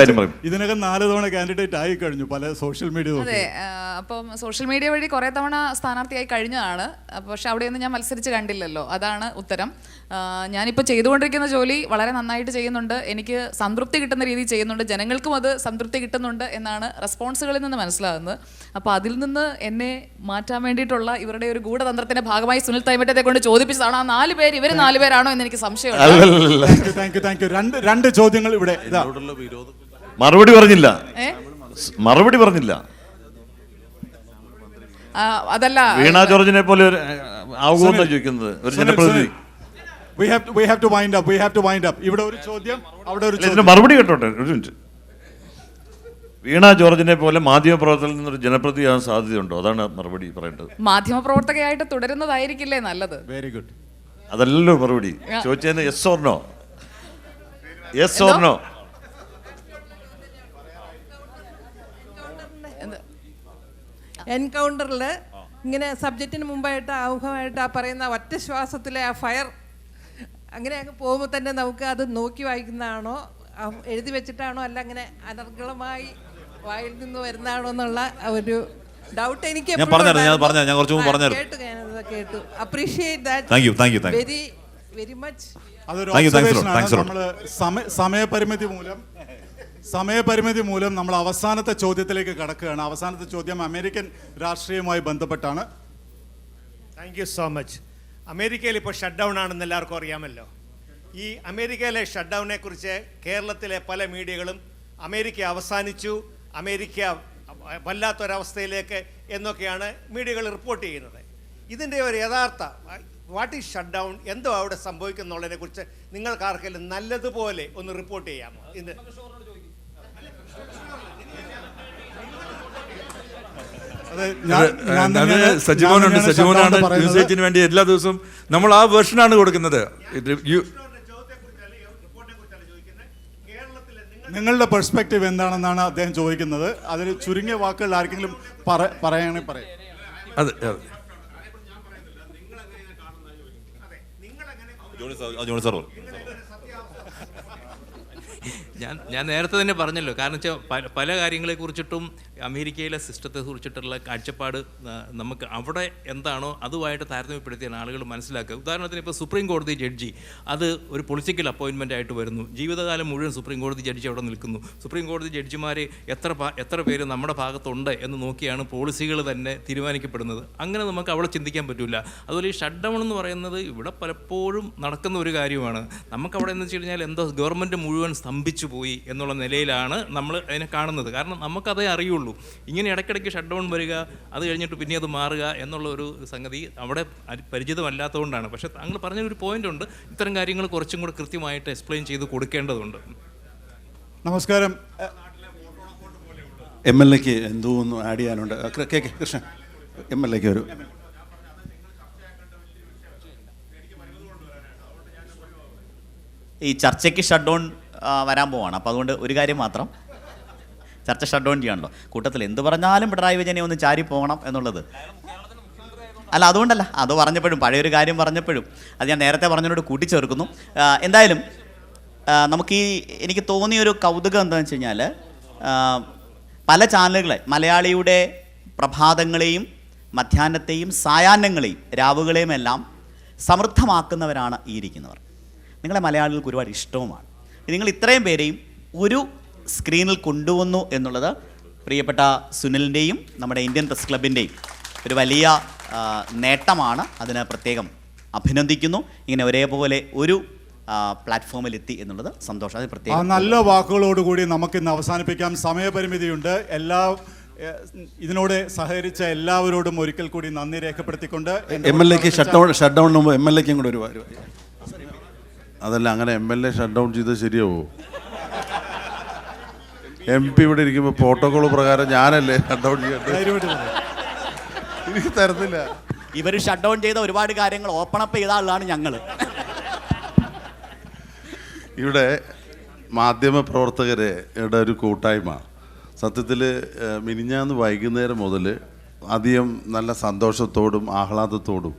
4 തവണ കാൻഡിഡേറ്റ് ആയി കഴിഞ്ഞു പല സോഷ്യൽ മീഡിയ. അതെ, അപ്പം സോഷ്യൽ മീഡിയ വഴി കുറേ തവണ സ്ഥാനാർത്ഥിയായി കഴിഞ്ഞതാണ്. പക്ഷെ അവിടെയൊന്നും ഞാൻ മത്സരിച്ച് കണ്ടില്ലല്ലോ, അതാണ് ഉത്തരം. ഞാനിപ്പോൾ ചെയ്തുകൊണ്ടിരിക്കുന്ന ജോലി വളരെ നന്നായിട്ട് ചെയ്യുന്നുണ്ട്, എനിക്ക് സംതൃപ്തി കിട്ടുന്ന രീതിയിൽ ചെയ്യുന്നുണ്ട്, ജനങ്ങൾക്കും അത് സംതൃപ്തി കിട്ടുന്നുണ്ട് എന്നാണ് റെസ്പോൺസുകളിൽ നിന്ന് മനസ്സിലാകുന്നത്. അപ്പോൾ അതിൽ നിന്ന് എന്നെ മാറ്റാൻ വേണ്ടിയിട്ടുള്ള ഇവരുടെ ഒരു ഗൂഢതന്ത്രത്തിന്റെ ഭാഗമായി സുനിൽ തൈമറ്റത്തെ കൊണ്ട് ചോദിപ്പിച്ചതാണ് ആ 4 പേര് ഇവർ 4 പേരാണോ എന്ന് എനിക്ക് സംശയമുണ്ട്. രണ്ട് ചോദ്യങ്ങൾ ഇവിടെ. മറുപടി പറഞ്ഞില്ല. അതല്ല, വീണ ജോർജിനെ പോലെ ആവുമെന്ന് ചോദിക്കുന്നത് ഒരു ജനപ്രതിനിധി. We have to wind up. ഇവിടെ ഒരു ചോദ്യം, അവിടെ ഒരു ചോദ്യം. മറുപടി കേട്ടോട്ടെ ഒരു മിനിറ്റ്. വീണ ജോർജിനെ പോലെ മാധ്യമപ്രവർത്തകരിൽ നിന്നൊരു ജനപ്രതിയാകാൻ സാധ്യതയുണ്ടോ? അതാണ് മറുപടി പറയേണ്ടത്. മാധ്യമപ്രവർത്തകയായിട്ട് തുടരുന്നതായിരിക്കില്ലേ നല്ലത്? Very good. അതല്ലല്ലോ മറുപടി ചോദിച്ചതിന്. Yes or no? Yes or no? എൻകൗണ്ടറിൽ ഇങ്ങനെ സബ്ജക്റ്റിന് മുമ്പായിട്ട് ആമുഖമായിട്ട് ആ പറയുന്ന ഒറ്റ ശ്വാസത്തിലെ ആ ഫയർ അങ്ങനെ അങ്ങ് പോകുമ്പോൾ തന്നെ നമുക്ക് അത് നോക്കി വായിക്കുന്നതാണോ, എഴുതി വെച്ചിട്ടാണോ, അല്ല അങ്ങനെ അനർഗളമായി വായിൽ നിന്ന് വരുന്നതാണോ എന്നുള്ള ഒരു ഡൗട്ട് എനിക്ക് കേട്ടു. Appreciate that very very much. അതൊരു സമയപരിമിതി മൂലം നമ്മൾ അവസാനത്തെ ചോദ്യത്തിലേക്ക് കടക്കുകയാണ്. അവസാനത്തെ ചോദ്യം അമേരിക്കൻ രാഷ്ട്രീയവുമായി ബന്ധപ്പെട്ടാണ്. Thank you so much. അമേരിക്കയിൽ ഇപ്പോൾ ഷട്ട് ഡൗൺ ആണെന്ന് എല്ലാവർക്കും അറിയാമല്ലോ. ഈ അമേരിക്കയിലെ ഷട്ട് ഡൗണിനെ കുറിച്ച് കേരളത്തിലെ പല മീഡിയകളും അമേരിക്ക അവസാനിച്ചു, അമേരിക്ക വല്ലാത്തൊരവസ്ഥയിലേക്ക് എന്നൊക്കെയാണ് മീഡിയകൾ റിപ്പോർട്ട് ചെയ്യുന്നത്. ഇതിൻ്റെ ഒരു യഥാർത്ഥ വാട്ട് ഈസ് ഷട്ട് ഡൗൺ, എന്തോ അവിടെ സംഭവിക്കുന്നുള്ളതിനെ കുറിച്ച് നിങ്ങൾക്കാർക്കെങ്കിലും നല്ലതുപോലെ ഒന്ന് റിപ്പോർട്ട് ചെയ്യാമോ? ഇത് സജിമോനുണ്ട്. സജിമോനാണ് ന്യൂസ് എയ്റ്റിന് വേണ്ടി എല്ലാ ദിവസവും നമ്മൾ ആ വേർഷനാണ് കൊടുക്കുന്നത്. നിങ്ങളുടെ പെർസ്പെക്റ്റീവ് എന്താണെന്നാണ് അദ്ദേഹം ചോദിക്കുന്നത്. അതിൽ ചുരുങ്ങിയ വാക്കുകൾ ആർക്കെങ്കിലും പറയുകയാണെങ്കിൽ പറയാം. അതെ ഞാൻ നേരത്തെ തന്നെ പറഞ്ഞല്ലോ. കാരണം വെച്ചാൽ പല കാര്യങ്ങളെക്കുറിച്ചിട്ടും അമേരിക്കയിലെ സിസ്റ്റത്തെ കുറിച്ചിട്ടുള്ള കാഴ്ചപ്പാട് നമുക്ക് അവിടെ എന്താണോ അതുമായിട്ട് താരതമ്യപ്പെടുത്തിയാണ് ആളുകൾ മനസ്സിലാക്കുക. ഉദാഹരണത്തിന് ഇപ്പോൾ സുപ്രീം കോടതി ജഡ്ജി അത് ഒരു പൊളിറ്റിക്കൽ അപ്പോയിൻമെൻ്റ് ആയിട്ട് വരുന്നു. ജീവിതകാലം മുഴുവൻ സുപ്രീം കോടതി ജഡ്ജി അവിടെ നിൽക്കുന്നു. സുപ്രീം കോടതി ജഡ്ജിമാർ എത്ര പേര് നമ്മുടെ ഭാഗത്തുണ്ട് എന്ന് നോക്കിയാണ് പോളിസികൾ തന്നെ തീരുമാനിക്കപ്പെടുന്നത്. അങ്ങനെ നമുക്ക് അവിടെ ചിന്തിക്കാൻ പറ്റില്ല. അതുപോലെ ഈ ഷട്ട് ഡൗൺ എന്ന് പറയുന്നത് ഇവിടെ പലപ്പോഴും നടക്കുന്ന ഒരു കാര്യമാണ്. നമുക്കവിടെ എന്ന് വെച്ച് കഴിഞ്ഞാൽ എന്തോ ഗവൺമെൻറ് മുഴുവൻ സ്തംഭിച്ചു പോയി എന്നുള്ള നിലയിലാണ് നമ്മൾ അതിനെ കാണുന്നത്. കാരണം നമുക്കതേ അറിയുള്ളൂ. ഇങ്ങനെ ഇടയ്ക്കിടയ്ക്ക് ഷട്ട് ഡൗൺ വരിക, അത് കഴിഞ്ഞിട്ട് പിന്നെ അത് മാറുക എന്നുള്ള ഒരു സംഗതി അവിടെ പരിചിതമല്ലാത്തതുകൊണ്ടാണ്. പക്ഷേ താങ്കൾ പറഞ്ഞൊരു പോയിന്റ് ഉണ്ട്, ഇത്തരം കാര്യങ്ങൾ കുറച്ചും കൂടെ കൃത്യമായിട്ട് എക്സ്പ്ലെയിൻ ചെയ്ത് കൊടുക്കേണ്ടതുണ്ട്. നമസ്കാരം. MLAക്ക് എന്തോ ഒന്ന് ആഡ് ചെയ്യാനുണ്ട്. കൃഷ്ണൻ MLAക്ക് ഒരു ഈ ചർച്ചയ്ക്ക് ഷട്ട് ഡൗൺ വരാൻ പോവാണ്. അപ്പോൾ അതുകൊണ്ട് ഒരു കാര്യം മാത്രം, ചർച്ച ഷട്ട് ഡൗൺ ചെയ്യണല്ലോ. കൂട്ടത്തിൽ എന്ത് പറഞ്ഞാലും പിണറായി വിജയനെ ഒന്ന് ചാരി പോകണം എന്നുള്ളത് അല്ല, അതുകൊണ്ടല്ല, അത് പറഞ്ഞപ്പോഴും പഴയൊരു കാര്യം പറഞ്ഞപ്പോഴും അത് ഞാൻ നേരത്തെ പറഞ്ഞതിനോട് കൂട്ടിച്ചേർക്കുന്നു. എന്തായാലും നമുക്ക് എനിക്ക് തോന്നിയൊരു കൗതുകം എന്താണെന്ന് വെച്ച് കഴിഞ്ഞാൽ പല ചാനലുകളെ മലയാളിയുടെ പ്രഭാതങ്ങളെയും മധ്യാഹ്നത്തെയും സായാഹ്നങ്ങളെയും രാവുകളെയും എല്ലാം സമൃദ്ധമാക്കുന്നവരാണ് ഈ ഇരിക്കുന്നവർ. നിങ്ങളെ മലയാളികൾക്ക് ഒരുപാട് ഇഷ്ടവുമാണ്. നിങ്ങൾ ഇത്രയും പേരെയും ഒരു സ്ക്രീനിൽ കൊണ്ടുവന്നു എന്നുള്ളത് പ്രിയപ്പെട്ട സുനിലിൻ്റെയും നമ്മുടെ ഇന്ത്യൻ പ്രസ് ക്ലബിൻ്റെയും ഒരു വലിയ നേട്ടമാണ്. അതിന് പ്രത്യേകം അഭിനന്ദിക്കുന്നു. ഇങ്ങനെ ഒരേപോലെ ഒരു പ്ലാറ്റ്ഫോമിലെത്തി എന്നുള്ളത് സന്തോഷം. അത് പ്രത്യേകം നല്ല വാക്കുകളോടുകൂടി നമുക്കിന്ന് അവസാനിപ്പിക്കാം. സമയപരിമിതിയുണ്ട്. ഇതിനോട് സഹകരിച്ച എല്ലാവരോടും ഒരിക്കൽ കൂടി നന്ദി രേഖപ്പെടുത്തിക്കൊണ്ട് MLA ഷട്ട് ഡൗൺ MLA കൂടെ ഒരു അതല്ല, അങ്ങനെ MLA ഷട്ട് ഡൗൺ ചെയ്ത് ശരിയാവോ? MP ഇവിടെ ഇരിക്കുമ്പോൾ പ്രോട്ടോകോൾ പ്രകാരം ഞാനല്ലേ ഷട്ട് ഡൗൺ ചെയ്യേണ്ടത്? എനിക്ക് തരത്തില്ല. ഇവർ ഷട്ട് ഡൗൺ ചെയ്ത ഒരുപാട് കാര്യങ്ങൾ ഓപ്പൺ അപ്പ് ചെയ്ത ആളാണ് ഞങ്ങൾ. ഇവിടെ മാധ്യമപ്രവർത്തകരുടെ ഒരു കൂട്ടായ്മ സത്യത്തിൽ മിനിഞ്ഞാന്ന് വൈകുന്നേരം മുതൽ അധികം നല്ല സന്തോഷത്തോടും ആഹ്ലാദത്തോടും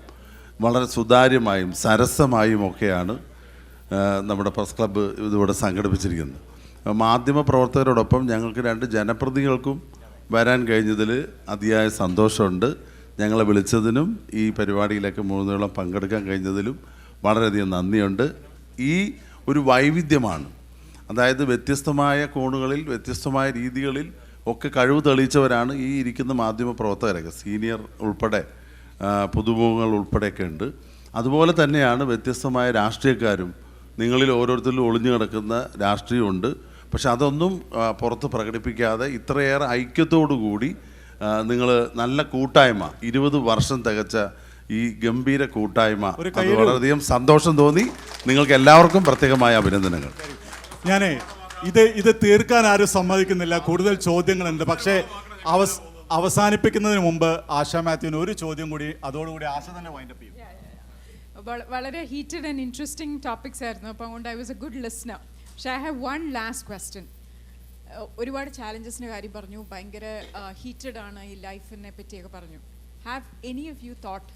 വളരെ സുതാര്യമായും സരസമായും ഒക്കെയാണ് നമ്മുടെ പ്രസ് ക്ലബ്ബ് ഇതിവിടെ സംഘടിപ്പിച്ചിരിക്കുന്നത്. മാധ്യമപ്രവർത്തകരോടൊപ്പം ഞങ്ങൾക്ക് 2 ജനപ്രതിനിധികൾക്കും വരാൻ കഴിഞ്ഞതിൽ അതിയായ സന്തോഷമുണ്ട്. ഞങ്ങളെ വിളിച്ചതിനും ഈ പരിപാടിയിലൊക്കെ മുഴുവനോളം പങ്കെടുക്കാൻ കഴിഞ്ഞതിലും വളരെയധികം നന്ദിയുണ്ട്. ഈ ഒരു വൈവിധ്യമാണ്, അതായത് വ്യത്യസ്തമായ കോണുകളിൽ വ്യത്യസ്തമായ രീതികളിൽ ഒക്കെ കഴിവ് തെളിയിച്ചവരാണ് ഈ ഇരിക്കുന്ന മാധ്യമപ്രവർത്തകരൊക്കെ, സീനിയർ ഉൾപ്പെടെ പുതുമുഖങ്ങൾ ഉൾപ്പെടെയൊക്കെ ഉണ്ട്. അതുപോലെ തന്നെയാണ് വ്യത്യസ്തമായ രാഷ്ട്രീയക്കാരും, നിങ്ങളിൽ ഓരോരുത്തരിലും ഒളിഞ്ഞു കിടക്കുന്ന രാഷ്ട്രീയമുണ്ട്. പക്ഷെ അതൊന്നും പുറത്ത് പ്രകടിപ്പിക്കാതെ ഇത്രയേറെ ഐക്യത്തോടു കൂടി നിങ്ങൾ നല്ല കൂട്ടായ്മ, 20 വർഷം തികച്ച ഈ ഗംഭീര കൂട്ടായ്മ, അത് വളരെയധികം സന്തോഷം തോന്നി. നിങ്ങൾക്ക് എല്ലാവർക്കും പ്രത്യേകമായ അഭിനന്ദനങ്ങൾ. ഞാനേ ഇത് തീർക്കാൻ ആരും സമ്മതിക്കുന്നില്ല, കൂടുതൽ ചോദ്യങ്ങളുണ്ട്. പക്ഷേ അവസാനിപ്പിക്കുന്നതിന് മുമ്പ് ആശ മാത്യുവിന് ഒരു ചോദ്യം കൂടി, അതോടുകൂടി ആശ തന്നെ വൈൻഡപ്പ് ചെയ്യും. വളരെ ഹീറ്റഡ് ആൻഡ് ഇൻട്രസ്റ്റിംഗ് ടോപ്പിക്സ് ആയിരുന്നു. അപ്പം അതുകൊണ്ട് I was a good listener. പക്ഷേ I have one last question. ഒരുപാട് ചാലഞ്ചസിൻ്റെ കാര്യം പറഞ്ഞു, ഭയങ്കര ഹീറ്റഡ് ആണ് ഈ ലൈഫിനെ പറ്റിയൊക്കെ പറഞ്ഞു. Have any of you thought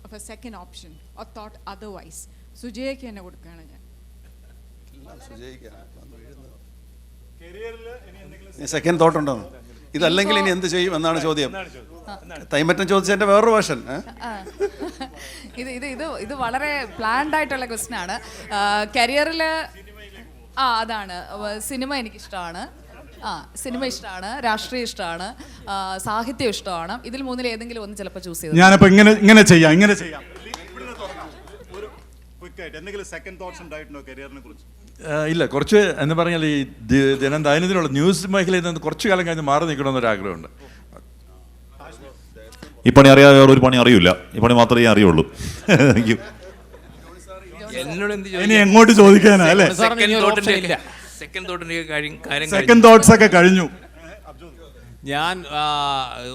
of a second option or thought otherwise? സുജയ്ക്ക് തന്നെ കൊടുക്കുകയാണ് ഞാൻ. സെക്കൻഡ് തോട്ട് ഉണ്ടോ? ഇതല്ലെങ്കിൽ ഇനി എന്ത് ചെയ്യും എന്നാണ് ചോദ്യം. തൈമറ്റം ചോദിച്ചതിന്റെ വേറൊരു വേർഷൻ. ഇത് വളരെ പ്ലാൻഡ് ആയിട്ടുള്ള ക്വസ്റ്റ്യൻ ആണ്. കരിയറിൽ അതാണ്, സിനിമ എനിക്കിഷ്ടമാണ്, സിനിമ ഇഷ്ടമാണ്, രാഷ്ട്രീയം ഇഷ്ടമാണ്, സാഹിത്യം ഇഷ്ടമാണ്. ഇതിൽ 3-ൽ ഏതെങ്കിലും ഒന്ന് ചിലപ്പോൾ ചൂസ് ചെയ്തു. ഞാനിപ്പോൾ ഇങ്ങനെ ചെയ്യാം. എന്തെങ്കിലും സെക്കൻഡ് തോട്ട്സ് ഉണ്ടായിട്ടുണ്ടോ കരിയറിനെ കുറിച്ച്? ഇല്ല, കുറച്ച് എന്ന് പറഞ്ഞാൽ ഈ ദൈനംദിനുള്ള ന്യൂസ് മേഖലയിൽ നിന്ന് കുറച്ച് കാലം കഴിഞ്ഞ് മാറി നിൽക്കണമെന്നൊരു ആഗ്രഹമുണ്ട്. ഈ പണി അറിയാതെ ഒരു പണി അറിയില്ല, ഈ പണി മാത്രമേ അറിയുള്ളൂ. ഇനി എങ്ങോട്ട് ചോദിക്കാനാ അല്ലേ? സെക്കൻഡ് തോട്ട്സ് ഒക്കെ കഴിഞ്ഞു. ഞാൻ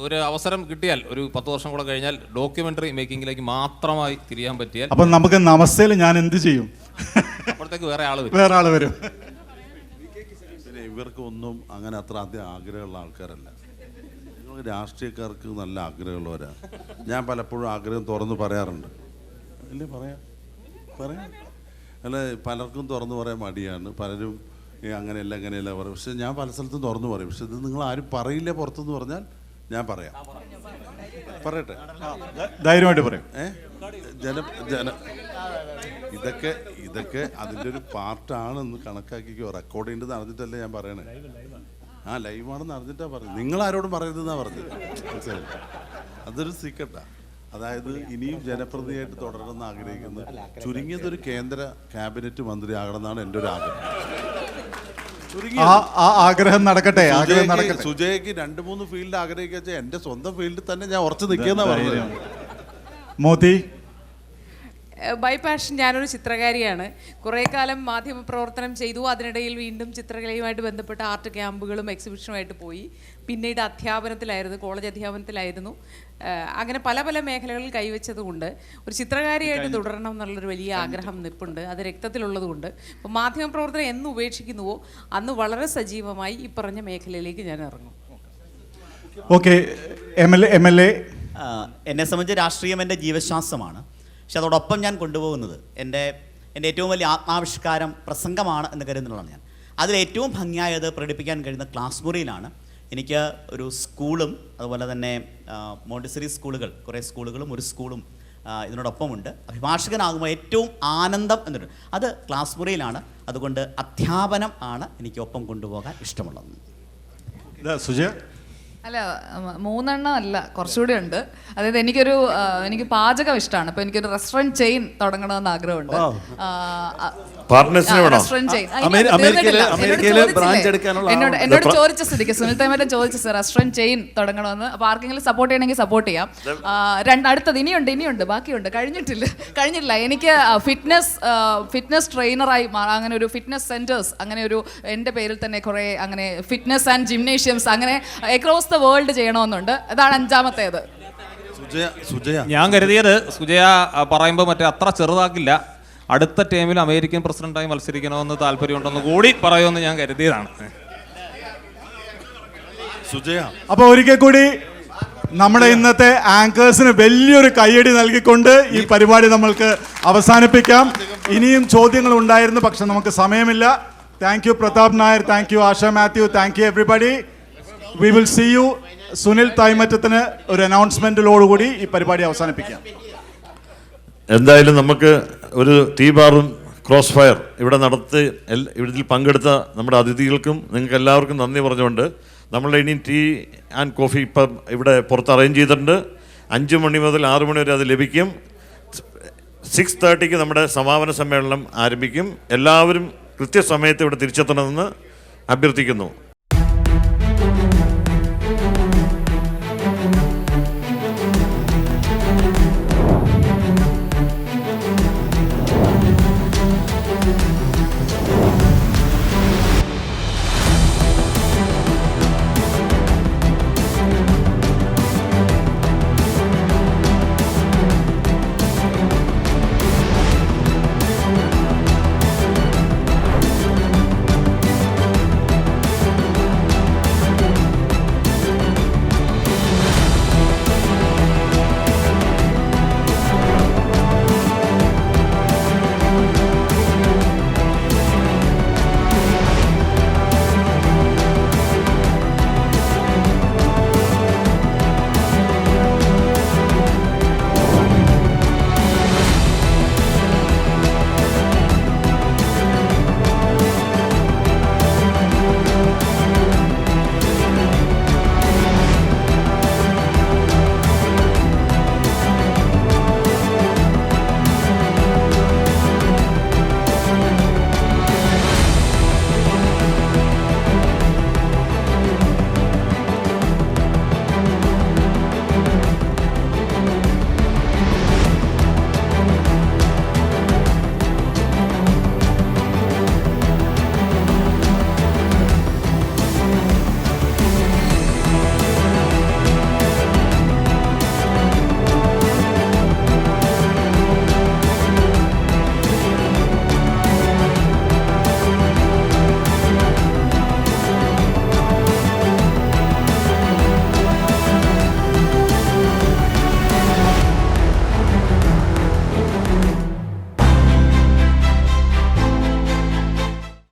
ഒരു അവസരം കിട്ടിയാൽ ഒരു 10 വർഷം കൂടെ കഴിഞ്ഞാൽ ഡോക്യുമെന്ററി മേക്കിങ്ങിലേക്ക് മാത്രമായി തിരിയാൻ പറ്റിയാൽ, അപ്പം നമുക്ക് നമസ്തേല് ഞാൻ എന്ത് ചെയ്യും? അപ്പോഴത്തേക്ക് വേറെ ആള് വരും. ഇവർക്ക് ഒന്നും അങ്ങനെ അത്ര അധികം ആഗ്രഹമുള്ള ആൾക്കാരല്ല. രാഷ്ട്രീയക്കാർക്ക് നല്ല ആഗ്രഹമുള്ളവരാണ്. ഞാൻ പലപ്പോഴും ആഗ്രഹം തുറന്ന് പറയാറുണ്ട്. അല്ലേ പറയാം അല്ല, പലർക്കും തുറന്നു പറയാൻ മടിയാണ്. പലരും അങ്ങനെയല്ല പറയും. പക്ഷെ ഞാൻ പല സ്ഥലത്തും തുറന്നു പറയും. പക്ഷെ ഇത് നിങ്ങൾ ആരും പറയില്ല പുറത്തുനിന്ന് പറഞ്ഞാൽ ഞാൻ പറയാം. പറയട്ടെ, ധൈര്യമായിട്ട് പറയും. ഇതൊക്കെ അതിൻ്റെ ഒരു പാർട്ടാണെന്ന് കണക്കാക്കിക്കോ. റെക്കോർഡ് ചെയ്യേണ്ടത് അറിഞ്ഞിട്ടല്ലേ ഞാൻ പറയണേ. ലൈവാണെന്ന് അറിഞ്ഞിട്ടാണ് പറയുന്നത്. നിങ്ങൾ ആരോടും പറയരുതെന്നാണ് പറഞ്ഞത്. മനസ്സിലായി? അതൊരു സീക്രട്ടാണ്. അതായത് ഇനിയും ജനപ്രതിനിധിയായിട്ട് തുടരണമെന്ന് ആഗ്രഹിക്കുന്നത് ചുരുങ്ങിയതൊരു കേന്ദ്ര ക്യാബിനറ്റ് മന്ത്രി ആകണമെന്നാണ് എൻ്റെ ഒരു ആഗ്രഹം. ആഗ്രഹം നടക്കട്ടെ. സുജയ്ക്ക് 2-3 ഫീൽഡ് ആഗ്രഹിക്കുക, എൻ്റെ സ്വന്തം ഫീൽഡിൽ തന്നെ ഞാൻ ഉറച്ചു നിൽക്കുന്ന പറഞ്ഞത്. മോദി ബൈ പാഷൻ ഞാനൊരു ചിത്രകാരിയാണ്. കുറേ കാലം മാധ്യമപ്രവർത്തനം ചെയ്തു. അതിനിടയിൽ വീണ്ടും ചിത്രകലയുമായിട്ട് ബന്ധപ്പെട്ട ആർട്ട് ക്യാമ്പുകളും എക്സിബിഷനുമായിട്ട് പോയി. പിന്നീട് അധ്യാപനത്തിലായിരുന്നു, കോളേജ് അധ്യാപനത്തിലായിരുന്നു. അങ്ങനെ പല പല മേഖലകളിൽ കൈവച്ചതുകൊണ്ട് ഒരു ചിത്രകാരിയായിട്ട് തുടരണം എന്നുള്ളൊരു വലിയ ആഗ്രഹം നിൽപ്പുണ്ട്. അത് രക്തത്തിലുള്ളതുകൊണ്ട് ഇപ്പോൾ മാധ്യമപ്രവർത്തനം എന്ന് ഉപേക്ഷിക്കുന്നുവോ അന്ന് വളരെ സജീവമായി ഈ പറഞ്ഞ മേഖലയിലേക്ക് ഞാൻ ഇറങ്ങും. Okay, MLA. എന്നെ സംബന്ധിച്ച് രാഷ്ട്രീയം എൻ്റെ ജീവശ്വാസമാണ്. പക്ഷെ അതോടൊപ്പം ഞാൻ കൊണ്ടുപോകുന്നത് എൻ്റെ ഏറ്റവും വലിയ ആത്മാവിഷ്കാരം പ്രസംഗമാണ് എന്ന് കരുതുന്നതാണ് ഞാൻ. അതിലേറ്റവും ഭംഗിയായത് പ്രകടിപ്പിക്കാൻ കഴിയുന്ന ക്ലാസ് മുറിയിലാണ്. എനിക്ക് ഒരു സ്കൂളും അതുപോലെ തന്നെ മോണ്ടിസറി സ്കൂളുകൾ, കുറേ സ്കൂളുകളും ഒരു സ്കൂളും ഇതിനോടൊപ്പമുണ്ട്. അഭിഭാഷകനാകുമ്പോൾ ഏറ്റവും ആനന്ദം എന്നൊരു അത് ക്ലാസ് മുറിയിലാണ്. അതുകൊണ്ട് അധ്യാപനം ആണ് എനിക്ക് ഒപ്പം കൊണ്ടുപോകാൻ ഇഷ്ടമുള്ളത്. സുജയ, അല്ല 3 എണ്ണം അല്ല, കുറച്ചുകൂടി ഉണ്ട്. അതായത് എനിക്ക് പാചകം ഇഷ്ടമാണ്. അപ്പോൾ എനിക്കൊരു റെസ്റ്റോറൻറ്റ് ചെയിൻ തുടങ്ങണമെന്ന് ആഗ്രഹമുണ്ട്. പാർട്ട്നേഴ്സിനെ വേണോ? റെസ്റ്റോറൻറ്റ് ചെയിൻ അമേരിക്കയിലെ ബ്രാഞ്ച് എടുക്കാനുള്ള എന്നോട് ചോദിച്ച സ്ഥിതിക്ക് സുനിൽ തൈമറ്റൻ ചോദിച്ച റെസ്റ്റോറൻറ്റ് ചെയിൻ തുടങ്ങണമെന്ന്. അപ്പോൾ ആർക്കെങ്കിലും സപ്പോർട്ട് ചെയ്യണമെങ്കിൽ സപ്പോർട്ട് ചെയ്യാം. അടുത്തത് ഇനിയുണ്ട്, ബാക്കിയുണ്ട്, കഴിഞ്ഞിട്ടില്ല. എനിക്ക് ഫിറ്റ്നസ് ട്രെയിനറായി അങ്ങനെ ഒരു ഫിറ്റ്നസ് സെൻറ്റേഴ്സ്, അങ്ങനെ ഒരു എൻ്റെ പേരിൽ തന്നെ കുറേ അങ്ങനെ ഫിറ്റ്നസ് ആൻഡ് ജിംനേഷ്യംസ് അങ്ങനെ അക്രോസ് ദ വേൾഡ് ചെയ്യണമെന്നുണ്ട്. അതാണ് 5ാമത്തേത്. ഞാൻ കരുതിയത് സുജയ പറയുമ്പോൾ മറ്റേ അത്ര ചെറുതാക്കില്ല, അടുത്ത ടൈമിൽ അമേരിക്കൻ പ്രസിഡന്റായി മത്സരിക്കണമെന്ന് താല്പര്യമുണ്ടെന്ന് കൂടി പറയുമെന്ന് ഞാൻ കരുതിയതാണ്. അപ്പോൾ ഒരിക്കൽ കൂടി നമ്മുടെ ഇന്നത്തെ ആങ്കേഴ്സിന് വലിയൊരു കയ്യടി നൽകിക്കൊണ്ട് ഈ പരിപാടി നമ്മൾക്ക് അവസാനിപ്പിക്കാം. ഇനിയും ചോദ്യങ്ങൾ ഉണ്ടായിരുന്നു, പക്ഷെ നമുക്ക് സമയമില്ല. Thank you Pratap Nair, thank you Asha Mathew, thank you everybody. We will see you. Sunil തൈമറ്റത്തിന് ഒരു അനൗൺസ്മെന്റിലോടുകൂടി ഈ പരിപാടി അവസാനിപ്പിക്കാം. എന്തായാലും നമുക്ക് ഒരു ടീ ബാറും ക്രോസ് ഫയർ ഇവിടെ നടത്തി ഇതിൽ പങ്കെടുത്ത നമ്മുടെ അതിഥികൾക്കും നിങ്ങൾക്ക് എല്ലാവർക്കും നന്ദി പറഞ്ഞുകൊണ്ട് നമ്മളുടെ ഇനി ടീ ആൻഡ് കോഫി ഇപ്പം ഇവിടെ പുറത്ത് അറേഞ്ച് ചെയ്തിട്ടുണ്ട്. 5 മണി മുതൽ 6 മണി വരെ അത് ലഭിക്കും. 6:30 നമ്മുടെ സമാപന സമ്മേളനം ആരംഭിക്കും. എല്ലാവരും കൃത്യസമയത്ത് ഇവിടെ തിരിച്ചെത്തണമെന്ന് അഭ്യർത്ഥിക്കുന്നു.